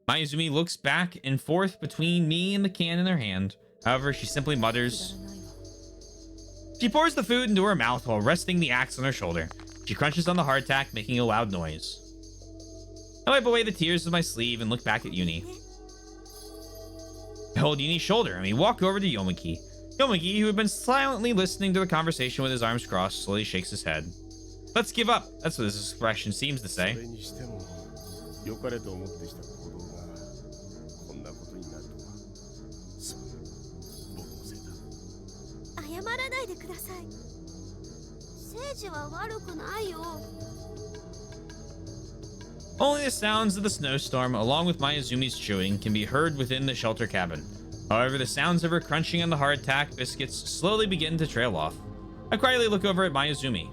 Mayuzumi looks back and forth between me and the can in her hand. However, she simply mutters. She pours the food into her mouth while resting the axe on her shoulder. She crunches on the hardtack, making a loud noise. I wipe away the tears with my sleeve and look back at Uni. I hold Uni's shoulder and we walk over to Yomugi. Yomugi, who had been silently listening to the conversation with his arms crossed, slowly shakes his head. Let's give up. That's what his expression seems to say. Only the sounds of the snowstorm, along with Mayuzumi's chewing, can be heard within the shelter cabin. However, the sounds of her crunching on the hardtack biscuits slowly begin to trail off. I quietly look over at Mayuzumi.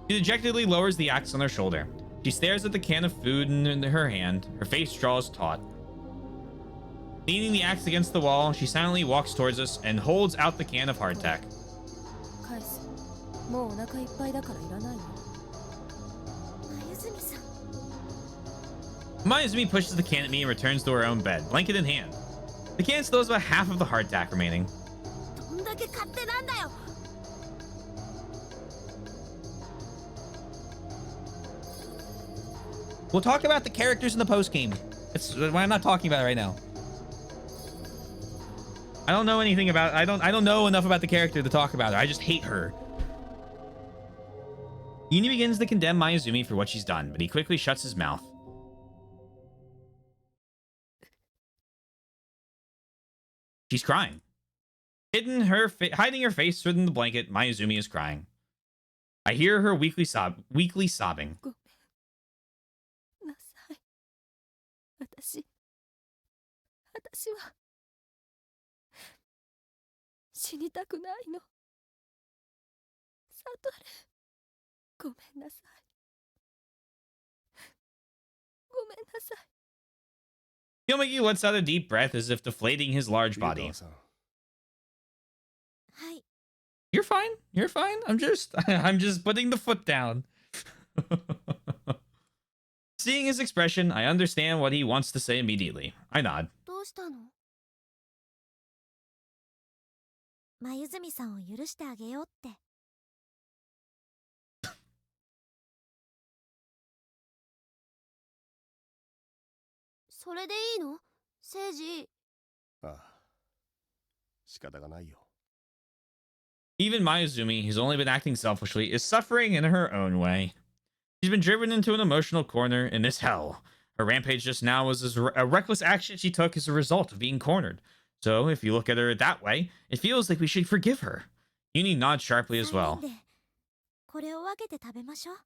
She dejectedly lowers the axe on her shoulder. She stares at the can of food in her hand. Her face draws taut. Leaning the axe against the wall, she silently walks towards us and holds out the can of hardtack. 返す。もうお腹いっぱいだからいらないよ。眉住さん Mayuzumi pushes the can at me and returns to her own bed, blanket in hand. The can still has about half of the hardtack remaining. どんだけ勝手なんだよ We'll talk about the characters in the post game. It's why I'm not talking about it right now. I don't know anything about I don't know enough about the character to talk about her. I just hate her. Uni begins to condemn Mayuzumi for what she's done, but he quickly shuts his mouth. She's crying. Hiding her face within the blanket, Mayuzumi is crying. I hear her weakly sobbing. ごめんなさい。私は死にたくないの。サトル、ごめんなさい。ごめんなさい。 Yomagi lets out a deep breath as if deflating his large body. さん、はい You're fine. You're fine. I'm just putting the foot down. Seeing his expression, I understand what he wants to say immediately. I nod. どうしたの眉住さんを許してあげようってそれでいいのセイジああ、仕方がないよ。 Even Mayuzumi, who's only been acting selfishly, is suffering in her own way. She's been driven into an emotional corner in this hell. Her rampage just now was a reckless action she took as a result of being cornered. So, if you look at her that way, it feels like we should forgive her. Uni nods sharply as well. 3人でこれを分けて食べましょう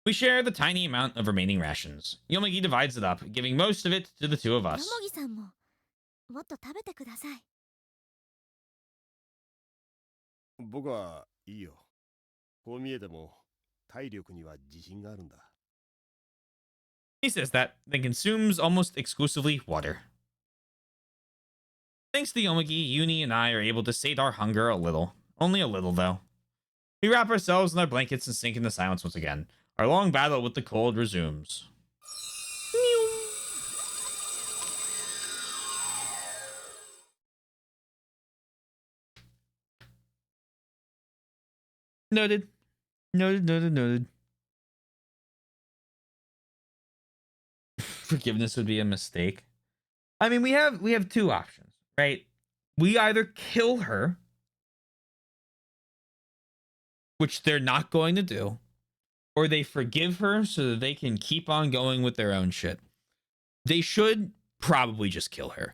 We share the tiny amount of remaining rations. Yomagi divides it up, giving most of it to the two of よ us. もぎさんももっと食べてください僕はいいよ。こう見えても体力には自信があるんだ。 He says that, then consumes almost exclusively water. Thanks to Yomagi, Uni and I are able to sate our hunger a little. Only a little, though. We wrap ourselves in our blankets and sink into silence once again. Our long battle with the cold resumes. Noted. Noted. Forgiveness would be a mistake. I mean, we have two options, right? We either kill her, which they're not going to do, or they forgive her so that they can keep on going with their own shit. They should probably just kill her.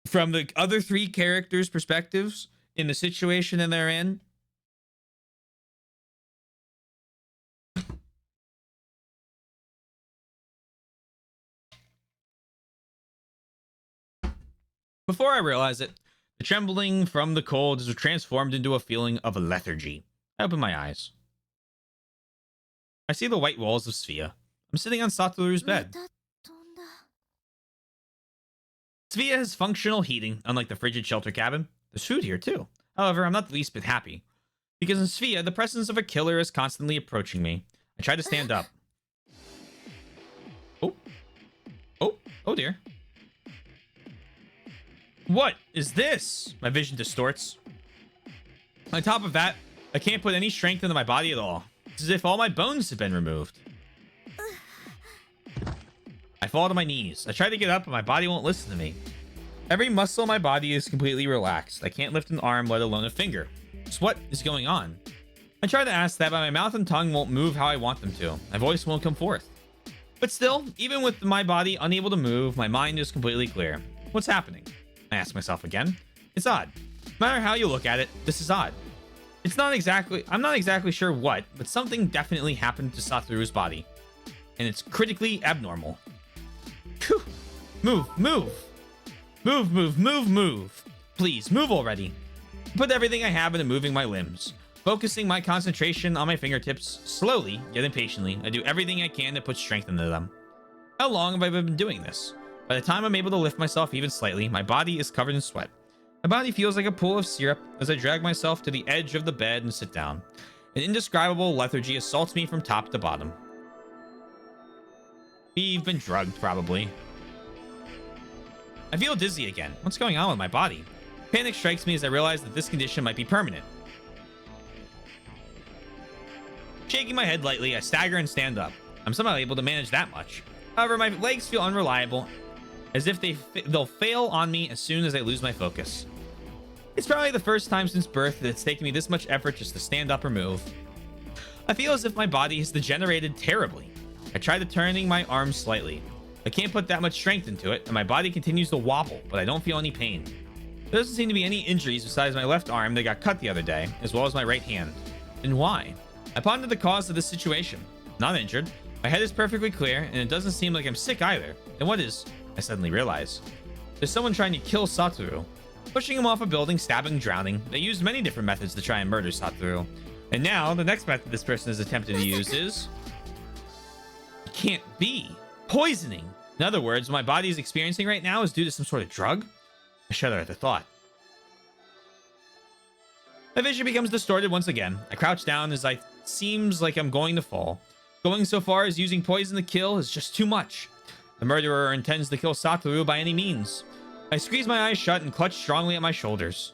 From the other three characters' perspectives in the situation that they're in, before I realize it, the trembling from the cold is transformed into a feeling of lethargy. I open my eyes. I see the white walls of Svea. I'm sitting on Satoru's ま bed. た飛んだ Svea has functional heating, unlike the frigid shelter cabin. There's food here, too. However, I'm not the least bit happy. Because in Svea, the presence of a killer is constantly approaching me. I try to stand up. Oh dear. What is this? My vision distorts. On top of that, I can't put any strength into my body at all. It's as if all my bones have been removed. I fall to my knees. I try to get up, but my body won't listen to me. Every muscle in my body is completely relaxed. I can't lift an arm, let alone a finger. Just what is going on? I try to ask that, but my mouth and tongue won't move how I want them to. My voice won't come forth. But still, even with my body unable to move, my mind is completely clear. What's happening? I ask myself again. It's odd. No matter how you look at it, this is odd. I'm not exactly sure what, but something definitely happened to Satoru's body. And it's critically abnormal. Phew. Move. Move. Please, move already. Put everything I have into moving my limbs, focusing my concentration on my fingertips. Slowly, yet impatiently, I do everything I can to put strength into them. How long have I been doing this? By the time I'm able to lift myself even slightly, my body is covered in sweat. My body feels like a pool of syrup as I drag myself to the edge of the bed and sit down. An indescribable lethargy assaults me from top to bottom. We've been drugged, probably. I feel dizzy again. What's going on with my body? Panic strikes me as I realize that this condition might be permanent. Shaking my head lightly, I stagger and stand up. I'm somehow able to manage that much. However, my legs feel unreliable, as if they'll fail on me as soon as I lose my focus. It's probably the first time since birth that it's taken me this much effort just to stand up or move. I feel as if my body has degenerated terribly. I try to turning my arms slightly. I can't put that much strength into it, and my body continues to wobble, but I don't feel any pain. There doesn't seem to be any injuries besides my left arm that got cut the other day, as well as my right hand. And why? I ponder the cause of this situation. Not injured. My head is perfectly clear, and it doesn't seem like I'm sick either. Then what is... I suddenly realize. There's someone trying to kill Satoru. Pushing him off a building, stabbing, drowning. They used many different methods to try and murder Satoru. And now, the next method this person has attempted to use is... It can't be. Poisoning. In other words, what my body is experiencing right now is due to some sort of drug? I shudder at the thought. My vision becomes distorted once again. I crouch down as I seems like I'm going to fall. Going so far as using poison to kill is just too much. The murderer intends to kill Satoru by any means. I squeeze my eyes shut and clutch strongly at my shoulders.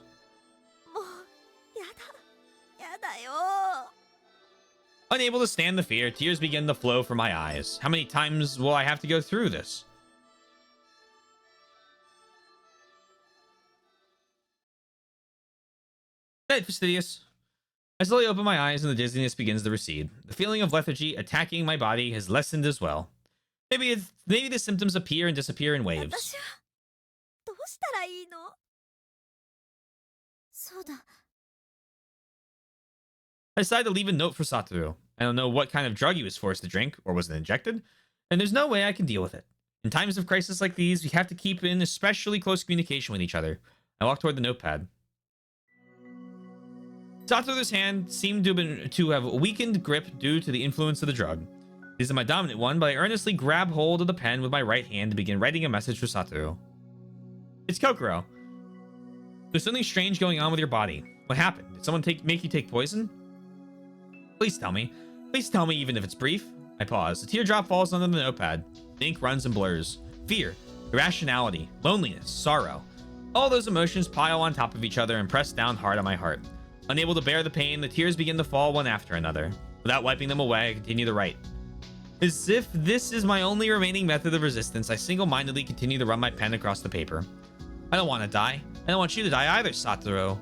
もうやだよ Unable to stand the fear, tears begin to flow from my eyes. How many times will I have to go through this? Hey, fastidious. I slowly open my eyes and the dizziness begins to recede. The feeling of lethargy attacking my body has lessened as well. Maybe the symptoms appear and disappear in 私 waves. はどうしたらいいのそうだ I decide to leave a note for Satoru. I don't know what kind of drug he was forced to drink, or was it injected, and there's no way I can deal with it. In times of crisis like these, we have to keep in especially close communication with each other. I walk toward the notepad. Satoru's hand seemed to have a weakened grip due to the influence of the drug. It isn't my dominant one, but I earnestly grab hold of the pen with my right hand to begin writing a message for Satoru. It's Kokoro. There's something strange going on with your body. What happened? Did someone make you take poison? Please tell me. Please tell me, even if it's brief. I pause. A teardrop falls onto the notepad. The ink runs and blurs. Fear, irrationality, loneliness, sorrow. All those emotions pile on top of each other and press down hard on my heart. Unable to bear the pain, the tears begin to fall one after another. Without wiping them away, I continue to write. As if this is my only remaining method of resistance, I single-mindedly continue to run my pen across the paper. I don't want to die. I don't want you to die either, Satoru.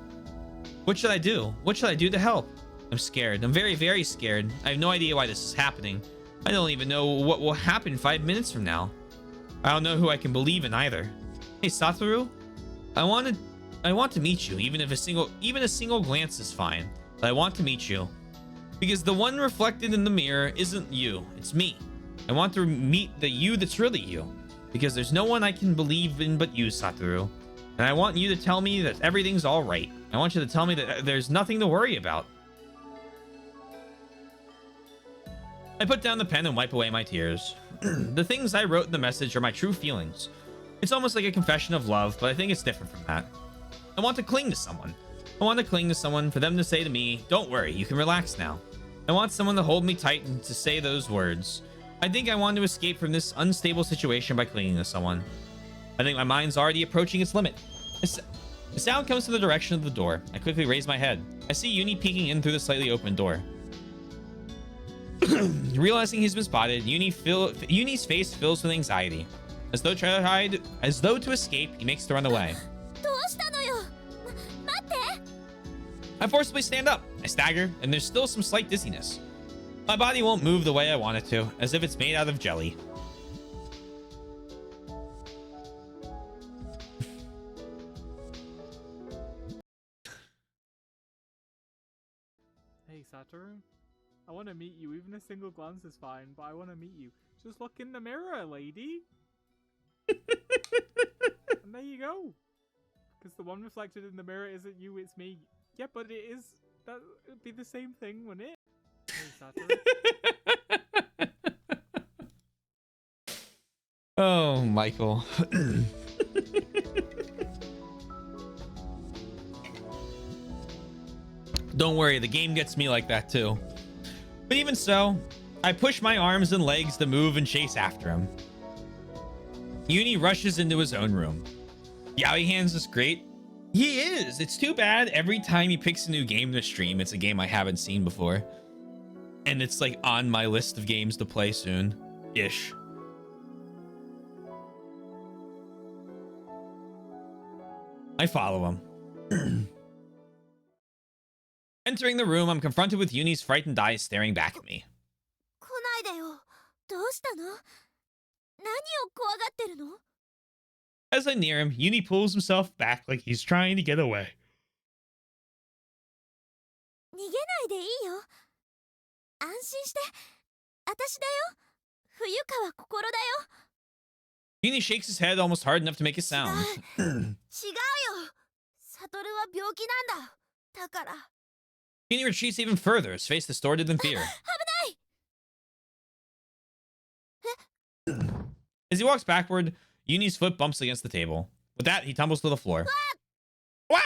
What should I do? What should I do to help? I'm scared. I'm very, very scared. I have no idea why this is happening. I don't even know what will happen 5 minutes from now. I don't know who I can believe in either. Hey, Satoru? I want to meet you, even a single glance is fine. But I want to meet you. Because the one reflected in the mirror isn't you, it's me. I want to meet the you that's really you. Because there's no one I can believe in but you, Satoru. And I want you to tell me that everything's alright. I want you to tell me that there's nothing to worry about. I put down the pen and wipe away my tears. The things I wrote in the message are my true feelings. It's almost like a confession of love, but I think it's different from that. I want to cling to someone. I want to cling to someone, for them to say to me, don't worry, you can relax now. I want someone to hold me tight and to say those words. I think I want to escape from this unstable situation by clinging to someone. I think my mind's already approaching its limit. The sound comes from the direction of the door. I quickly raise my head. I see Uni peeking in through the slightly open door. Realizing he's been spotted, Uni's face fills with anxiety. As though to escape, he makes to run away. どうしたのよ待って I forcibly stand up. I stagger, and there's still some slight dizziness. My body won't move the way I want it to, as if it's made out of jelly. Hey, Satoru. I want to meet you. Even a single glance is fine, but I want to meet you. Just look in the mirror, lady. And there you go. Because the one reflected in the mirror isn't you, it's me. Yeah, but it is. That would be the same thing, wouldn't it? Hey, Satoru. Oh, Michael. Don't worry, the game gets me like that too. But even so, I push my arms and legs to move and chase after him. Uni rushes into his own room. Yaoi Hands is great. He is. It's too bad every time he picks a new game to stream, it's a game I haven't seen before. And it's like on my list of games to play soon-ish. I follow him. Entering the room, I'm confronted with Uni's frightened eyes staring back at me. 来ないでよ。どうしたの？何を怖がってるの？ As I near him, Uni pulls himself back like he's trying to get away. 逃げないでいいよ。安心して。私だよ。冬川心だよ。 Uni shakes his head almost hard enough to make a sound. 違うよ。サトルは病気なんだ。だから。 Uni retreats even further, his face distorted in fear. 危ない。 As he walks backward, Uni's foot bumps against the table. With that, he tumbles to the floor. Wah!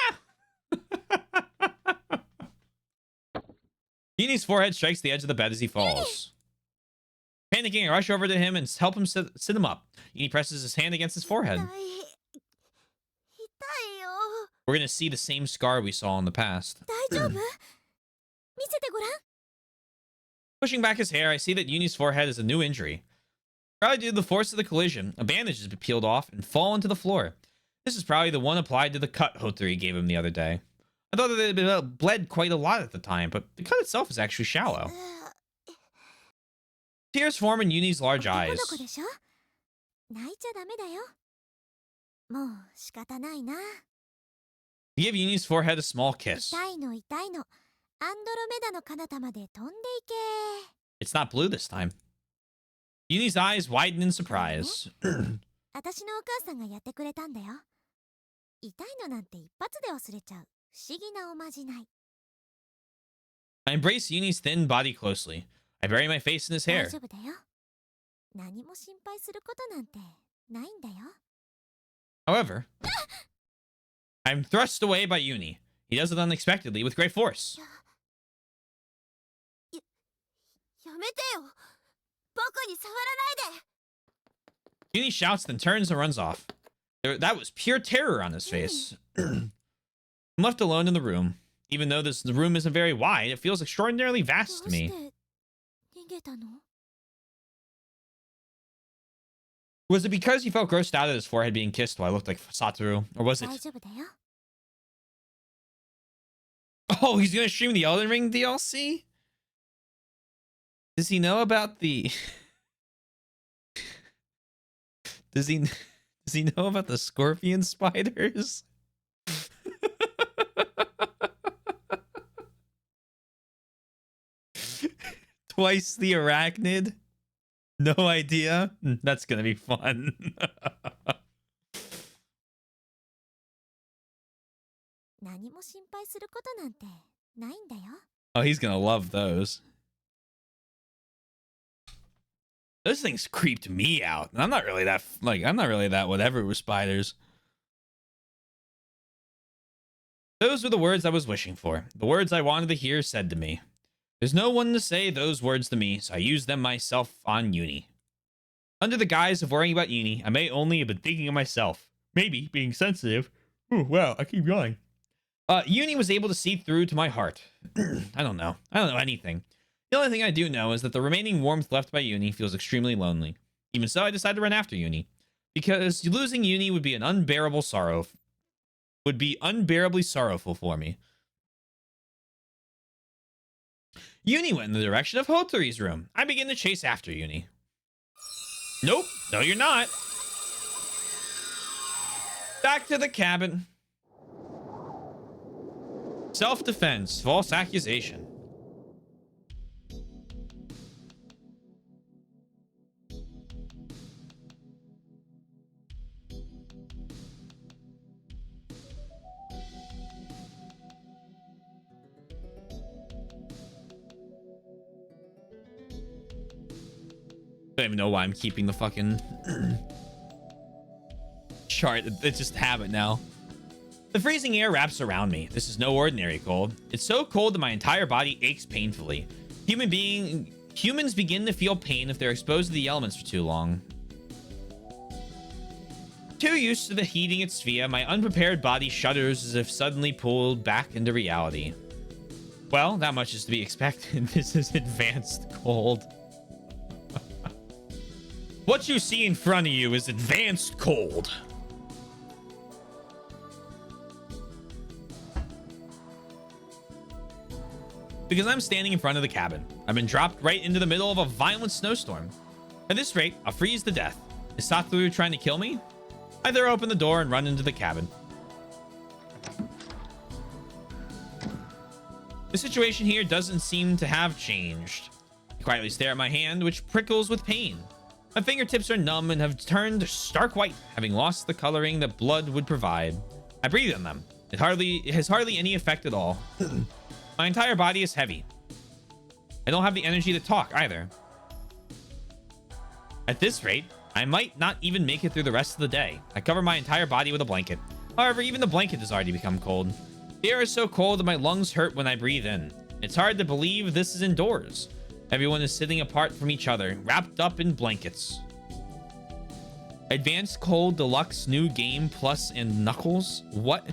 Uni's forehead strikes the edge of the bed as he falls. Panicking, I rush over to him and help him sit him up. Uni presses his hand against his forehead. 痛いよ。 We're gonna see the same scar we saw in the past. 大丈夫？見せてごらん。 Pushing back his hair, I see that Uni's forehead is a new injury. Probably due to the force of the collision, a bandage has been peeled off and fallen to the floor. This is probably the one applied to the cut Hotori gave him the other day. I thought that it had bled quite a lot at the time, but the cut itself is actually shallow. Tears form in Uni's large 男 eyes. の子でしょ？泣いちゃダメだよ。もう仕方ないな。 We give Uni's forehead a small kiss. 痛いの痛いの。アンドロメダの彼方まで飛んでいけ。 It's not blue this time. Uni's eyes widen in surprise. 私のお母さんがやってくれたんだよ。痛いのなんて一発で忘れちゃう不思議なおまじない。 I embrace Uni's thin body closely. I bury my face in his 大 hair. 丈夫だよ。何も心配することなんてないんだよ。 However, I'm thrust away by Uni. He does it unexpectedly with great force. やめてよ。僕に触らないで。 Uni shouts, then turns and runs off. That was pure terror on his face. I'm left alone in the room. Even though the room isn't very wide, it feels extraordinarily ど vast う to し me. て逃げたの？ Was it because he felt grossed out at his forehead being kissed while I looked like Satoru? Or was it... 大丈夫だよ。 Oh, he's gonna stream the Elden Ring DLC? Does he know about the... Does he know about the scorpion spiders? Twice the arachnid? No idea? That's gonna be fun. 何も心配することなんてないんだよ。 Oh, he's gonna love those. Those things creeped me out. I'm not really that whatever with spiders. Those were the words I was wishing for. The words I wanted to hear said to me. There's no one to say those words to me, so I used them myself on Uni. Under the guise of worrying about Uni, I may only have been thinking of myself. Maybe being sensitive. Ooh, wow, I keep yawning. Uni was able to see through to my heart. I don't know anything. The only thing I do know is that the remaining warmth left by Uni feels extremely lonely. Even so, I decided to run after Uni. Because losing Uni would be an unbearably sorrowful for me. Uni went in the direction of Hotori's room. I begin to chase after Uni. Nope, no you're not. Back to the cabin. Self-defense, false accusation. Don't even know why I'm keeping the fucking chart. It's just habit now. The freezing air wraps around me. This is no ordinary cold. It's so cold that my entire body aches painfully. Humans begin to feel pain if they're exposed to the elements for too long. Too used to the heating its sphere, my unprepared body shudders as if suddenly pulled back into reality. Well, that much is to be expected. This is advanced cold. What you see in front of you is advanced cold. Because I'm standing in front of the cabin. I've been dropped right into the middle of a violent snowstorm. At this rate, I'll freeze to death. Is Satoru trying to kill me? I throw open the door and run into the cabin. The situation here doesn't seem to have changed. I quietly stare at my hand, which prickles with pain. My fingertips are numb and have turned stark white, having lost the coloring that blood would provide. I breathe on them. It has hardly any effect at all. My entire body is heavy. I don't have the energy to talk either. At this rate, I might not even make it through the rest of the day. I cover my entire body with a blanket. However, even the blanket has already become cold. The air is so cold that my lungs hurt when I breathe in. It's hard to believe this is indoors. Everyone is sitting apart from each other, wrapped up in blankets. Advanced Cold Deluxe new game plus and Knuckles? What?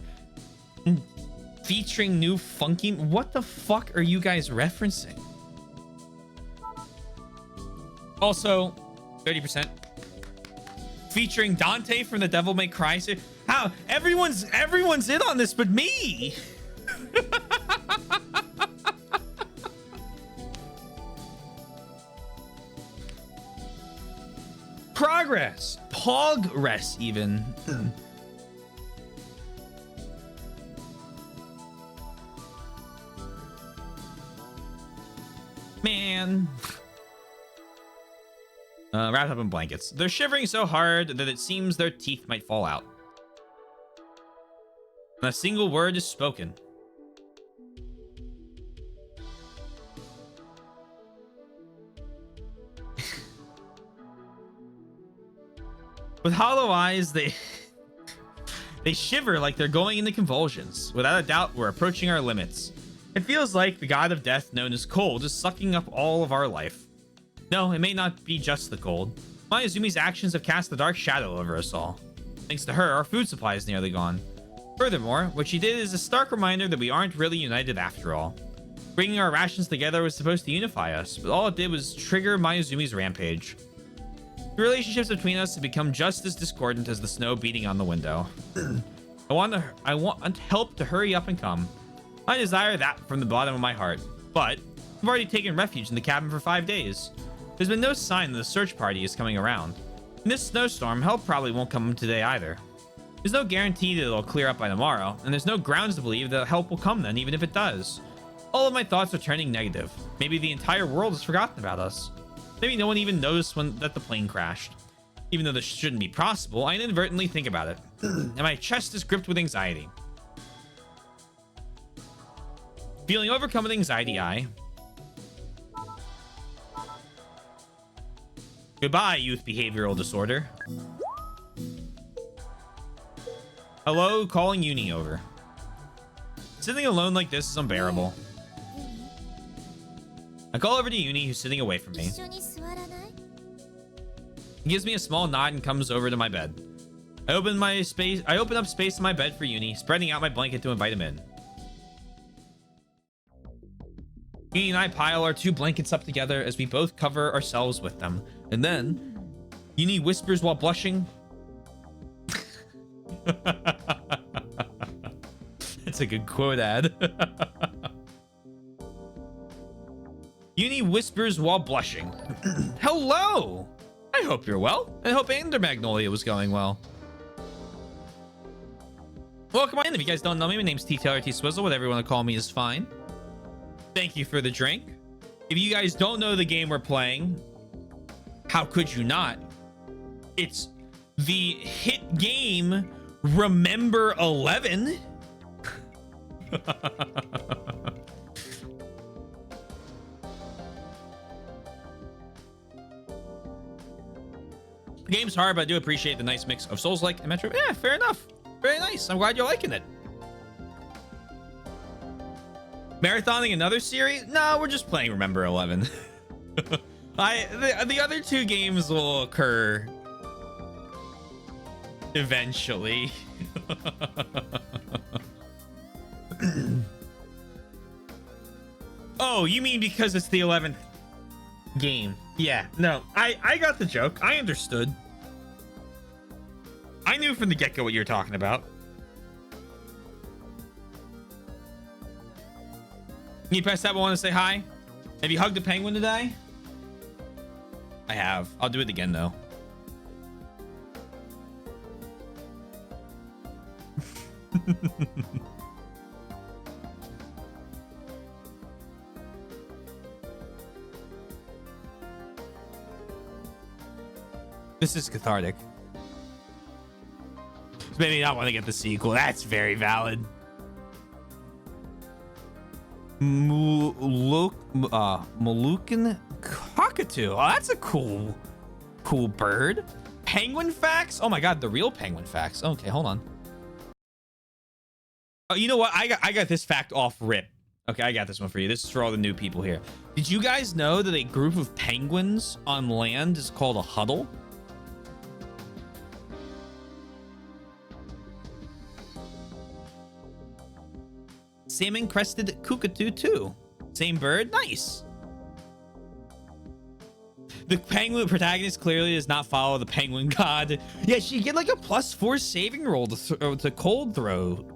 Featuring new funky... What the fuck are you guys referencing? Also, 30%. Featuring Dante from the Devil May Cry series. How? Everyone's in on this but me! Progress! Progress, even. Man. Wrapped up in blankets. They're shivering so hard that it seems their teeth might fall out. Not a single word is spoken. With hollow eyes, they shiver like they're going into convulsions. Without a doubt, we're approaching our limits. It feels like the god of death known as cold is sucking up all of our life. No, it may not be just the cold. Mayuzumi's actions have cast a dark shadow over us all. Thanks to her, our food supply is nearly gone. Furthermore, what she did is a stark reminder that we aren't really united after all. Bringing our rations together was supposed to unify us, but all it did was trigger Mayuzumi's rampage. The relationships between us have become just as discordant as the snow beating on the window. I want help to hurry up and come. I desire that from the bottom of my heart, but I've already taken refuge in the cabin for 5 days. There's been no sign that the search party is coming around. In this snowstorm, help probably won't come today either. There's no guarantee that it'll clear up by tomorrow, and there's no grounds to believe that help will come then, even if it does. All of my thoughts are turning negative. Maybe the entire world has forgotten about us. Maybe no one even noticed that the plane crashed. Even though this shouldn't be possible, I inadvertently think about it, and my chest is gripped with anxiety. Feeling overcome with anxiety, Goodbye, youth behavioral disorder. Hello, calling Uni over. Sitting alone like this is unbearable. I call over to Uni, who's sitting away from me. He gives me a small nod and comes over to my bed. I open up space in my bed for Uni, spreading out my blanket to invite him in. Uni and I pile our 2 blankets up together as we both cover ourselves with them. And then, Uni whispers while blushing. It's a good quote ad. Uni whispers while blushing. Hello! I hope you're well. I hope Ender Magnolia was going well. Welcome on in. If you guys don't know me, my name's T Taylor T Swizzle. Whatever you want to call me is fine. Thank you for the drink. If you guys don't know the game we're playing, how could you not? It's the hit game Remember11. The game's hard, but I do appreciate the nice mix of Souls-like and Metro. Yeah, fair enough. Very nice. I'm glad you're liking it. Marathoning another series? No, we're just playing Remember 11. The other two games will occur eventually. Oh, you mean because it's the 11th game? Yeah, no, I got the joke. I understood. I knew from the get-go what you were talking about. Can you press that one to say hi? Have you hugged a penguin today? I have. I'll do it again, though. This is cathartic. Maybe not want to get the sequel. That's very valid. Moluccan cockatoo. Oh, that's a cool bird. Penguin facts. Oh my god, the real penguin facts. Okay, hold on. Oh, you know what? I got this fact off rip. Okay, I got this one for you. This is for all the new people here. Did you guys know that a group of penguins on land is called a huddle? Salmon-crested cockatoo too. Same bird? Nice. The penguin protagonist clearly does not follow the penguin god. Yeah, she get like a +4 saving roll to cold throw.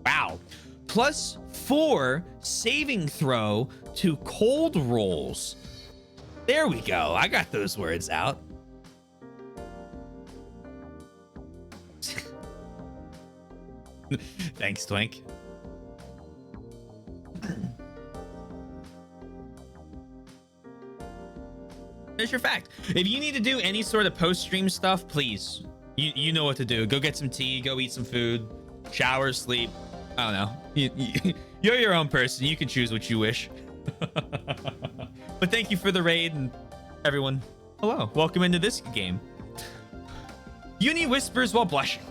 Wow. +4 saving throw to cold rolls. There we go. I got those words out. Thanks, Twink. There's your fact. If you need to do any sort of post-stream stuff, please, you know what to do. Go get some tea, go eat some food, shower, sleep. I don't know. You're your own person. You can choose what you wish. But thank you for the raid, and everyone, hello. Welcome into this game. Uni whispers while blushing.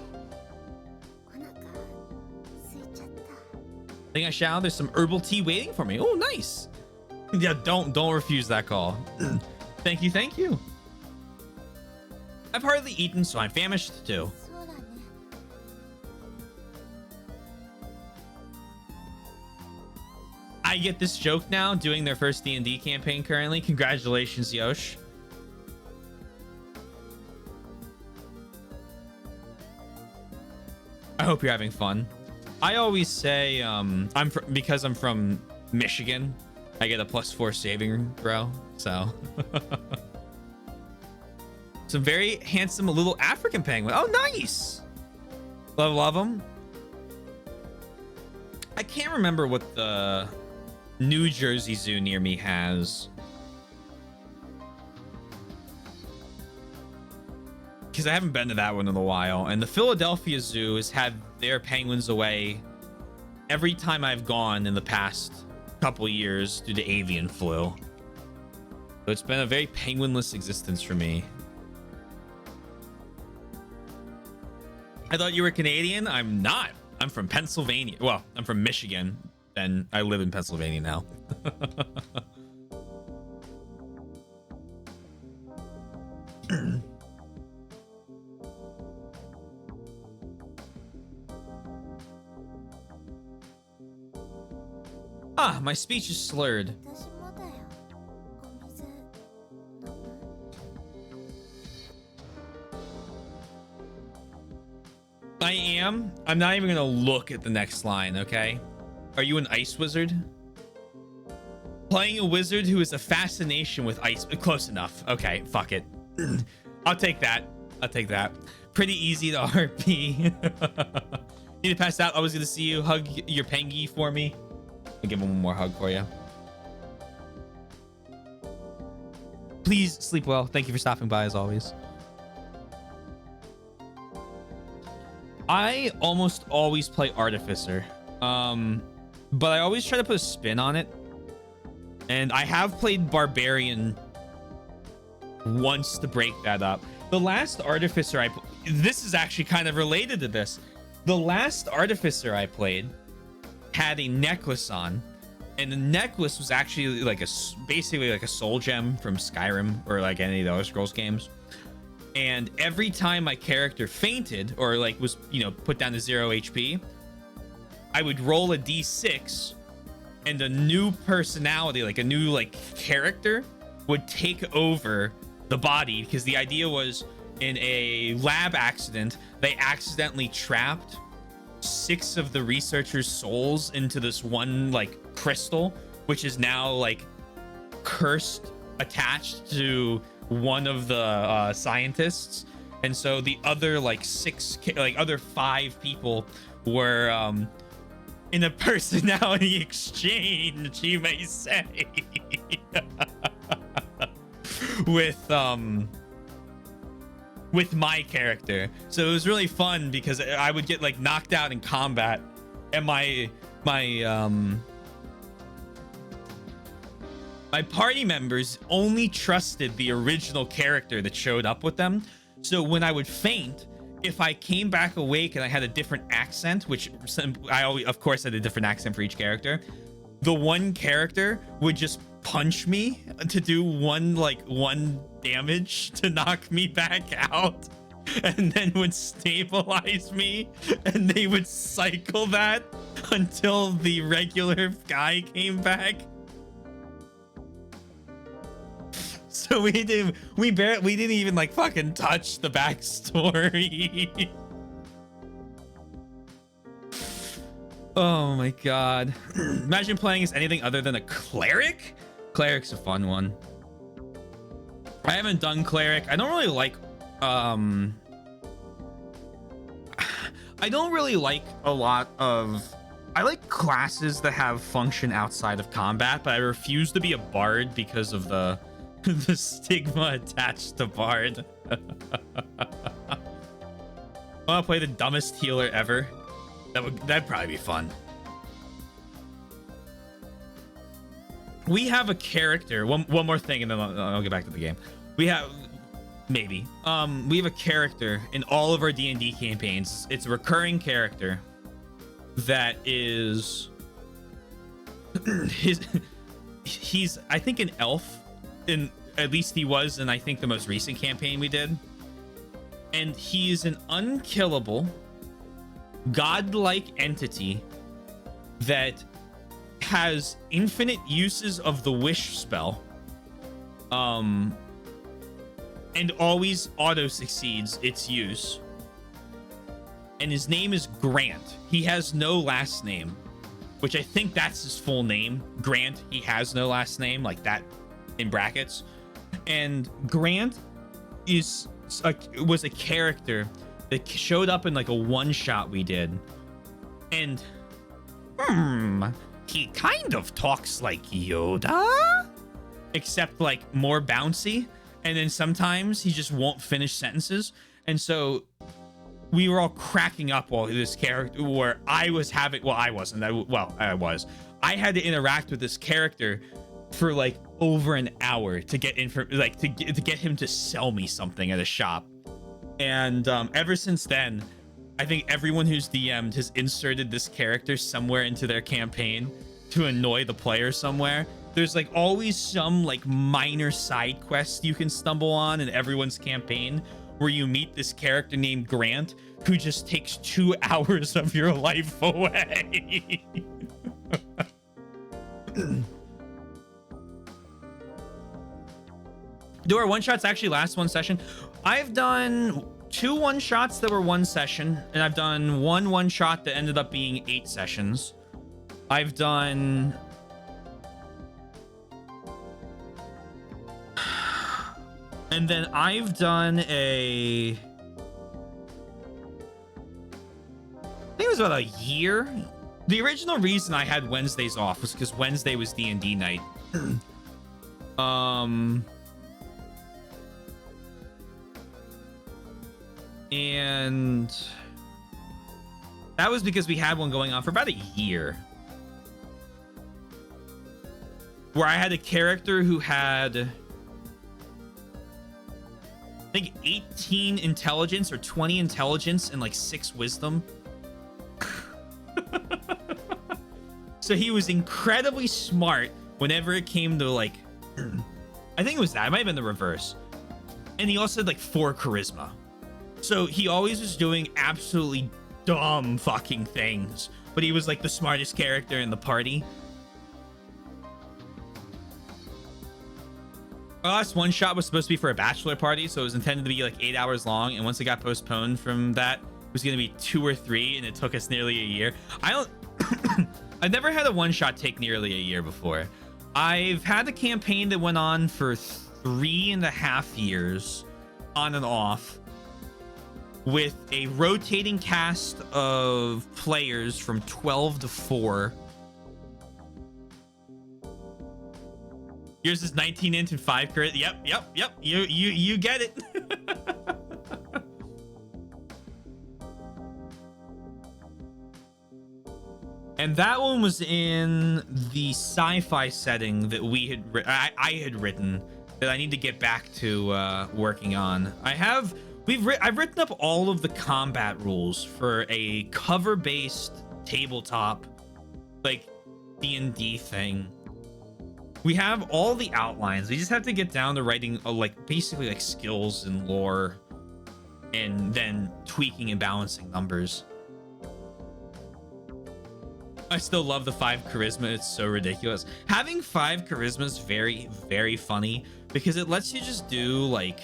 Think I shall? There's some herbal tea waiting for me. Oh, nice. Yeah, don't refuse that call. Thank you, thank you. I've hardly eaten, so I'm famished too. I get this joke now, doing their first D&D campaign currently. Congratulations, Yosh. I hope you're having fun. I always say, because I'm from Michigan, I get a +4 saving throw, so. Some very handsome little African penguin. Oh, nice. Love them. I can't remember what the New Jersey zoo near me has. Because I haven't been to that one in a while. And the Philadelphia Zoo has had their penguins away every time I've gone in the past couple years due to avian flu. So it's been a very penguinless existence for me. I thought you were Canadian. I'm not. I'm from Pennsylvania. Well, I'm from Michigan, and I live in Pennsylvania now. Ah, my speech is slurred. I am. I'm not even gonna look at the next line, okay? Are you an ice wizard? Playing a wizard who has a fascination with ice. Close enough. Okay, fuck it. I'll take that. I'll take that. Pretty easy to RP. Need to pass out. I was gonna see you. Hug your pengy for me. I'll give him one more hug for you. Please sleep well. Thank you for stopping by as always. I almost always play Artificer, but I always try to put a spin on it. And I have played Barbarian once to break that up. The last Artificer this is actually kind of related to this. The last Artificer I played had a necklace on, and the necklace was actually like basically like a soul gem from Skyrim or like any of the Elder Scrolls games. And every time my character fainted or like was, you know, put down to 0 HP, I would roll a d6 and a new personality, like a new like character would take over the body, because the idea was in a lab accident, they accidentally trapped 6 of the researchers' souls into this one like crystal, which is now like cursed, attached to one of the scientists. And so the other like 5 people were in a personality exchange, you may say, with my character. So it was really fun because I would get like knocked out in combat, and my party members only trusted the original character that showed up with them. So when I would faint, if I came back awake and I had a different accent, which I always, of course, had a different accent for each character, the one character would just punch me to do one damage to knock me back out, and then would stabilize me, and they would cycle that until the regular guy came back. So we didn't even like fucking touch the backstory. Oh my god. Imagine playing as anything other than a cleric. Cleric's a fun one. I haven't done cleric. I don't really like a lot of, I like classes that have function outside of combat, but I refuse to be a bard because of the the stigma attached to bard. I want to play the dumbest healer ever. That'd probably be fun. We have a character. One more thing, and then I'll get back to the game. We have we have a character in all of our D&D campaigns. It's a recurring character that is he's I think an elf, at least he was in I think the most recent campaign we did, and he's an unkillable godlike entity that has infinite uses of the wish spell, and always auto succeeds its use. And his name is Grant. He has no last name, which I think that's his full name. Grant, he has no last name, like that in brackets. And Grant was a character that showed up in like a one-shot we did. And he kind of talks like Yoda, except like more bouncy. And then sometimes he just won't finish sentences. And so we were all cracking up while this character, where I was having, well, I wasn't, I was. I had to interact with this character for like over an hour to get to get him to sell me something at a shop. And ever since then, I think everyone who's DM'd has inserted this character somewhere into their campaign to annoy the player somewhere. There's like always some like minor side quest you can stumble on in everyone's campaign where you meet this character named Grant who just takes 2 hours of your life away. Do our one-shots actually last one session? I've done 2 one-shots that were 1 session, and I've done one shot that ended up being 8 sessions. I've done... And then I've done a... I think it was about a year. The original reason I had Wednesdays off was because Wednesday was D&D night. And that was because we had one going on for about a year, where I had a character who had think 18 intelligence or 20 intelligence and like 6 wisdom. So he was incredibly smart whenever it came to like, I think it was that. It might have been the reverse. And he also had like 4 charisma. So he always was doing absolutely dumb fucking things, but he was like the smartest character in the party. Our last one shot was supposed to be for a bachelor party, so it was intended to be like 8 hours long, and once it got postponed from that, it was going to be 2 or 3, and it took us nearly a year. I don't I've never had a one shot take nearly a year before. I've had a campaign that went on for 3.5 years on and off, with a rotating cast of players from 12 to 4. Yours is 19 int and 5 crit. Yep. You get it. And that one was in the sci-fi setting that we had I had written, that I need to get back to working on. I've written up all of the combat rules for a cover-based tabletop like D&D thing. We have all the outlines. We just have to get down to writing like basically like skills and lore, and then tweaking and balancing numbers. I still love the 5 charisma. It's so ridiculous. Having 5 charisma is very, very funny because it lets you just do like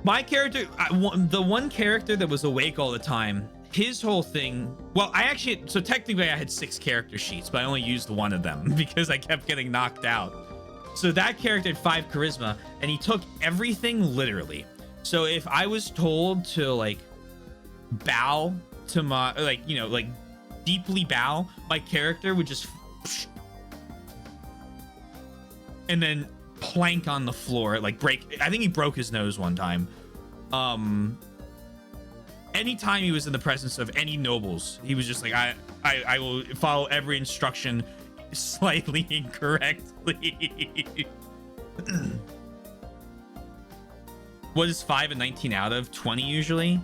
my character. The one character that was awake all the time, his whole thing. Well, so technically I had 6 character sheets, but I only used one of them because I kept getting knocked out. So that character had 5 charisma, and he took everything literally. So if I was told to like bow to my, like, you know, like deeply bow, my character would just and then plank on the floor, like break. I think he broke his nose one time. Anytime he was in the presence of any nobles, he was just like, I will follow every instruction slightly incorrectly. What is 5 and 19 out of 20 usually?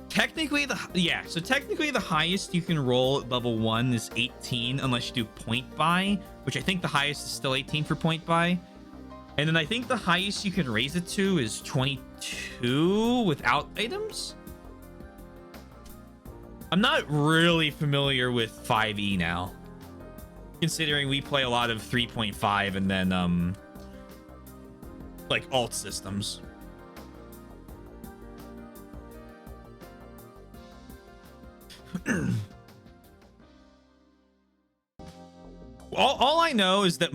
Technically, technically the highest you can roll at level 1 is 18, unless you do point buy, which I think the highest is still 18 for point buy. And then I think the highest you can raise it to is 22 without items. I'm not really familiar with 5e now, considering we play a lot of 3.5 and then like alt systems. All I know is that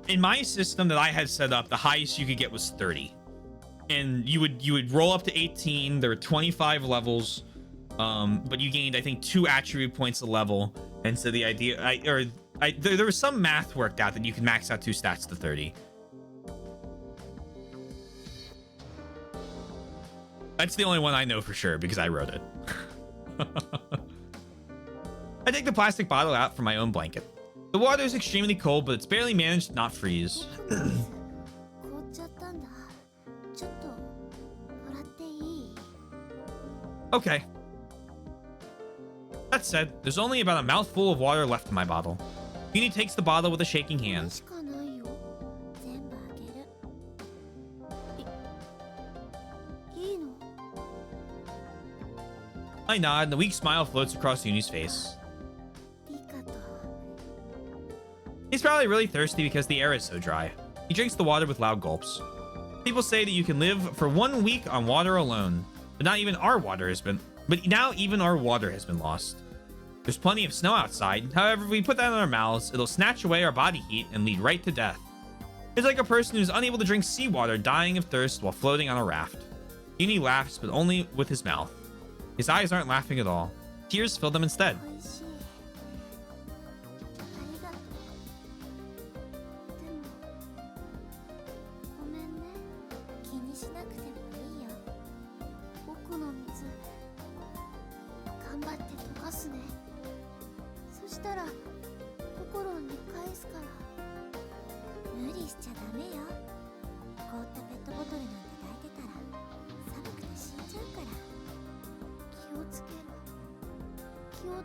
in my system that I had set up, the highest you could get was 30, and you would roll up to 18. There were 25 levels, but you gained, I think, 2 attribute points a level. And so the idea, there was some math worked out that you can max out 2 stats to 30. That's the only one I know for sure because I wrote it. I take the plastic bottle out for my own blanket. The water is extremely cold, but it's barely managed to not freeze. Okay. That said, there's only about a mouthful of water left in my bottle. Uni takes the bottle with a shaking hand. I nod, and a weak smile floats across Uni's face. He's probably really thirsty because the air is so dry. He drinks the water with loud gulps. People say that you can live for 1 week on water alone, but now even our water has been lost. There's plenty of snow outside. However, if we put that in our mouths, it'll snatch away our body heat and lead right to death. It's like a person who's unable to drink seawater dying of thirst while floating on a raft. Uni laughs, but only with his mouth. His eyes aren't laughing at all. Tears fill them instead.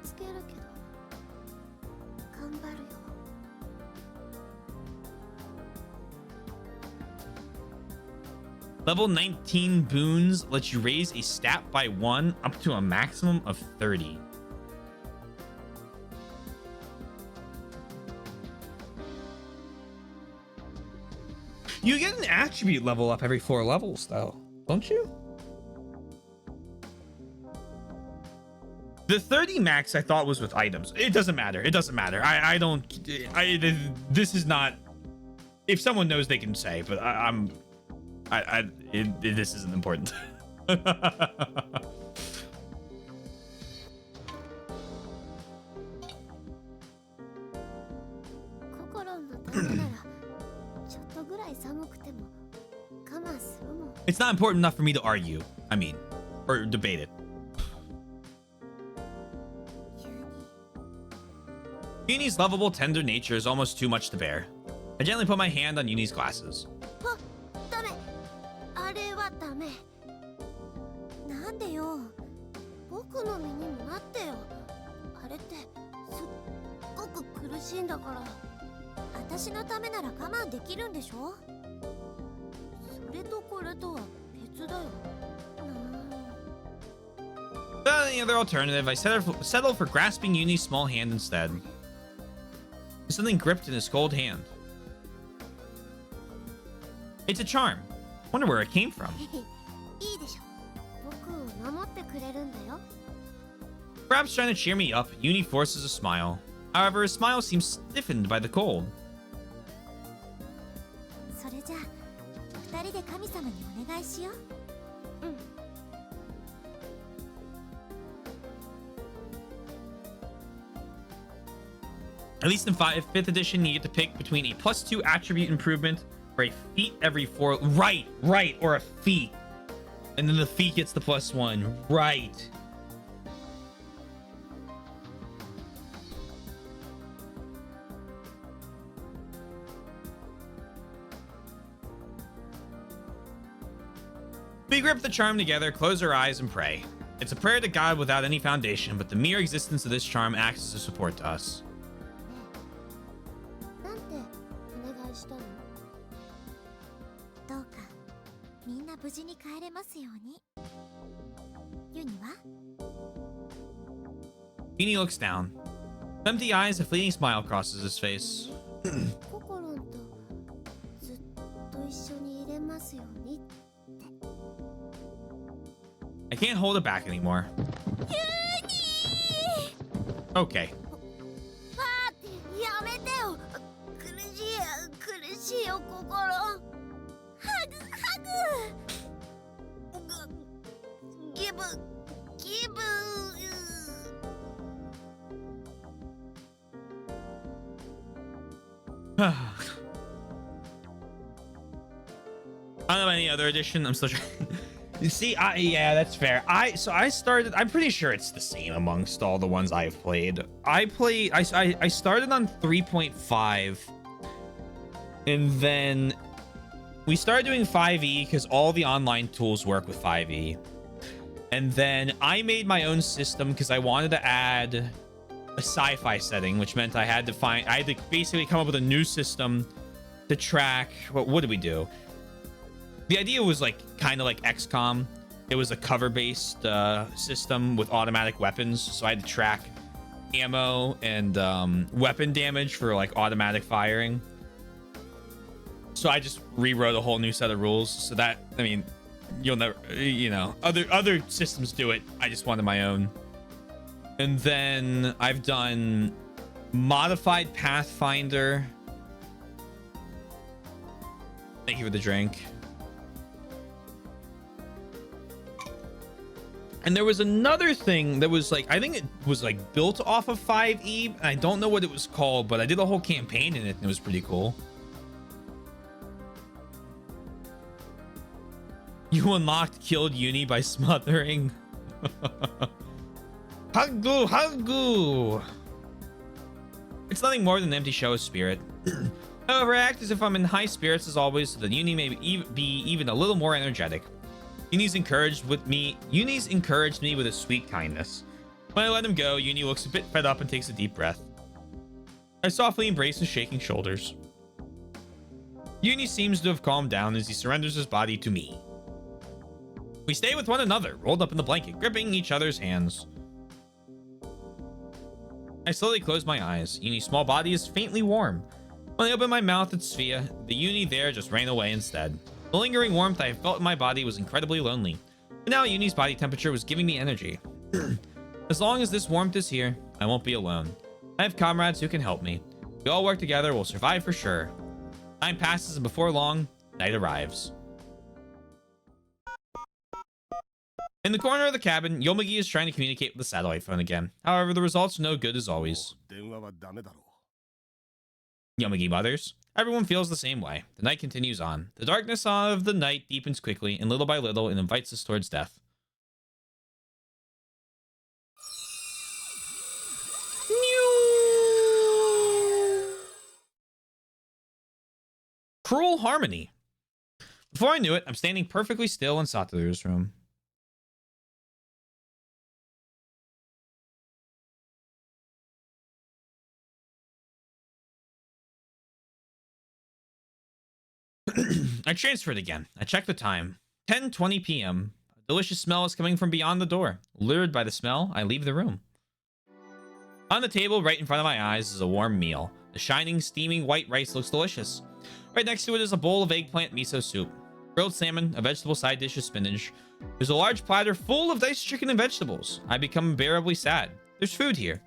つけるけど頑張るよ。 Level 19 boons lets you raise a stat by 1 up to a maximum of 30. You get an attribute level up every 4 levels, though, don't you? The 30 max I thought was with items. It doesn't matter. It doesn't matter. This is not. If someone knows, they can say. But this isn't important. 心のためならちょっとぐらい寒くても我慢するもん。 It's not important enough for me to argue. I mean, or debate it. ユニ Uni's lovable, tender nature is almost too much to bear. I gently put my hand on Uni's glasses. あ、ダメ。あれはダメ。なんでよ。僕の身にもなってよ。あれってすっごく苦しいんだから。私のためなら我慢できるんでしょ。それとこれとは別だよ。Without any other alternative, I settled for grasping Uni's small hand instead. Something gripped in his cold hand. It's a charm. Wonder where it came from. いいでしょ。僕を守ってくれるんだよ。 Perhaps trying to cheer me up, Uni forces a smile. However, his smile seems stiffened by the cold. それじゃあ二人で神様にお願いしよう。うん。 At least in 5th edition, you get to pick between a +2 attribute improvement or a feat every 4. Right, or a feat. And then the feat gets the +1. Right. We grip the charm together, close our eyes, and pray. It's a prayer to God without any foundation, but the mere existence of this charm acts as a support to us. なんてお願いしたの？どうかみんな無事に帰れますように。ユニは？ Uni looks down. Empty eyes, a fleeting smile crosses his face. ココロンとずっと一緒にいれますようにって。 I can't hold it back anymore. ユニー！ Okay. パーティーやめてよ。苦しいよ心。ハグ。ギブ。I don't know any other edition. I'm still trying. You see, yeah, that's fair. I started. I'm pretty sure it's the same amongst all the ones I've played. I started on 3.5, and then we started doing 5e because all the online tools work with 5e. And then I made my own system because I wanted to add a sci-fi setting, which meant I had to basically come up with a new system to track. What did we do? The idea was like kind of like XCOM. It was a cover-based system with automatic weapons, so I had to track ammo and weapon damage for like automatic firing. So I just rewrote a whole new set of rules. So that, I mean, you'll never, you know, other systems do it. I just wanted my own. And then I've done modified Pathfinder. Thank you for the drink. And there was another thing that was like, I think it was like built off of 5e. And I don't know what it was called, but I did a whole campaign in it and it was pretty cool. You unlocked killed Uni by smothering. Hagu. It's nothing more than an empty show of spirit. However, I act as if I'm in high spirits as always, so that Uni may be even a little more energetic. Uni's encouraged me with a sweet kindness. When I let him go, Uni looks a bit fed up and takes a deep breath. I softly embrace his shaking shoulders. Uni seems to have calmed down as he surrenders his body to me. We stay with one another, rolled up in the blanket, gripping each other's hands. I slowly close my eyes. Uni's small body is faintly warm. When I open my mouth at Sphia, the Uni there just ran away instead. The lingering warmth I felt in my body was incredibly lonely. But now Uni's body temperature was giving me energy. As long as this warmth is here, I won't be alone. I have comrades who can help me. If we all work together, we'll survive for sure. Time passes and before long, night arrives. In the corner of the cabin, Yomugi is trying to communicate with the satellite phone again. However, the results are no good as always. 電話はダメだろ Yomugi mutters. Everyone feels the same way. The night continues on. The darkness of the night deepens quickly, and little by little, it invites us towards death. Cruel harmony. Before I knew it, I'm standing perfectly still in Satoru's room. I transferred again. I check the time. 10:20 p.m. A delicious smell is coming from beyond the door. Lured by the smell, I leave the room. On the table right in front of my eyes is a warm meal. The shining, steaming white rice looks delicious. Right next to it is a bowl of eggplant miso soup. Grilled salmon, a vegetable side dish of spinach. There's a large platter full of diced chicken and vegetables. I become unbearably sad. There's food here.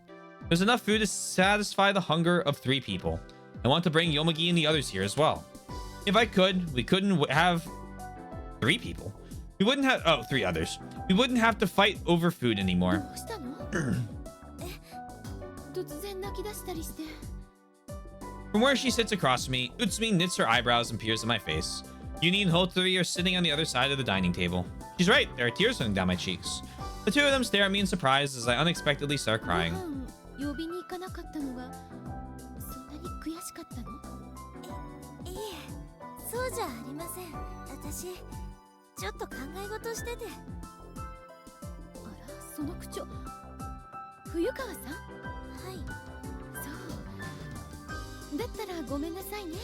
There's enough food to satisfy the hunger of 3 people. I want to bring Yomugi and the others here as well. If I could, we couldn't have 3 people. We wouldn't have 3 others. We wouldn't have to fight over food anymore. どうしたの？突然泣き出したりして。 From where she sits across from me, Utsumi knits her eyebrows and peers at my face. Uni and Hotori are sitting on the other side of the dining table. She's right, there are tears running down my cheeks. The 2 of them stare at me in surprise as I unexpectedly start crying. 呼びに行かなかったのがそんなに悔しかったの？いえ、そうじゃありません。私ちょっと考え事してて。あら、その口調。冬川さん？はい。そう。だったらごめんなさいね。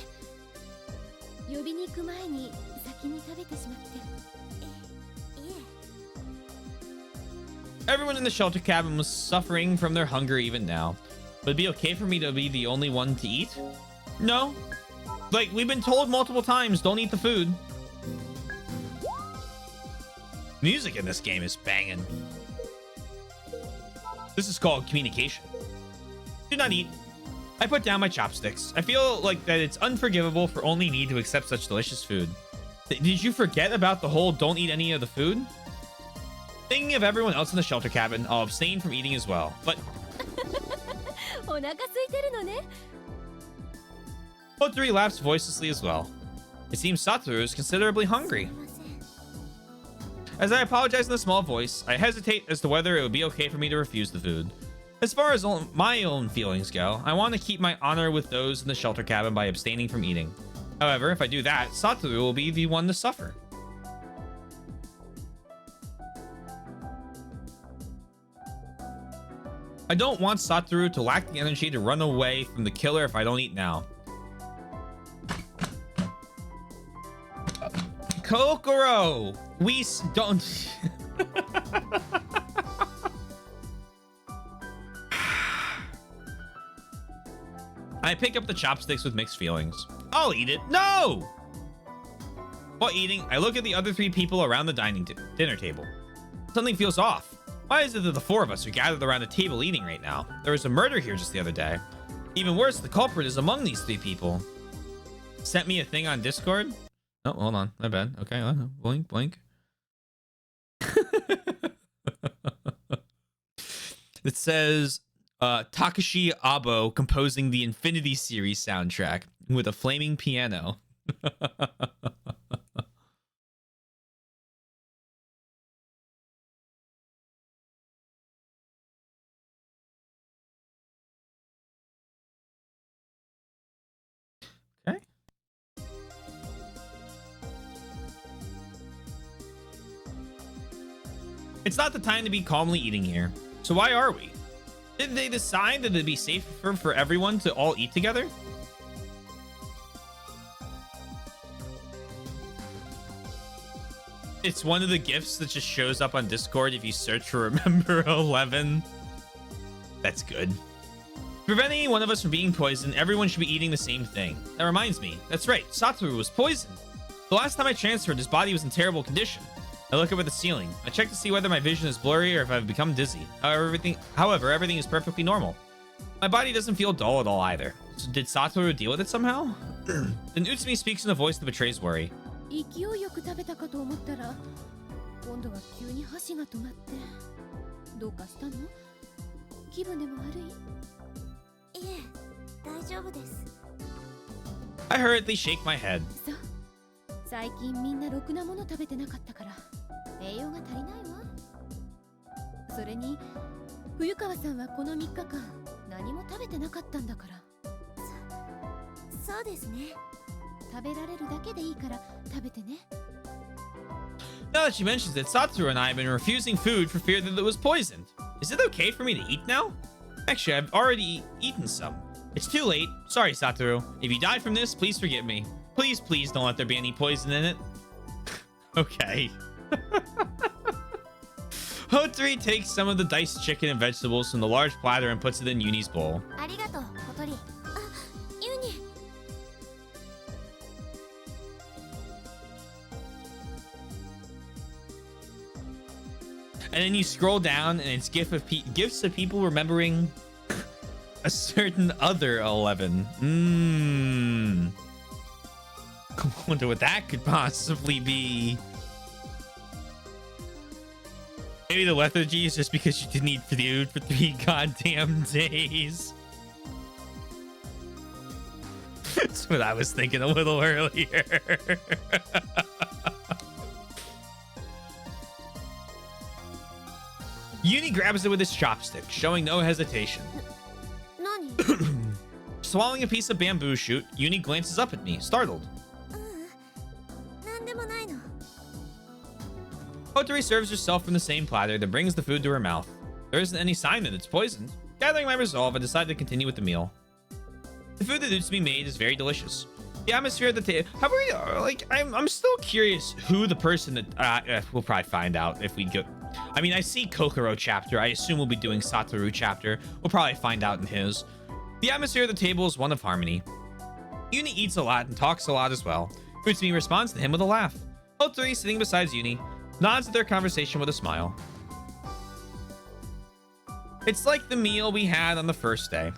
呼びに行く前に先に食べてしまって。いえ。 Everyone in the shelter cabin was suffering from their hunger even now. Would it be okay for me to be the only one to eat? No. Like, we've been told multiple times, don't eat the food. Music in this game is banging. This is called communication. Do not eat. I put down my chopsticks. I feel like that it's unforgivable for only me to accept such delicious food. Did you forget about the whole don't eat any of the food? Thinking of everyone else in the shelter cabin, I'll abstain from eating as well. But お腹空いてるのね。 Hotori laughs voicelessly as well. It seems Satoru is considerably hungry. As I apologize in a small voice, I hesitate as to whether it would be okay for me to refuse the food. As far as my own feelings go, I want to keep my honor with those in the shelter cabin by abstaining from eating. However, if I do that, Satoru will be the one to suffer. I don't want Satoru to lack the energy to run away from the killer if I don't eat now. Kokoro! We don't... I pick up the chopsticks with mixed feelings. I'll eat it. No! While eating, I look at the other 3 people around the dinner table. Something feels off. Why is it that the 4 of us are gathered around a table eating right now? There was a murder here just the other day. Even worse, the culprit is among these 3 people. Sent me a thing on Discord. Oh, hold on. My bad. Okay, blink, blink. It says Takashi Abo composing the Infinity Series soundtrack with a flaming piano. Okay. It's not the time to be calmly eating here. So why are we? Did they decide that it'd be safer for everyone to all eat together? It's one of the gifts that just shows up on Discord if you search for Remember11. That's good. To prevent any one of us from being poisoned, everyone should be eating the same thing. That reminds me. That's right, Satoru was poisoned. The last time I transferred, his body was in terrible condition. I look up at the ceiling. I check to see whether my vision is blurry or if I've become dizzy. However, everything is perfectly normal. My body doesn't feel dull at all either. So did Satoru deal with it somehow? Then Utsumi speaks in a voice that betrays worry. 勢いよく食べたかと思ったら今度は急に箸が止まってどうかしたの気分でも悪いいえ大丈夫です I hurriedly shake my head. そう最近みんなろくなもの食べてなかったから栄養が足りないわそれに冬川さんはこの3日間何も食べてなかったんだからそうですね食べられるだけでいいから食べてね Now that she mentions it, Satoru and I have been refusing food for fear that it was poisoned. Is it okay for me to eat now? Actually, I've already eaten some. It's too late. Sorry, Satoru. If you died from this, please forgive me. Please, please don't let there be any poison in it. Okay. Hotori takes some of the diced chicken and vegetables from the large platter and puts it in Yuni's bowl. ありがとう小鳥あユニ And then you scroll down and it's gifts of people remembering a certain other 11. I wonder what that could possibly be. Maybe the lethargy is just because you didn't eat food for 3 goddamn days. That's what I was thinking a little earlier. Uni grabs it with his chopstick, showing no hesitation. 何 Swallowing a piece of bamboo shoot, Uni glances up at me, startled. なんでもないの Hotori serves herself from the same platter, then brings the food to her mouth. There isn't any sign that it's poisoned. Gathering my resolve, I decide to continue with the meal. The food that Utsumi made is very delicious. The atmosphere at the table. How are we? I'm still curious who the person that we'll probably find out if we go. I mean, I see Kokoro chapter. I assume we'll be doing Satoru chapter. We'll probably find out in his. The atmosphere at the table is one of harmony. Uni eats a lot and talks a lot as well. Utsumi responds to him with a laugh. Hotori, sitting beside Uni, nods at their conversation with a smile. It's like the meal we had on the first day.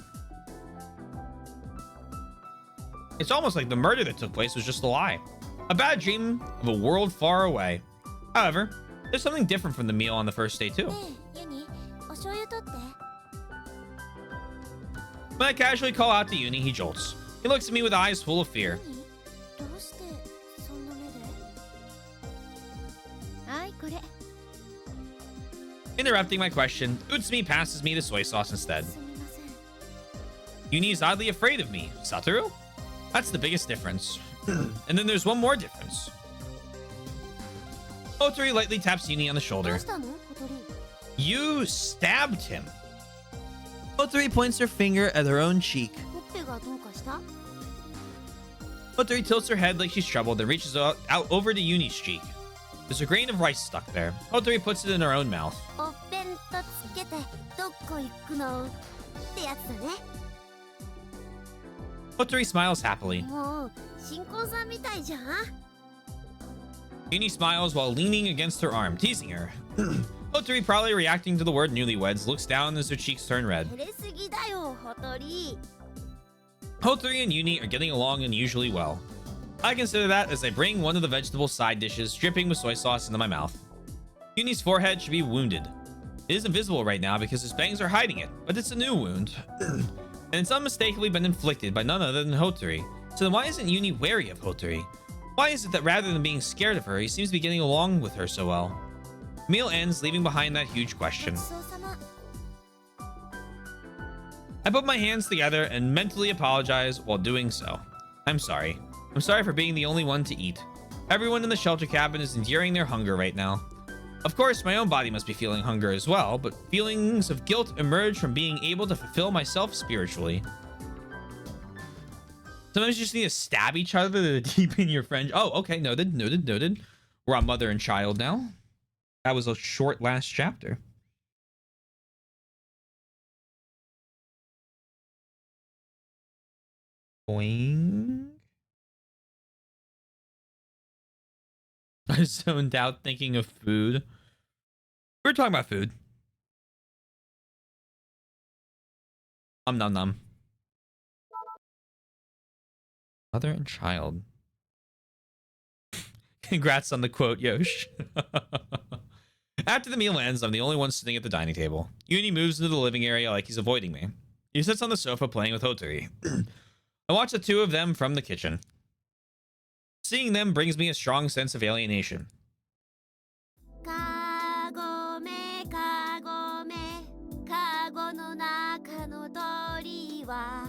It's almost like the murder that took place was just a lie. A bad dream of a world far away. However, there's something different from the meal on the first day too. ねえユニお醤油取って When I casually call out to Uni, he jolts. He looks at me with eyes full of fear. 何どうしてそんな目ではいこれ Interrupting my question, Utsumi passes me the soy sauce instead. すみません Uni is oddly afraid of me. Satoru? That's the biggest difference. And then there's one more difference. Hotori lightly taps Uni on the ど shoulder. うしたの小鳥 You stabbed him. Hotori points her finger at her own cheek. ほっぺがどうかした Hotori tilts her head like she's troubled and reaches out over to Uni's cheek. There's a grain of rice stuck there. Hotori puts it in her own mouth. お弁当つけてどこ行くのってやつだね Hotori smiles happily. もう新婚さんみたいじゃん Uni smiles while leaning against her arm, teasing her. Hotori, probably reacting to the word newlyweds, looks down as her cheeks turn red. 照れすぎだよ小鳥 Hotori and Uni are getting along unusually well. I consider that as I bring one of the vegetable side dishes, dripping with soy sauce, into my mouth. Uni's forehead should be wounded. It is invisible right now because his bangs are hiding it, but it's a new wound. And it's unmistakably been inflicted by none other than Hotori. So then why isn't Uni wary of Hotori? Why is it that rather than being scared of her, he seems to be getting along with her so well? Meal ends, leaving behind that huge ご question. ちそうさま I put my hands together and mentally apologize while doing so. I'm sorry. I'm sorry for being the only one to eat. Everyone in the shelter cabin is enduring their hunger right now. Of course, my own body must be feeling hunger as well, but feelings of guilt emerge from being able to fulfill myself spiritually. Sometimes you just need to stab each other to deepen your friendship. Oh, okay. Noted, noted, noted. We're on mother and child now. That was a short last chapter. Boing. I zoned out thinking of food. We were talking about food. Nom nom. Mother and child. Congrats on the quote, Yosh. After the meal ends, I'm the only one sitting at the dining table. Uni moves into the living area like he's avoiding me. He sits on the sofa playing with Hotori. I watch the two of them from the kitchen. Seeing them brings me a strong sense of alienation. かごめかごめかごの中の鳥は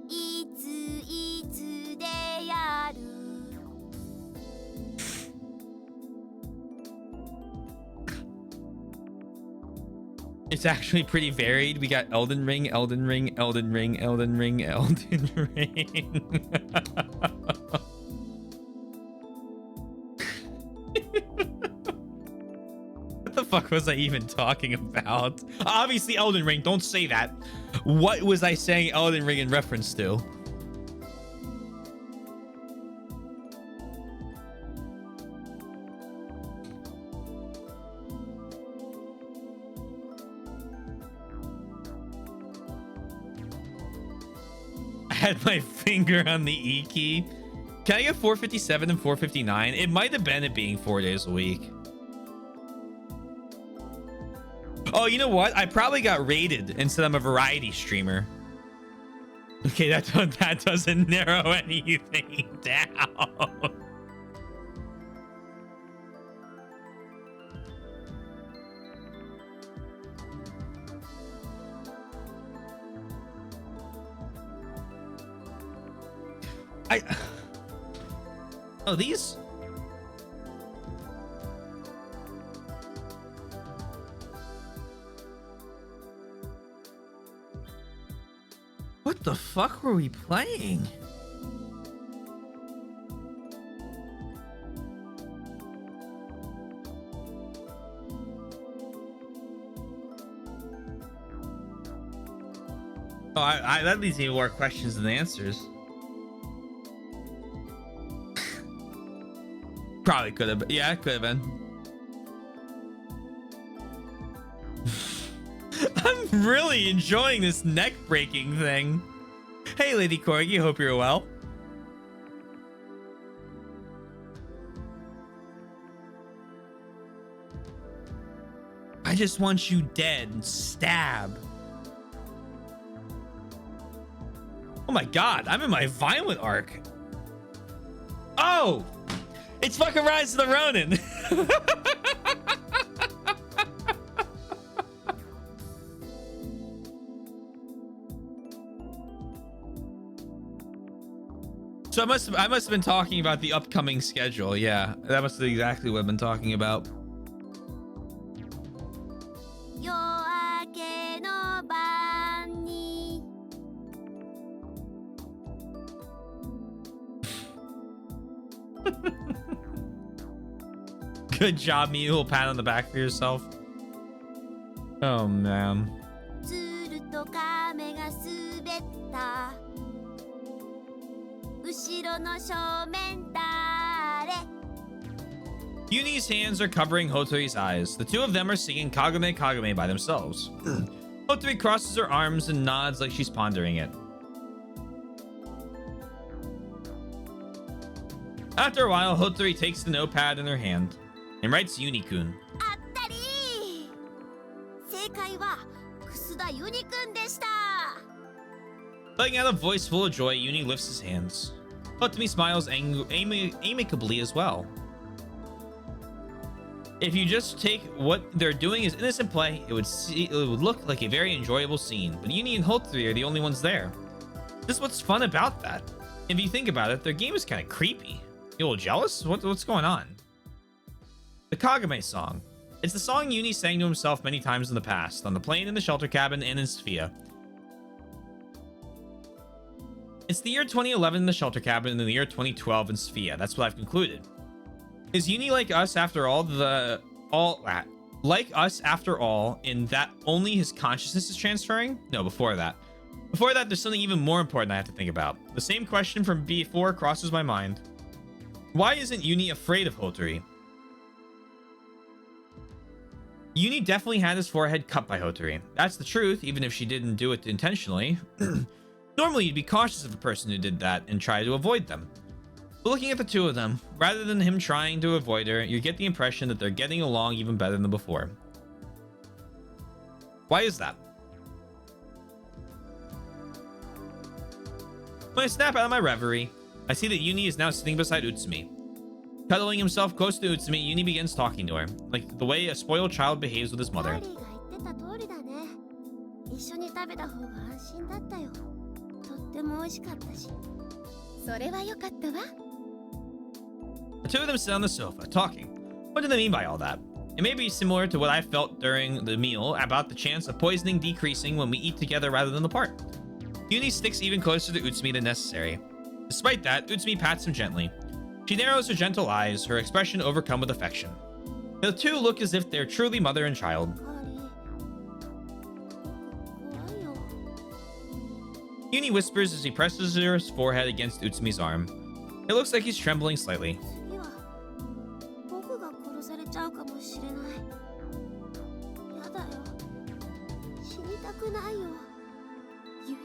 いついつでやる It's actually pretty varied. We got Elden Ring, Elden Ring, Elden Ring, Elden Ring, Elden Ring. What the fuck was I even talking about? Obviously Elden Ring, don't say that. What was I saying Elden Ring in reference to? I had my finger on the E key. Can I get 457 and 459? It might have been it being 4 days a week. Oh, you know what? I probably got rated instead I'm a variety streamer. Okay, that doesn't narrow anything down. Oh, these? What the fuck were we playing? Oh, that leaves me more questions than answers. Probably could have been. Yeah, it could have been. I'm really enjoying this neck breaking thing. Hey, Lady Corgi, hope you're well. I just want you dead. Stab. Oh my god, I'm in my violent arc. Oh! It's fucking Rise of the Ronin. So I must have been talking about the upcoming schedule. Yeah, that must be exactly what I've been talking about. 夜明けの晩に Good job, me. A little pat on the back for yourself. Oh man. つると亀が滑った後ろの正面誰 Yuni's hands are covering Hotori's eyes. The two of them are singing Kagome Kagome by themselves. Hotori crosses her arms and nods like she's pondering it. After a while, Hotori takes the notepad in her hand and writes Uni-kun. あったり正解は楠田ユニくんでした Letting out a voice full of joy, Uni lifts his hands. Hotomi smiles amicably as well. If you just take what they're doing as innocent play, it would look like a very enjoyable scene. But Uni and Hotori are the only ones there. This is what's fun about that. If you think about it, their game is kind of creepy. You a little jealous? What's going on? The Kagame song. It's the song Uni sang to himself many times in the past, on the plane, in the shelter cabin, and in Sophia. It's the year 2011 in the shelter cabin and the year 2012 in Sophia. That's what I've concluded. Is Uni like us after all like us after all in that only his consciousness is transferring? No, before that. Before that, there's something even more important I have to think about. The same question from before crosses my mind. Why isn't Uni afraid of Hotori? Uni definitely had his forehead cut by Hotori. That's the truth, even if she didn't do it intentionally. Normally, you'd be cautious of a person who did that and try to avoid them. But looking at the two of them, rather than him trying to avoid her, you get the impression that they're getting along even better than before. Why is that? When I snap out of my reverie, I see that Uni is now sitting beside Utsumi. Cuddling himself close to Utsumi, Uni begins talking to her, like the way a spoiled child behaves with his mother. カーリーが言ってた通りだね。一緒に食べた方が安心だったよ。とっても美味しかったし。それは良かったわ。The two of them sit on the sofa, talking. What do they mean by all that? It may be similar to what I felt during the meal about the chance of poisoning decreasing when we eat together rather than apart. Uni sticks even closer to Utsumi than necessary. Despite that, Utsumi pats him gently. She narrows her gentle eyes, her expression overcome with affection. The two look as if they're truly mother and child. カーリー、怖いよ。 Uni whispers as he presses her forehead against Utsumi's arm. It looks like he's trembling slightly. 次は僕が殺されちゃうかもしれない。やだよ。死にたくないよ。ユニ。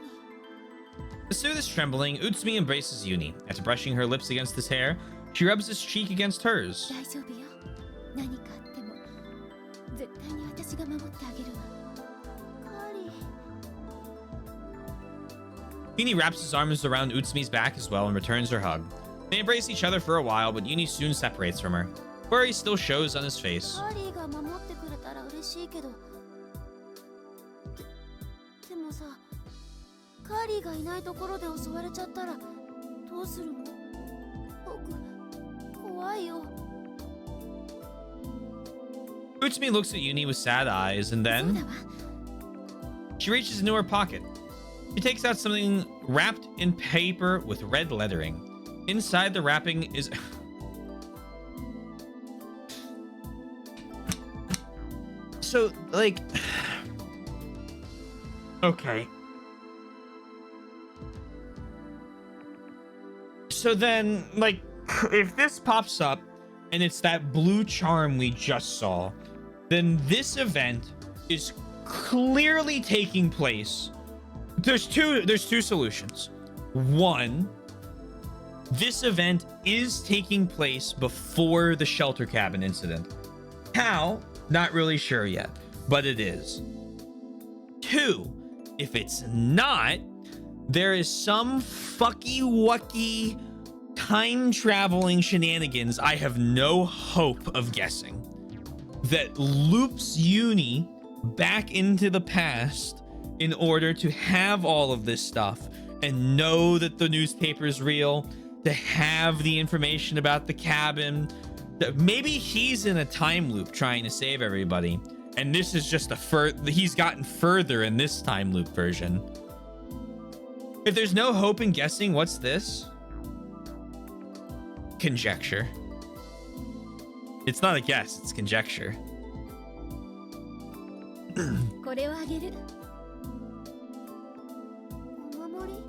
To soothe his trembling, Utsumi embraces Uni. After brushing her lips against his hair, she rubs his cheek against hers. 大丈夫よ。何かあっても絶対に私が守ってあげるわ。カーリー。 Uni wraps his arms around Utsumi's back as well and returns her hug. They embrace each other for a while, but Uni soon separates from her. Worry still shows on his face. カーリーが守ってくれたら嬉しいけど。でもさ、カーリーがいないところで襲われちゃったらどうするの？僕、怖いよ。 Utsumi looks at Uni with sad eyes, and そうだ then わ。 she reaches into her pocket. She takes out something wrapped in paper with red lettering. Inside the wrapping is... So, like... Okay. So then, like, if this pops up and it's that blue charm we just saw, then this event is clearly taking place. There's two solutions. One, this event is taking place before the shelter cabin incident. How? Not really sure yet, but it is. Two, if it's not, there is some fucky-wucky time-traveling shenanigans I have no hope of guessing that loops Uni back into the past in order to have all of this stuff and know that the newspaper is real, to have the information about the cabin. Maybe he's in a time loop trying to save everybody, and this is just he's gotten further in this time loop version. If there's no hope in guessing what's this, conjecture. It's not a guess, it's conjecture. これをあげる。お守り？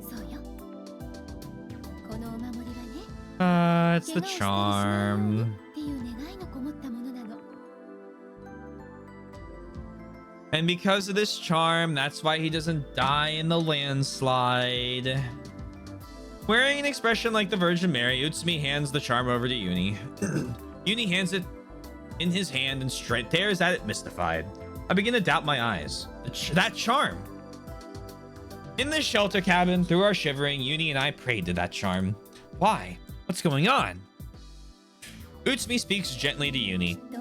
そうよ。このお守りはね。 It's the charm. っていう願いのこもったものなの。 And because of this charm, that's why he doesn't die in the landslide. Wearing an expression like the Virgin Mary, Utsumi hands the charm over to Uni. Uni hands it in his hand and stares at it mystified. I begin to doubt my eyes. That charm! In the shelter cabin, through our shivering, Uni and I prayed to that charm. Why? What's going on? Utsumi speaks gently to Uni. きっと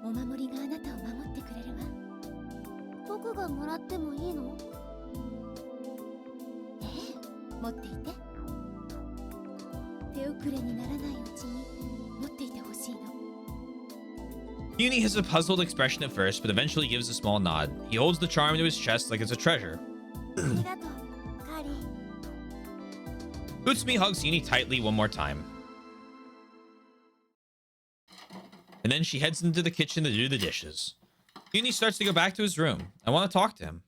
お守りがあなたを守ってくれるわ。僕がもらってもいいの？ええ、持っていて。手遅れにならないうちに持っていてほしいの。Uni has a puzzled expression at first, but eventually gives a small nod. He holds the charm to his chest like it's a treasure. ありがとうカリー Utsumi hugs Uni tightly one more time. And then she heads into the kitchen to do the dishes. Uni starts to go back to his room. I want to talk to him.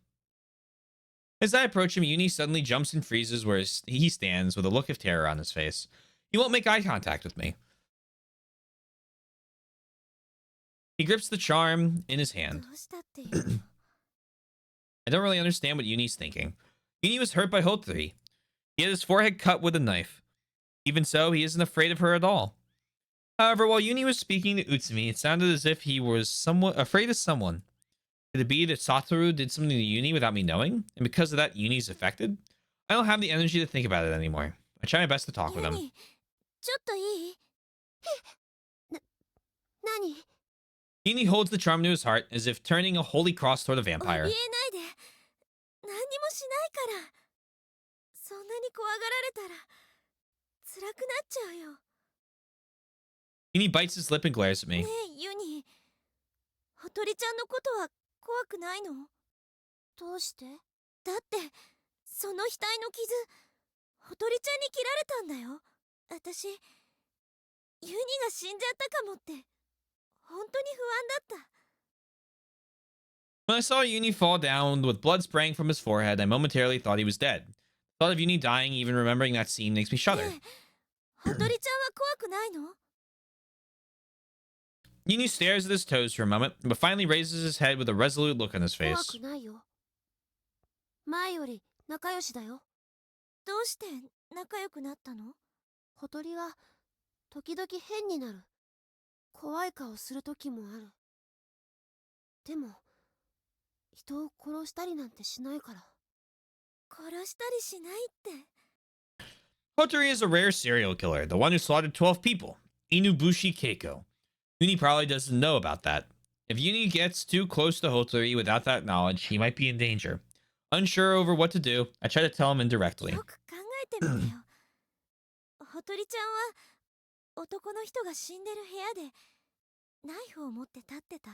As I approach him, Uni suddenly jumps and freezes where he stands with a look of terror on his face. He won't make eye contact with me. He grips the charm in his hand. どうしたっていう I don't really understand what Uni's thinking. Uni was hurt by Hotori. He had his forehead cut with a knife. Even so, he isn't afraid of her at all. However, while Uni was speaking to Utsumi, it sounded as if he was somewhat afraid of someone. Could it be that Satoru did something to Uni without me knowing? And because of that, Uni's affected? I don't have the energy to think about it anymore. I try my best to talk with him. ユニちょっといい何 Uni holds the charm to his heart as if turning a holy cross toward a 怯え vampire. ないで何にもしないからそんなに怖がられたら辛くなっちゃうよ Uni bites his lip and glares at me. ねえユニほとりちゃんのことは怖くないのどうしてだってその額の傷ほとりちゃんに切られたんだよ私ユニが死んじゃったかもって本当に不安だった When I saw Uni fall down with blood spraying from his forehead, I momentarily thought he was dead. The thought of Uni dying, even remembering that scene, makes me shudder. ねえほとりちゃんは怖くないの Uni stares at his toes for a moment, but finally raises his head with a resolute look on his 怖 face. くないよ前より仲良しだよどうして仲良くなったのほとりは時々変になる怖い顔する時もあるでも人を殺したりなんてしないから殺したりしないって Hotori is a rare serial killer, the one who slaughtered 12 people. Inubushi Keiko. Uni probably doesn't know about that. If Uni gets too close to Hotori without that knowledge, he might be in danger. Unsure over what to do, I try to tell him indirectly. よく考えてみてよほとりちゃんは男の人が死んでる部屋でナイフを持って立ってた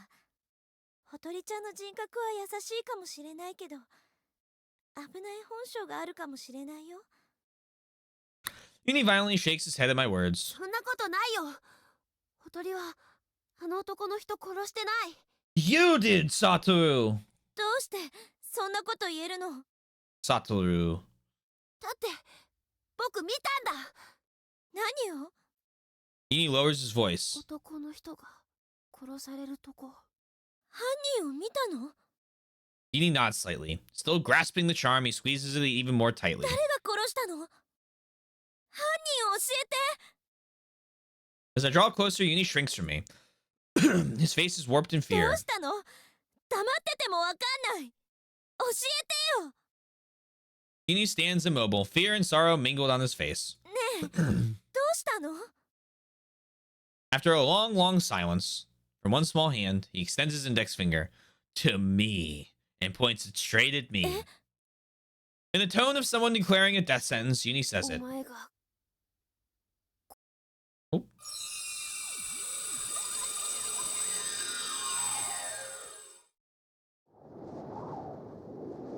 ほとりちゃんの人格は優しいかもしれないけど危ない本性があるかもしれないよ Uni violently shakes his head at my words. そんなことないよほとりはあの男の人殺してない You did, Satoru! どうしてそんなこと言えるの Satoru. だって僕見たんだ何を Uni lowers his voice. 男の人が殺されるとこ犯人を見たの Uni nods slightly. Still grasping the charm, he squeezes it even more tightly. 誰が殺したの犯人を教えて As I draw closer, Uni shrinks from me. His face is warped in ど fear. うしたの黙っててもわかんない教えてよ Uni stands immobile, fear and sorrow mingled on his face. ねえどうしたの After a long, long silence, from one small hand, he extends his index finger to me and points it straight at me. In the tone of someone declaring a death sentence, Uni says お it. 前が Oh.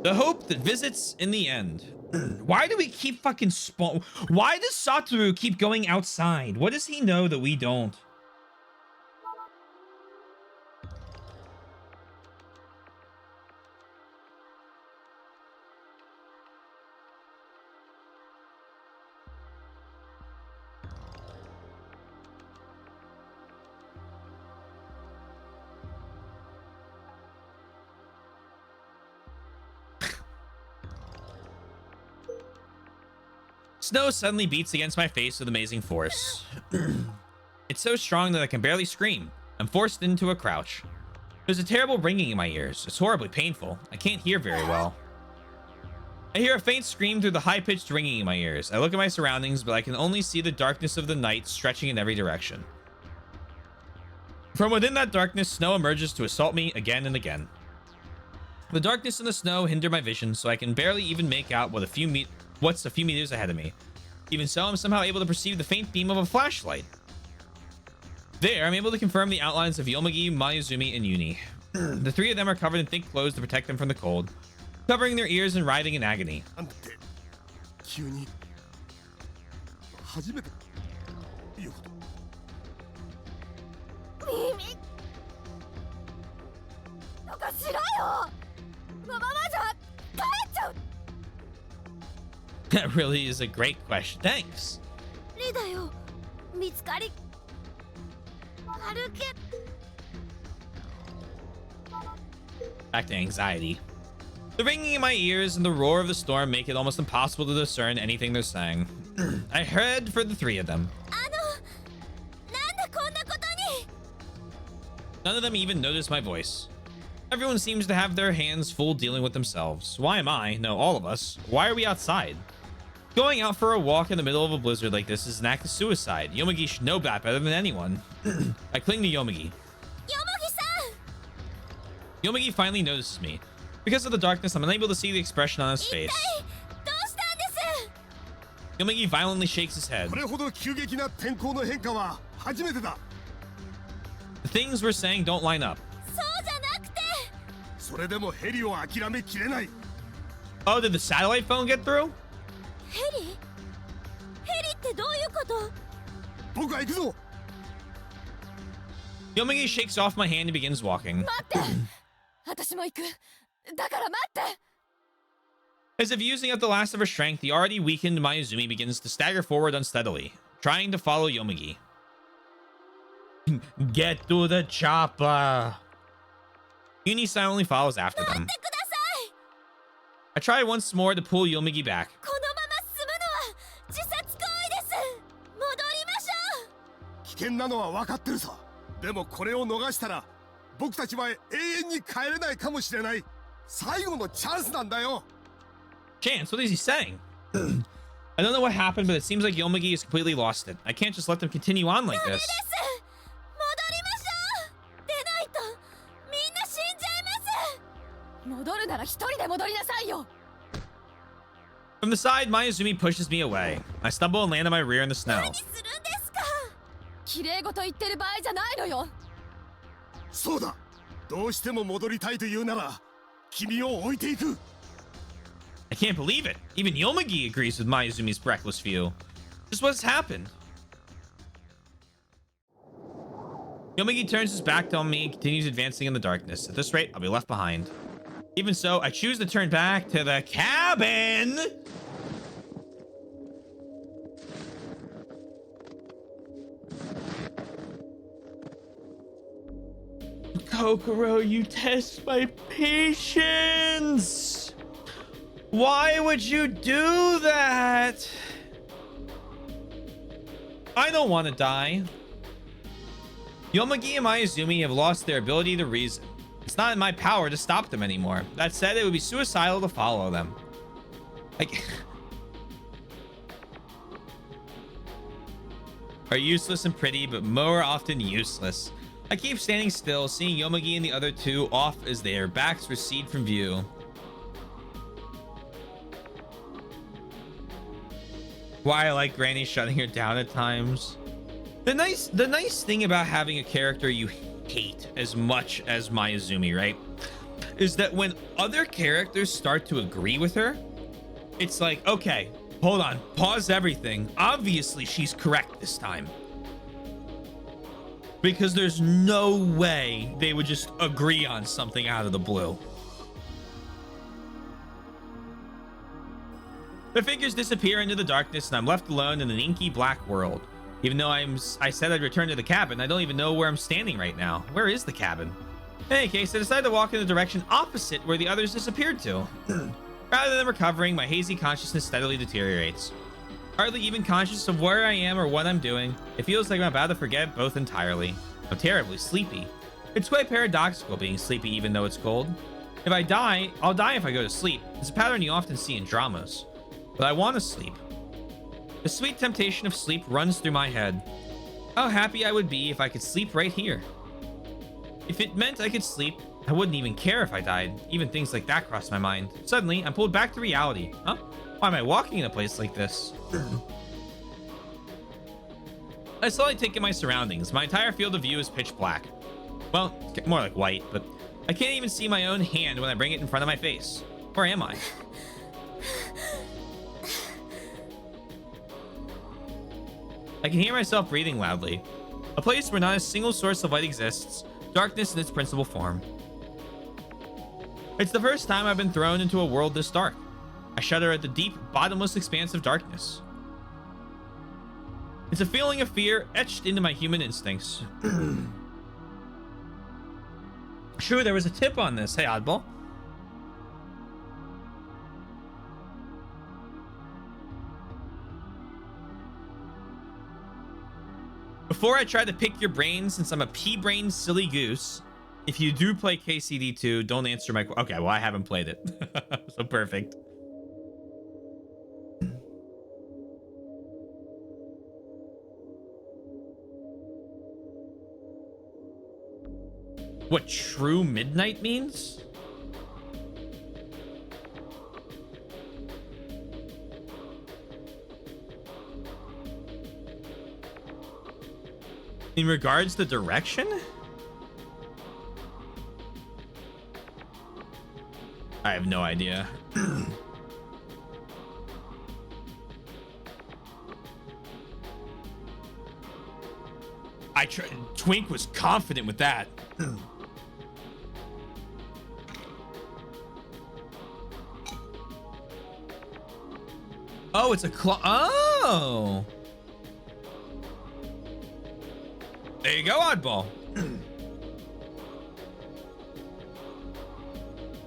The hope that visits in the end. Why do we keep fucking spawn? Why does Satoru keep going outside? What does he know that we don't? Snow suddenly beats against my face with amazing force. It's so strong that I can barely scream. I'm forced into a crouch. There's a terrible ringing in my ears. It's horribly painful. I can't hear very well. I hear a faint scream through the high-pitched ringing in my ears. I look at my surroundings, but I can only see the darkness of the night stretching in every direction. From within that darkness, snow emerges to assault me again and again. The darkness and the snow hinder my vision, so I can barely even make out what's a few meters ahead of me. Even so, I'm somehow able to perceive the faint beam of a flashlight. There, I'm able to confirm the outlines of Yomugi, Mayuzumi, and Uni. The three of them are covered in thick clothes to protect them from the cold, covering their ears and writhing in agony. なんだって急に初めて言うこと。耳とかしろよ。このままじゃ帰っちゃう。 That really is a great question. Thanks. リだよ。見つかり歩け。 Back to anxiety. The ringing in my ears and the roar of the storm make it almost impossible to discern anything they're saying. I head for the three of them. なんでこんなことに。 None of them even notice my voice. Everyone seems to have their hands full dealing with themselves. Why am I? No, all of us. Why are we outside? Going out for a walk in the middle of a blizzard like this is an act of suicide. Yomugi should know that better than anyone. I cling to Yomugi. よもぎさん。 Yomugi finally notices me. Because of the darkness, I'm unable to see the expression on his 一体 face. どうしたんです。 Yomugi violently shakes his head. これほど急激な天候の変化は初めてだ。 The things we're saying don't line up. そうじゃなくて。それでもヘリを諦めきれない。 Oh, did the satellite phone get through? ヘリってどういうこと。僕は行くぞ。 Yomugi shakes off my hand and begins walking. 待って私も行くだから待って。 As if using up the last of her strength, the already weakened Mayuzumi begins to stagger forward unsteadily, trying to follow Yomugi. Get to the chopper. Uni silently follows after 待 them. ってください。 I try once more to pull Yomugi back. このまま進むのは自殺行為です。戻りましょう。危険なのは分かってるさ。でもこれを逃したら僕たちは永遠に帰れないかもしれない。最後のチャンスなんだよ。 Chance, what is he saying? I don't know what happened, but it seems like Yomugi has completely lost it. I can't just let them continue on like ダメで this. す。戻りましょう。出ないとみんな死んじゃいます。戻るなら一人で戻りなさいよ。 From the side, Mayuzumi pushes me away. I stumble and land on my rear in the snow. 何するんですか。綺麗事言ってる場合じゃないのよ。そうだ。どうしても戻りたいというなら君を置いていく。 I can't believe it. Even Yomugi agrees with Mayuzumi's reckless view. Just what's happened. Yomugi turns his back on me and continues advancing in the darkness. At this rate, I'll be left behind. Even so, I choose to turn back to the cabin. Kokoro, you test my patience. Why would you do that? I don't want to die. Yomugi and Mayuzumi have lost their ability to reason. It's not in my power to stop them anymore. That said, it would be suicidal to follow them. Like, are useless and pretty, but more often useless. I keep standing still, seeing Yomugi and the other two off as their backs recede from view. Why I like Granny shutting her down at times. The nice thing about having a character you hate as much as Mayuzumi, right, is that when other characters start to agree with her, it's like, okay, hold on, pause everything. Obviously, she's correct this time. Because there's no way they would just agree on something out of the blue. The figures disappear into the darkness and I'm left alone in an inky black world. Even though I said I'd return to the cabin, I don't even know where I'm standing right now. Where is the cabin? In any case, I decided to walk in the direction opposite where the others disappeared to. Rather than recovering, my hazy consciousness steadily deteriorates. Hardly even conscious of where I am or what I'm doing, it feels like I'm about to forget both entirely. I'm terribly sleepy. It's quite paradoxical being sleepy even though it's cold. If I die, I'll die if I go to sleep. It's a pattern you often see in dramas. But I want to sleep. The sweet temptation of sleep runs through my head. How happy I would be if I could sleep right here. If it meant I could sleep, I wouldn't even care if I died. Even things like that cross my mind. Suddenly, I'm pulled back to reality. Huh? Why am I walking in a place like this? I slowly take in my surroundings. My entire field of view is pitch black. Well, more like white, but I can't even see my own hand when I bring it in front of my face. Where am I? I can hear myself breathing loudly. A place where not a single source of light exists, darkness in its principal form. It's the first time I've been thrown into a world this dark. I shudder at the deep, bottomless expanse of darkness. It's a feeling of fear etched into my human instincts. True, there was a tip on this. Hey, Oddball. Before I try to pick your brains, since I'm a pea-brained silly goose, if you do play KCD2, don't answer my... Okay, well, I haven't played it. So perfect. What true midnight means? In regards to direction? I have no idea. Twink was confident with that. Oh, it's a claw. Oh. There you go, Oddball.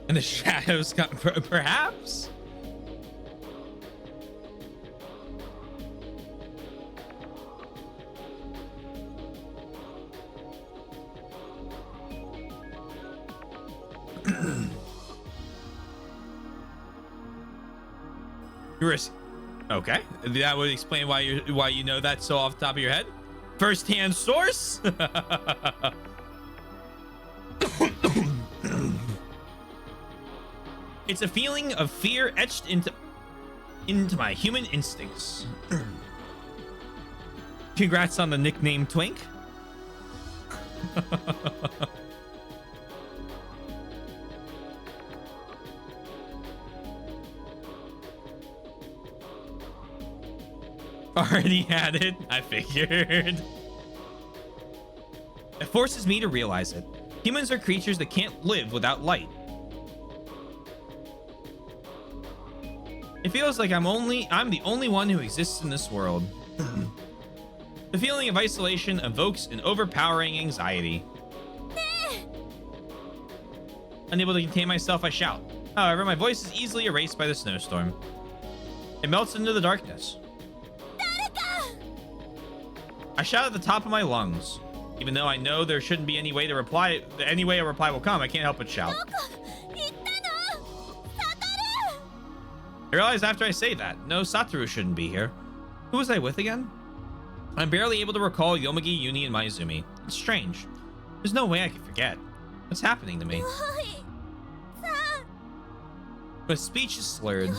And the shadows got perhaps. Okay, that would explain why you know that so off the top of your head. First-hand source. It's a feeling of fear etched into my human instincts. Congrats on the nickname Twink. Already had it, I figured. It forces me to realize it. Humans are creatures that can't live without light. It feels like I'm the only one who exists in this world. The feeling of isolation evokes an overpowering anxiety. Unable to contain myself, I shout. However, my voice is easily erased by the snowstorm. It melts into the darkness. I shout at the top of my lungs. Even though I know there shouldn't be any way a reply will come, I can't help but shout. I realize after I say that, no, Satoru shouldn't be here. Who was I with again? I'm barely able to recall Yomugi, Uni, and Maizumi. It's strange. There's no way I can forget. What's happening to me? My speech is slurred.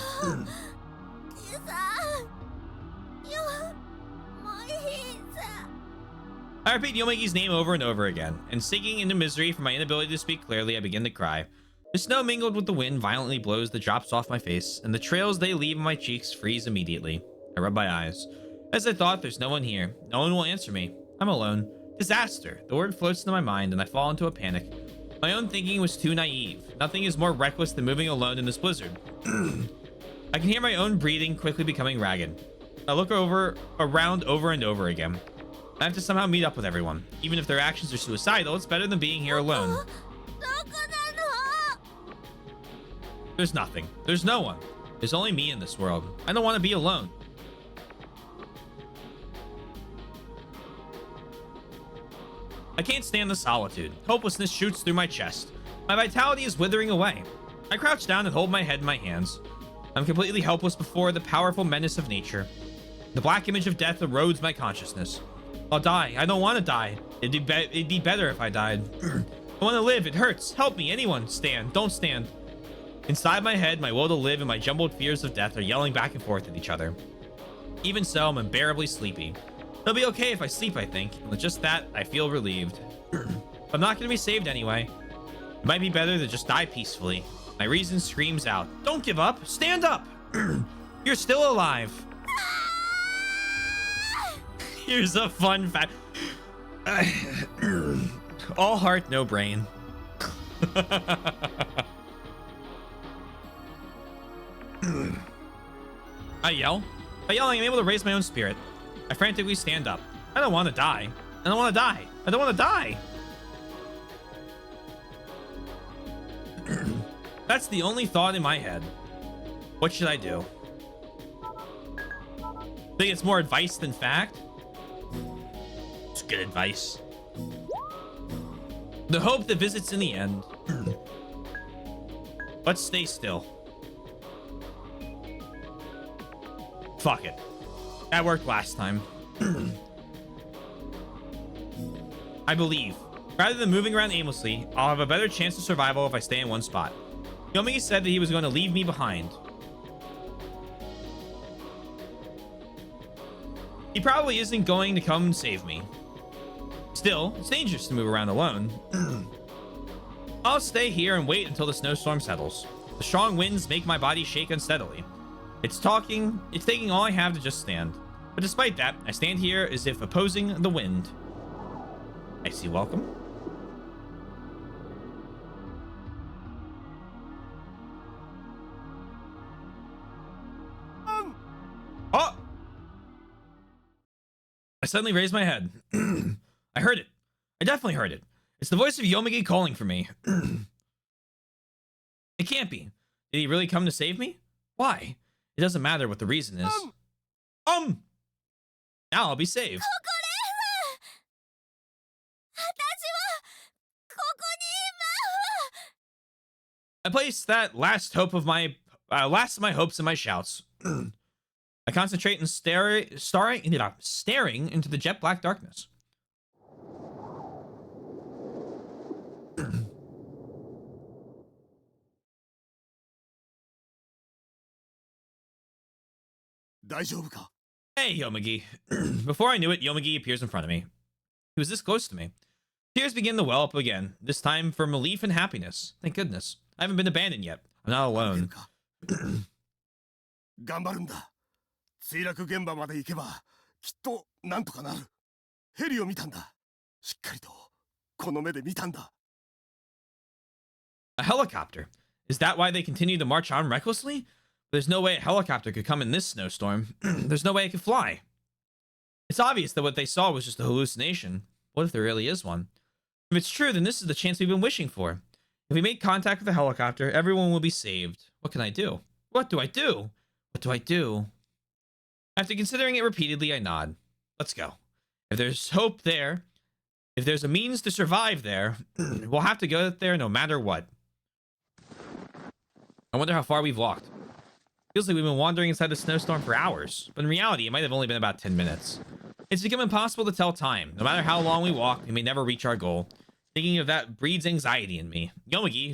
I repeat Yomigi's name over and over again, and sinking into misery from my inability to speak clearly, I begin to cry. The snow mingled with the wind violently blows the drops off my face, and the trails they leave on my cheeks freeze immediately. I rub my eyes. As I thought, there's no one here. No one will answer me. I'm alone. Disaster. The word floats into my mind, and I fall into a panic. My own thinking was too naive. Nothing is more reckless than moving alone in this blizzard. I can hear my own breathing quickly becoming ragged. I look around over and over again. I have to somehow meet up with everyone. Even if their actions are suicidal, it's better than being here alone. There's nothing. There's no one. There's only me in this world. I don't want to be alone. I can't stand the solitude. Hopelessness shoots through my chest. My vitality is withering away. I crouch down and hold my head in my hands. I'm completely helpless before the powerful menace of nature. The black image of death erodes my consciousness. I'll die. I don't want to die. It'd be better if I died. I want to live. It hurts. Help me. Anyone. Stand. Don't stand. Inside my head, my will to live and my jumbled fears of death are yelling back and forth at each other. Even so, I'm unbearably sleepy. He'll be okay if I sleep, I think. And with just that, I feel relieved. But I'm not going to be saved anyway. It might be better to just die peacefully. My reason screams out, don't give up, stand up. You're still alive. Here's a fun fact. All heart, no brain. I yell. By yelling, I'm able to raise my own spirit. I frantically stand up. I don't want to die. I don't want to die. I don't want to die. That's the only thought in my head. What should I do? Think it's more advice than fact? It's good advice. The hope that visits in the end. Let's stay still. Fuck it. That worked last time. I believe. Rather than moving around aimlessly, I'll have a better chance of survival if I stay in one spot. Yomi said that he was going to leave me behind. He probably isn't going to come and save me. Still, it's dangerous to move around alone. I'll stay here and wait until the snowstorm settles. The strong winds make my body shake unsteadily. It's taking all I have to just stand. But despite that, I stand here as if opposing the wind. I see welcome. Oh! I suddenly raised my head. I heard it. I definitely heard it. It's the voice of Yomigi calling for me. It can't be. Did he really come to save me? Why? It doesn't matter what the reason is. Now I'll be saved. I placed that last of my hopes in my shouts. I concentrate and staring into the jet black darkness. Hey, Yomigi. Before I knew it, Yomigi appears in front of me. He was this close to me. Tears begin to well up again, this time from relief and happiness. Thank goodness. I haven't been abandoned yet. I'm not alone. A helicopter? Is that why they continue to march on recklessly? There's no way a helicopter could come in this snowstorm. There's no way it could fly. It's obvious that what they saw was just a hallucination. What if there really is one? If it's true, then this is the chance we've been wishing for. If we make contact with the helicopter, everyone will be saved. What can I do? What do I do? What do I do? After considering it repeatedly, I nod. Let's go. If there's hope there, if there's a means to survive there, we'll have to go there no matter what. I wonder how far we've walked. Feels like we've been wandering inside the snowstorm for hours, but in reality, it might have only been about 10 minutes. It's become impossible to tell time. No matter how long we walk, we may never reach our goal. Thinking of that breeds anxiety in me. Yomigi,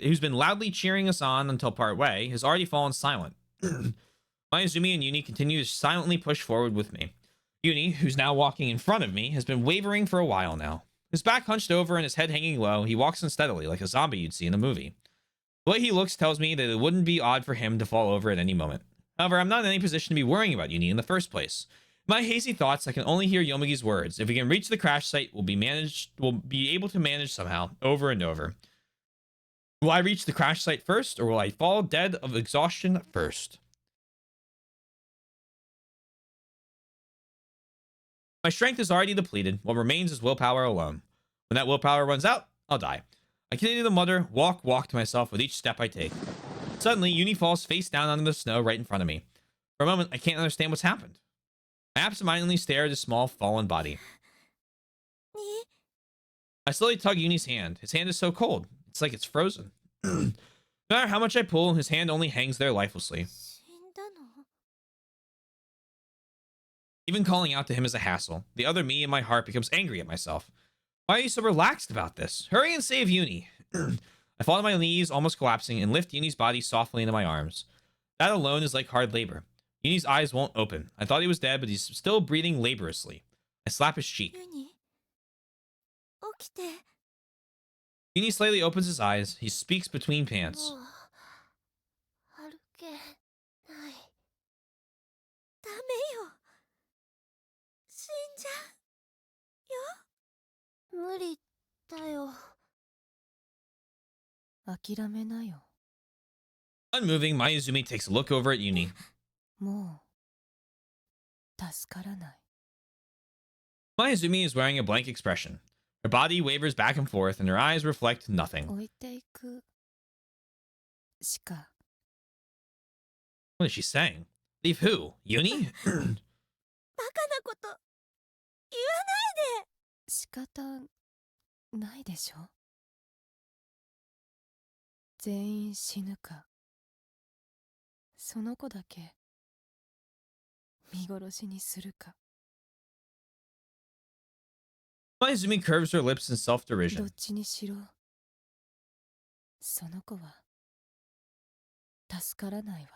who's been loudly cheering us on until part way, has already fallen silent. Mayuzumi and Uni continue to silently push forward with me. Uni, who's now walking in front of me, has been wavering for a while now. His back hunched over and his head hanging low, he walks unsteadily like a zombie you'd see in a movie. The way he looks tells me that it wouldn't be odd for him to fall over at any moment. However, I'm not in any position to be worrying about Uni in the first place. In my hazy thoughts, I can only hear Yomigi's words. If we can reach the crash site, we'll be able to manage somehow, over and over. Will I reach the crash site first, or will I fall dead of exhaustion first? My strength is already depleted. What remains is willpower alone. When that willpower runs out, I'll die. I continue to mutter, walk to myself with each step I take. Suddenly, Uni falls face down onto the snow right in front of me. For a moment, I can't understand what's happened. I absentmindedly stare at his small, fallen body. I slowly tug Uni's hand. His hand is so cold. It's like it's frozen. No matter how much I pull, his hand only hangs there lifelessly. Even calling out to him is a hassle. The other me in my heart becomes angry at myself. Why are you so relaxed about this? Hurry and save Uni. I fall to my knees, almost collapsing, and lift Uni's body softly into my arms. That alone is like hard labor. Uni's eyes won't open. I thought he was dead, but he's still breathing laboriously. I slap his cheek. ユニ起きて。 Uni slightly opens his eyes. He speaks between pants. もう歩けない。ダメよ。死んじゃうよ。無理だよ。諦めなよ。 Unmoving, Mayuzumi takes a look over at Uni. もう助からない。 Mayuzumi is wearing a blank expression. Her body wavers back and forth, and her eyes reflect nothing. 置いていくしか。 What is she saying? Leave who? Uni? バカなこと言わないで。仕方ないでしょ。全員死ぬか、その子だけ見殺しにするか。 Mayuzumi curves her lips in ど self-derision. っちにしろその子は助からないわ。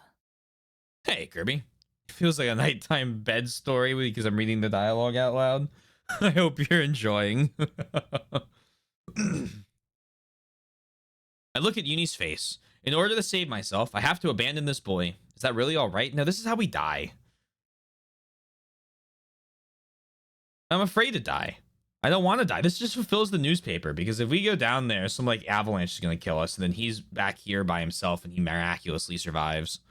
Hey, Kirby. It feels like a nighttime bed story because I'm reading the dialogue out loud. I hope you're enjoying. I look at Uni's face. In order to save myself, I have to abandon this boy. Is that really all right? No, this is how we die. I'm afraid to die. I don't want to die. This just fulfills the newspaper, because if we go down there, some like avalanche is going to kill us, and then he's back here by himself and he miraculously survives.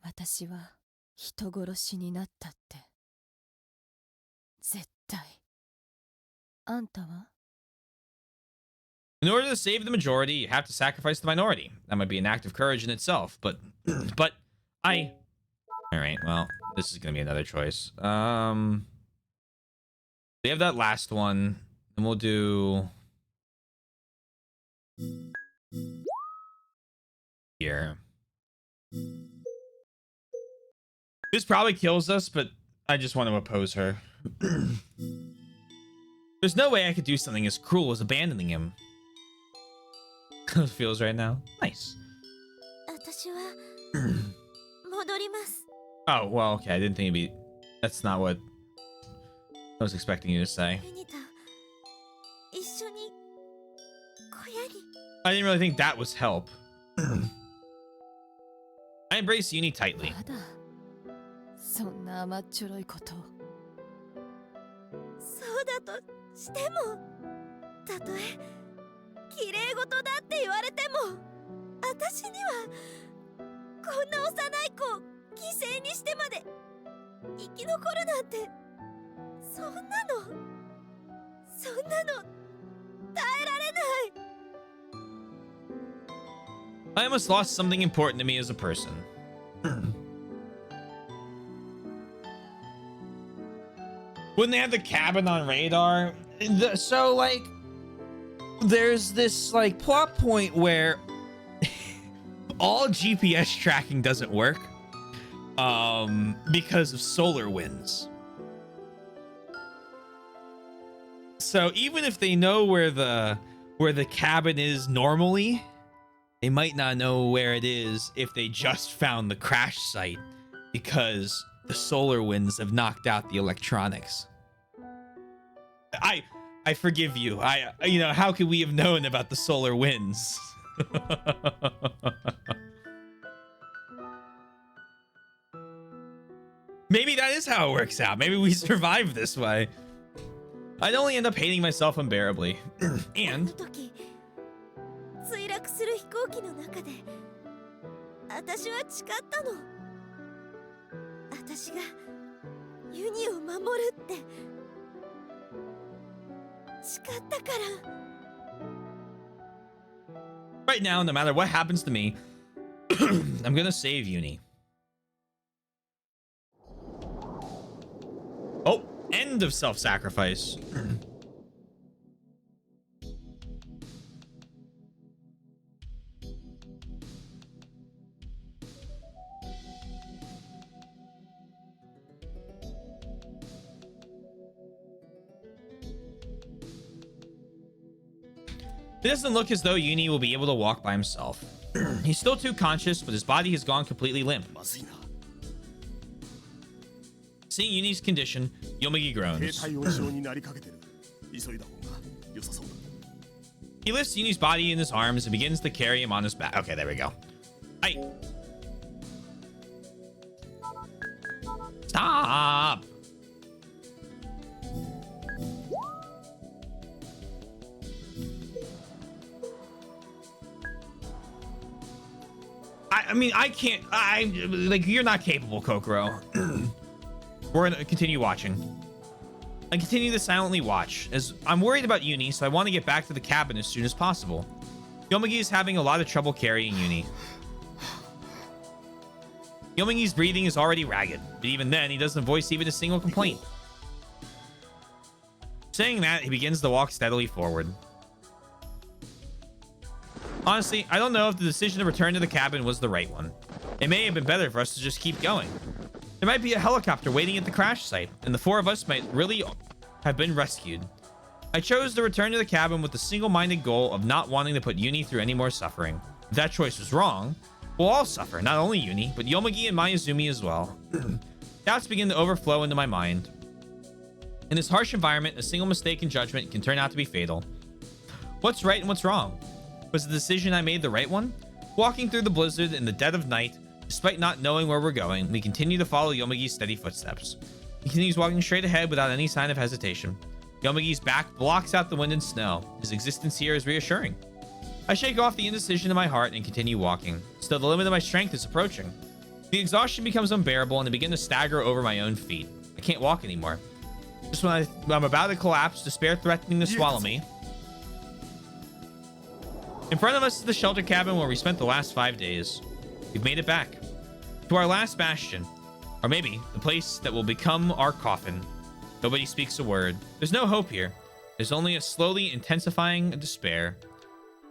私は人殺しになったって。絶対。あんたは？ In order to save the majority, you have to sacrifice the minority. That might be an act of courage in itself, but I... Alright, well, this is going to be another choice. We have that last one, and we'll do... Here. This probably kills us, but I just want to oppose her. There's no way I could do something as cruel as abandoning him. How it feels right now. Nice. 私は戻ります。 Oh, well, okay. I didn't think it'd be... That's not what I was expecting you to say. ユニと一緒に小屋に。 I didn't really think that was help. I embrace Uni tightly. まだそんな甘っちょろいこと。そうだとしても、たとえ綺麗事だって言われても、私にはこんな幼い子を犠牲にしてまで生き残るなんて、そんなの耐えられない。 I almost lost something important to me as a person. When they had the cabin on radar, so like there's this like plot point where all GPS tracking doesn't work because of solar winds. So even if they know where the cabin is normally, they might not know where it is if they just found the crash site, because the solar winds have knocked out the electronics. I forgive you. You know, how could we have known about the solar winds? Maybe that is how it works out. Maybe we survive this way. I'd only end up hating myself unbearably. あの And 時墜落する飛行機の中で私は誓ったの。私がユニを守るって誓ったから。 right now, no matter what happens to me, I'm gonna save Uni. Oh, end of self-sacrifice. It doesn't look as though Uni will be able to walk by himself. He's still too conscious, but his body has gone completely limp. Seeing Yuni's condition, Yomagi 低 groans. 体温症になりかけてる。急いだ方が良さそうだ。 He lifts Yuni's body in his arms and begins to carry him on his back. Okay, there we go. Hey. Stop. I mean, I can't. Like, you're not capable, Kokoro. We're gonna continue watching. I continue to silently watch, as I'm worried about Uni, so I want to get back to the cabin as soon as possible. Yomagi is having a lot of trouble carrying Uni. Yomagi's breathing is already ragged, but even then, he doesn't voice even a single complaint. Saying that, he begins to walk steadily forward. Honestly, I don't know if the decision to return to the cabin was the right one. It may have been better for us to just keep going. There might be a helicopter waiting at the crash site, and the four of us might really have been rescued. I chose to return to the cabin with the single-minded goal of not wanting to put Uni through any more suffering. If that choice was wrong, we'll all suffer, not only Uni, but Yomagi and Mayuzumi as well. Doubts begin to overflow into my mind. In this harsh environment, a single mistake in judgment can turn out to be fatal. What's right and what's wrong? Was the decision I made the right one? Walking through the blizzard in the dead of night, despite not knowing where we're going, we continue to follow Yomagi's steady footsteps. He continues walking straight ahead without any sign of hesitation. Yomagi's back blocks out the wind and snow. His existence here is reassuring. I shake off the indecision in my heart and continue walking. Still, the limit of my strength is approaching. The exhaustion becomes unbearable and I begin to stagger over my own feet. I can't walk anymore. Just when I'm about to collapse, despair threatening to swallow me. In front of us is the shelter cabin where we spent the last 5 days. We've made it back. To our last bastion. Or maybe the place that will become our coffin. Nobody speaks a word. There's no hope here. There's only a slowly intensifying despair.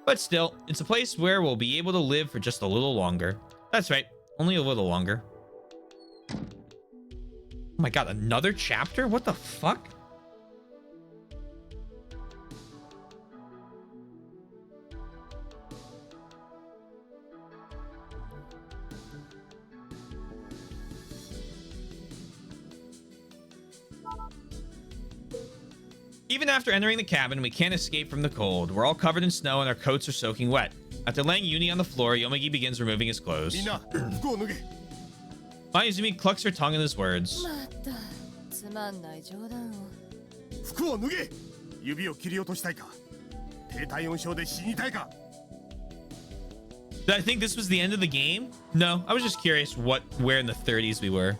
But still, it's a place where we'll be able to live for just a little longer. That's right, only a little longer. Oh my god, another chapter? What the fuck? Even after entering the cabin, we can't escape from the cold. We're all covered in snow and our coats are soaking wet. After laying Uni on the floor, Yomagi begins removing his clothes. Mayuzumi clucks her tongue in his words. またつまんない冗談を。服を脱げ。指を切り落としたいか。低体温症で死にたいか。 Did I think this was the end of the game? No, I was just curious where in the 30s we were.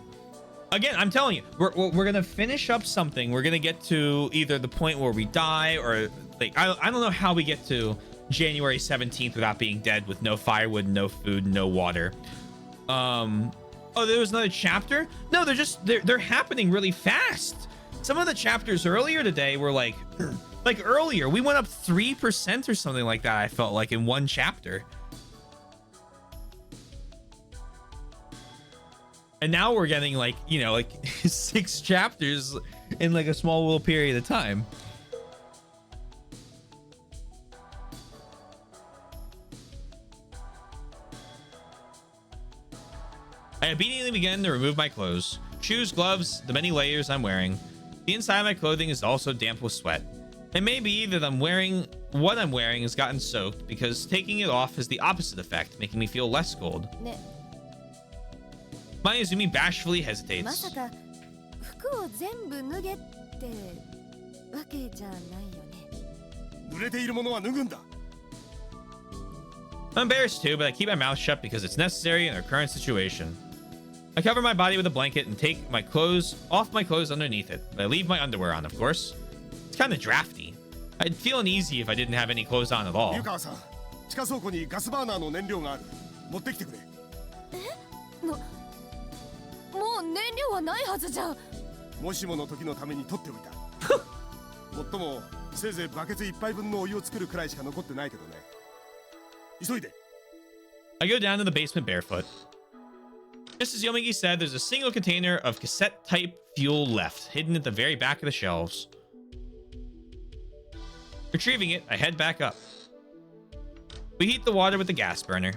Again, I'm telling you, we're gonna finish up something. We're gonna get to either the point where we die or like I don't know how we get to January 17th without being dead with no firewood, no food, no water. Oh, there was another chapter? No, they're happening really fast. Some of the chapters earlier today were like earlier, we went up 3% or something like that, I felt like, in one chapter. And now we're getting like, you know, like 6 chapters in like a small little period of time. I immediately began to remove my clothes. Shoes, gloves, the many layers I'm wearing. The inside of my clothing is also damp with sweat. It may be that what I'm wearing has gotten soaked because taking it off has the opposite effect, making me feel less cold. ね、 Mayuzumi bashfully ま hesitates. さか服を全部脱げってわけじゃないよね。濡れているものは脱ぐんだ。 I'm embarrassed too, but I keep my mouth shut because it's necessary in our current situation. I cover my body with a blanket and take off my clothes underneath it, but I leave my underwear on, of course. It's kind of drafty. I'd feel uneasy if I didn't have any clothes on at all. 湯川さん、地下倉庫にガスバーナーの燃料がある。持ってきてくれ。もう燃料はないはずじゃん。もしもの時のために取っておいた。もっともせいぜいバケツ1杯分のお湯を作るくらいしか残ってないけどね。急いで。 I go down to the basement barefoot. Just as Yomagi said, there's a single container of cassette-type fuel left, hidden at the very back of the shelves. Retrieving it, I head back up. We heat the water with the gas burner.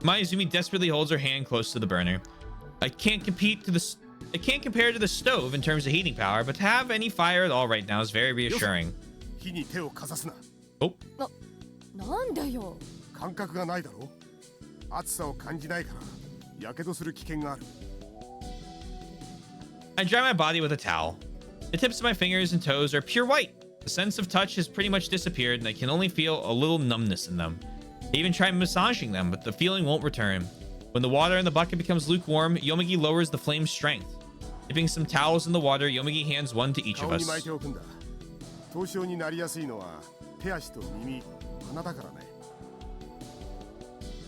Mayuzumi desperately holds her hand close to the burner. I can't compare to the stove in terms of heating power, but to have any fire at all right now is very reassuring. 火に手をかざすな。 Oh, なんでよ。感覚がないだろ。暑さを感じないから、やけどする危険がある。I dry my body with a towel. The tips of my fingers and toes are pure white. The sense of touch has pretty much disappeared, and I can only feel a little numbness in them. I even try massaging them, but the feeling won't return. When the water in the bucket becomes lukewarm, Yomugi lowers the flame's strength. Dipping some towels in the water, Yomugi hands one to each of 顔に us. 巻いておくんだ。凍傷になりやすいのは手足と耳、鼻だからね。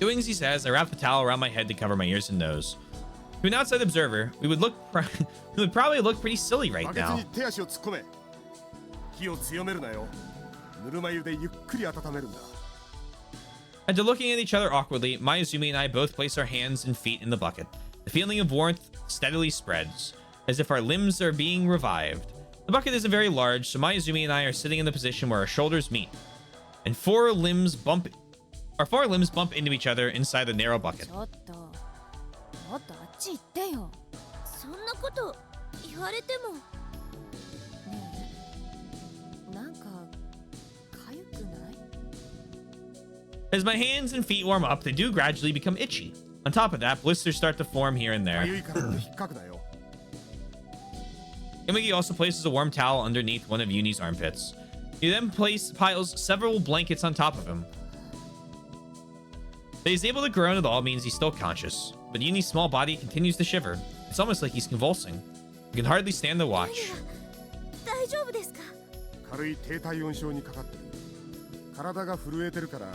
Doing as he says, I wrap the towel around my head to cover my ears and nose. To an outside observer, we would probably look pretty silly right バケツ now. に手足を突っ込め。火を強めるなよ。ぬるま湯でゆっくり温めるんだ。 After looking at each other awkwardly, Mayuzumi and I both place our hands and feet in the bucket. The feeling of warmth steadily spreads, as if our limbs are being revived. The bucket isn't very large, so Mayuzumi and I are sitting in the position where our shoulders meet, and our four limbs bump into each other inside the narrow bucket. ちょっともっとあっち行ってよ。そんなこと言われても。ねえ、なんか痒くない？ As my hands and feet warm up, they do gradually become itchy. On top of that, blisters start to form here and か there. ゆいからって引っかくなよ。 Yomugi also places a warm towel underneath one of Uni's armpits. He then piles several blankets on top of him. That he's able to groan at all means he's still conscious, but Uni's small body continues to shiver. It's almost like he's convulsing. He can hardly stand the watch. 大丈夫ですか？軽い低体温症にかかってる。体が震えてるから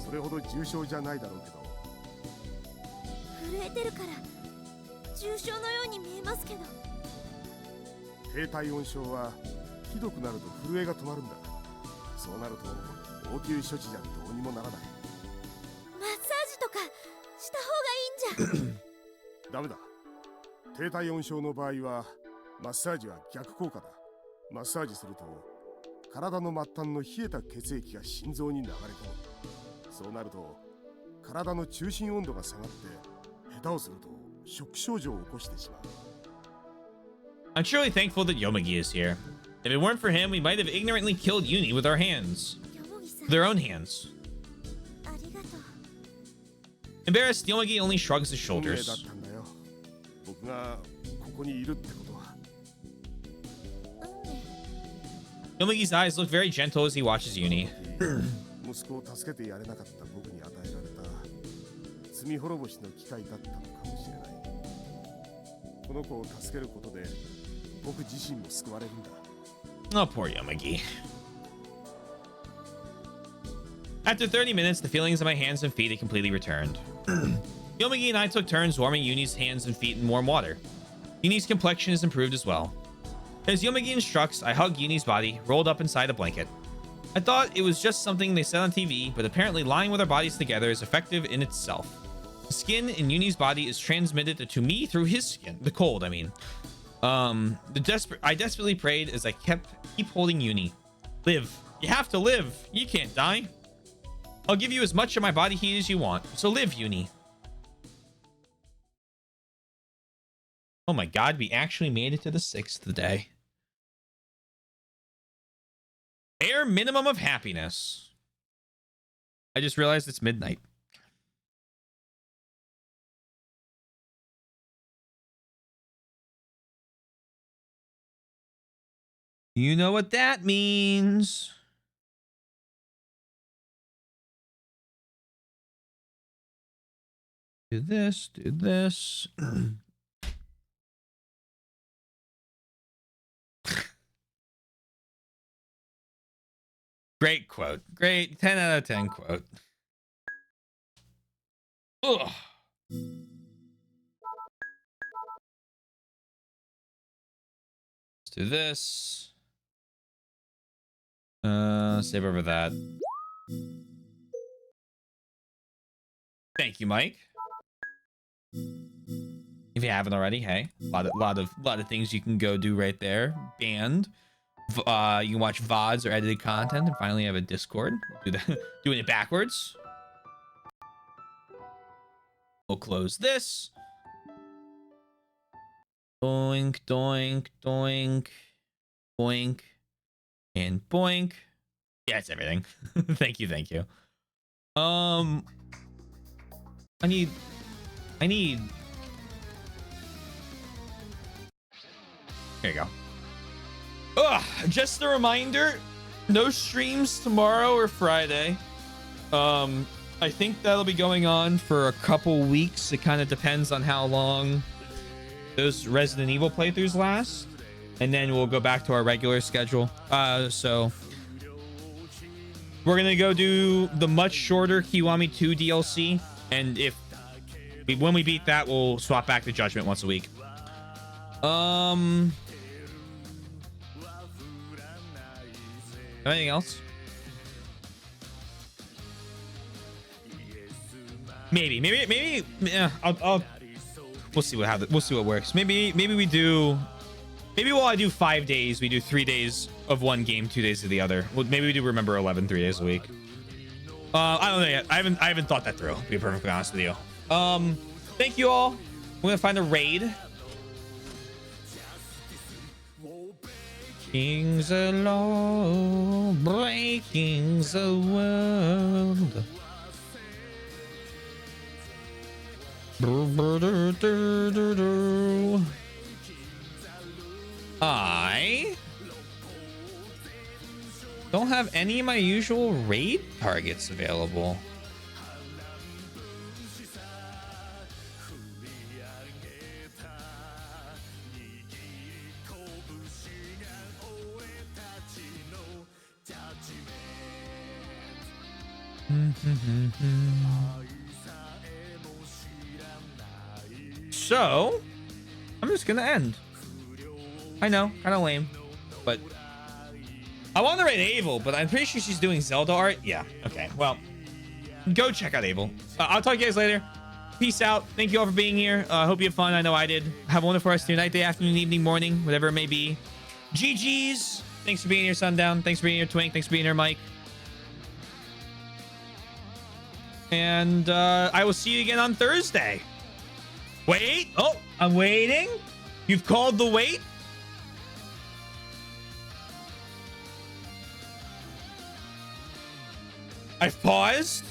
それほど重症じゃないだろうけど。震えてるから重症のように見えますけど。低体温症はひどくなると震えが止まるんだ。そうなると応急処置じゃどうにもならない。マッサージとかした方がいいんじゃ。ダメだ。低体温症の場合はマッサージは逆効果だ。マッサージすると体の末端の冷えた血液が心臓に流れ込む。そうなると体の中心温度が下がって下手をするとショック症状を起こしてしまう。 I'm truly thankful that Yomugi is here. If it weren't for him, we might have ignorantly killed Uni with our hands. よもぎさん、 Their own hands. ありがとう。 Embarrassed, Yomugi only shrugs his 運命だっ shoulders. たんだよ。僕がここにいるってことは。運命。 Yomugi's eyes look very gentle as he watches Uni. 息子を助けてやれなかった僕に与えられた罪滅ぼしの機会だったのかもしれない。この子を助けることで僕自身も救われるんだ。 Oh, poor Yomugi. After 30 minutes, the feelings in my hands and feet had completely returned. Yomugi and I took turns warming Uni's hands and feet in warm water. Uni's complexion has improved as well. As Yomugi instructs, I hug Uni's body, rolled up inside a blanket. I thought it was just something they said on TV, but apparently lying with our bodies together is effective in itself. The skin in Uni's body is transmitted to me through his skin. The cold, I mean. I desperately prayed as I keep holding Uni. Live. You have to live. You can't die. I'll give you as much of my body heat as you want. So live, Uni. Oh my god, we actually made it to the 6th day. Bare minimum of happiness. I just realized it's midnight. You know what that means. Do this, do this. Great quote. Great 10 out of 10 quote. Ugh. Let's do this. Save over that. Thank you, Mike. If you haven't already, hey, a lot of things you can go do right there. Band. You can watch VODs or edited content, and finally have a Discord. Do that, doing it backwards. We'll close this. Doink, doink, doink, boink, and boink. Yeah, it's everything. Thank you, thank you. I need. There you go. Ugh, just a reminder, no streams tomorrow or Friday. I think that'll be going on for a couple weeks. It kind of depends on how long those Resident Evil playthroughs last, and then we'll go back to our regular schedule. So we're gonna go do the much shorter Kiwami 2 DLC, and when we beat that, we'll swap back to Judgment once a week. Anything else? Maybe. Yeah, we'll see what works. Maybe we do. Maybe while I do 5 days, we do 3 days of one game, 2 days of the other. Well, maybe we do Remember 11 3 days a week. I don't know yet. I haven't thought that through, to be perfectly honest with you. Thank you all. We're gonna find a raid. Kings alone, breaking the world. I don't have any of my usual raid targets available. So I'm just gonna end. I know, kind of lame, but I want to rate Abel, but I'm pretty sure she's doing Zelda art. Yeah, okay, well, go check out Abel. I'll talk to you guys later. Peace out. Thank you all for being here. I hope you have fun. I know I did. Have a wonderful rest of your night, day, afternoon, evening, morning, whatever it may be. GG's. Thanks for being here, Sundown. Thanks for being here, Twink. Thanks for being here, Mike. And I will see you again on Thursday. Wait. Oh, I'm waiting. You've called the wait. I've paused.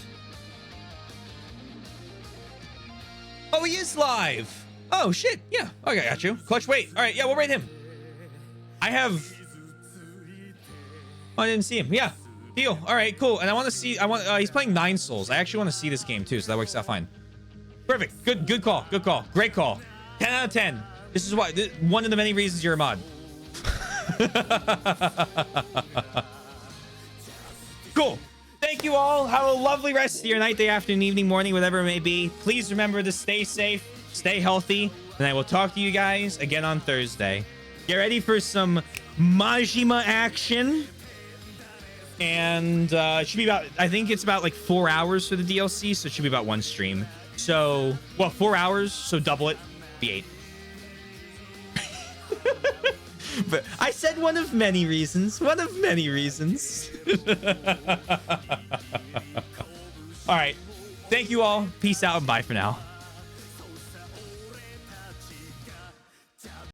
Oh, he is live. Oh, shit. Yeah. Okay, I got you. Clutch, wait. All right. Yeah, we'll rate him. I have... Oh, I didn't see him. Yeah. Deal. All right, cool. And I want to see... he's playing 9 Souls. I actually want to see this game, too, so that works out fine. Perfect. Good call. Good call. Great call. 10 out of 10. This is why... one of the many reasons you're a mod. Cool. Thank you all. Have a lovely rest of your night, day, afternoon, evening, morning, whatever it may be. Please remember to stay safe, stay healthy, and I will talk to you guys again on Thursday. Get ready for some Majima action. And it should be about, I think it's about like 4 hours for the DLC, so it should be about 1 stream. So, well, 4 hours, so double it, be 8. But I said one of many reasons. One of many reasons. All right. Thank you all. Peace out and bye for now.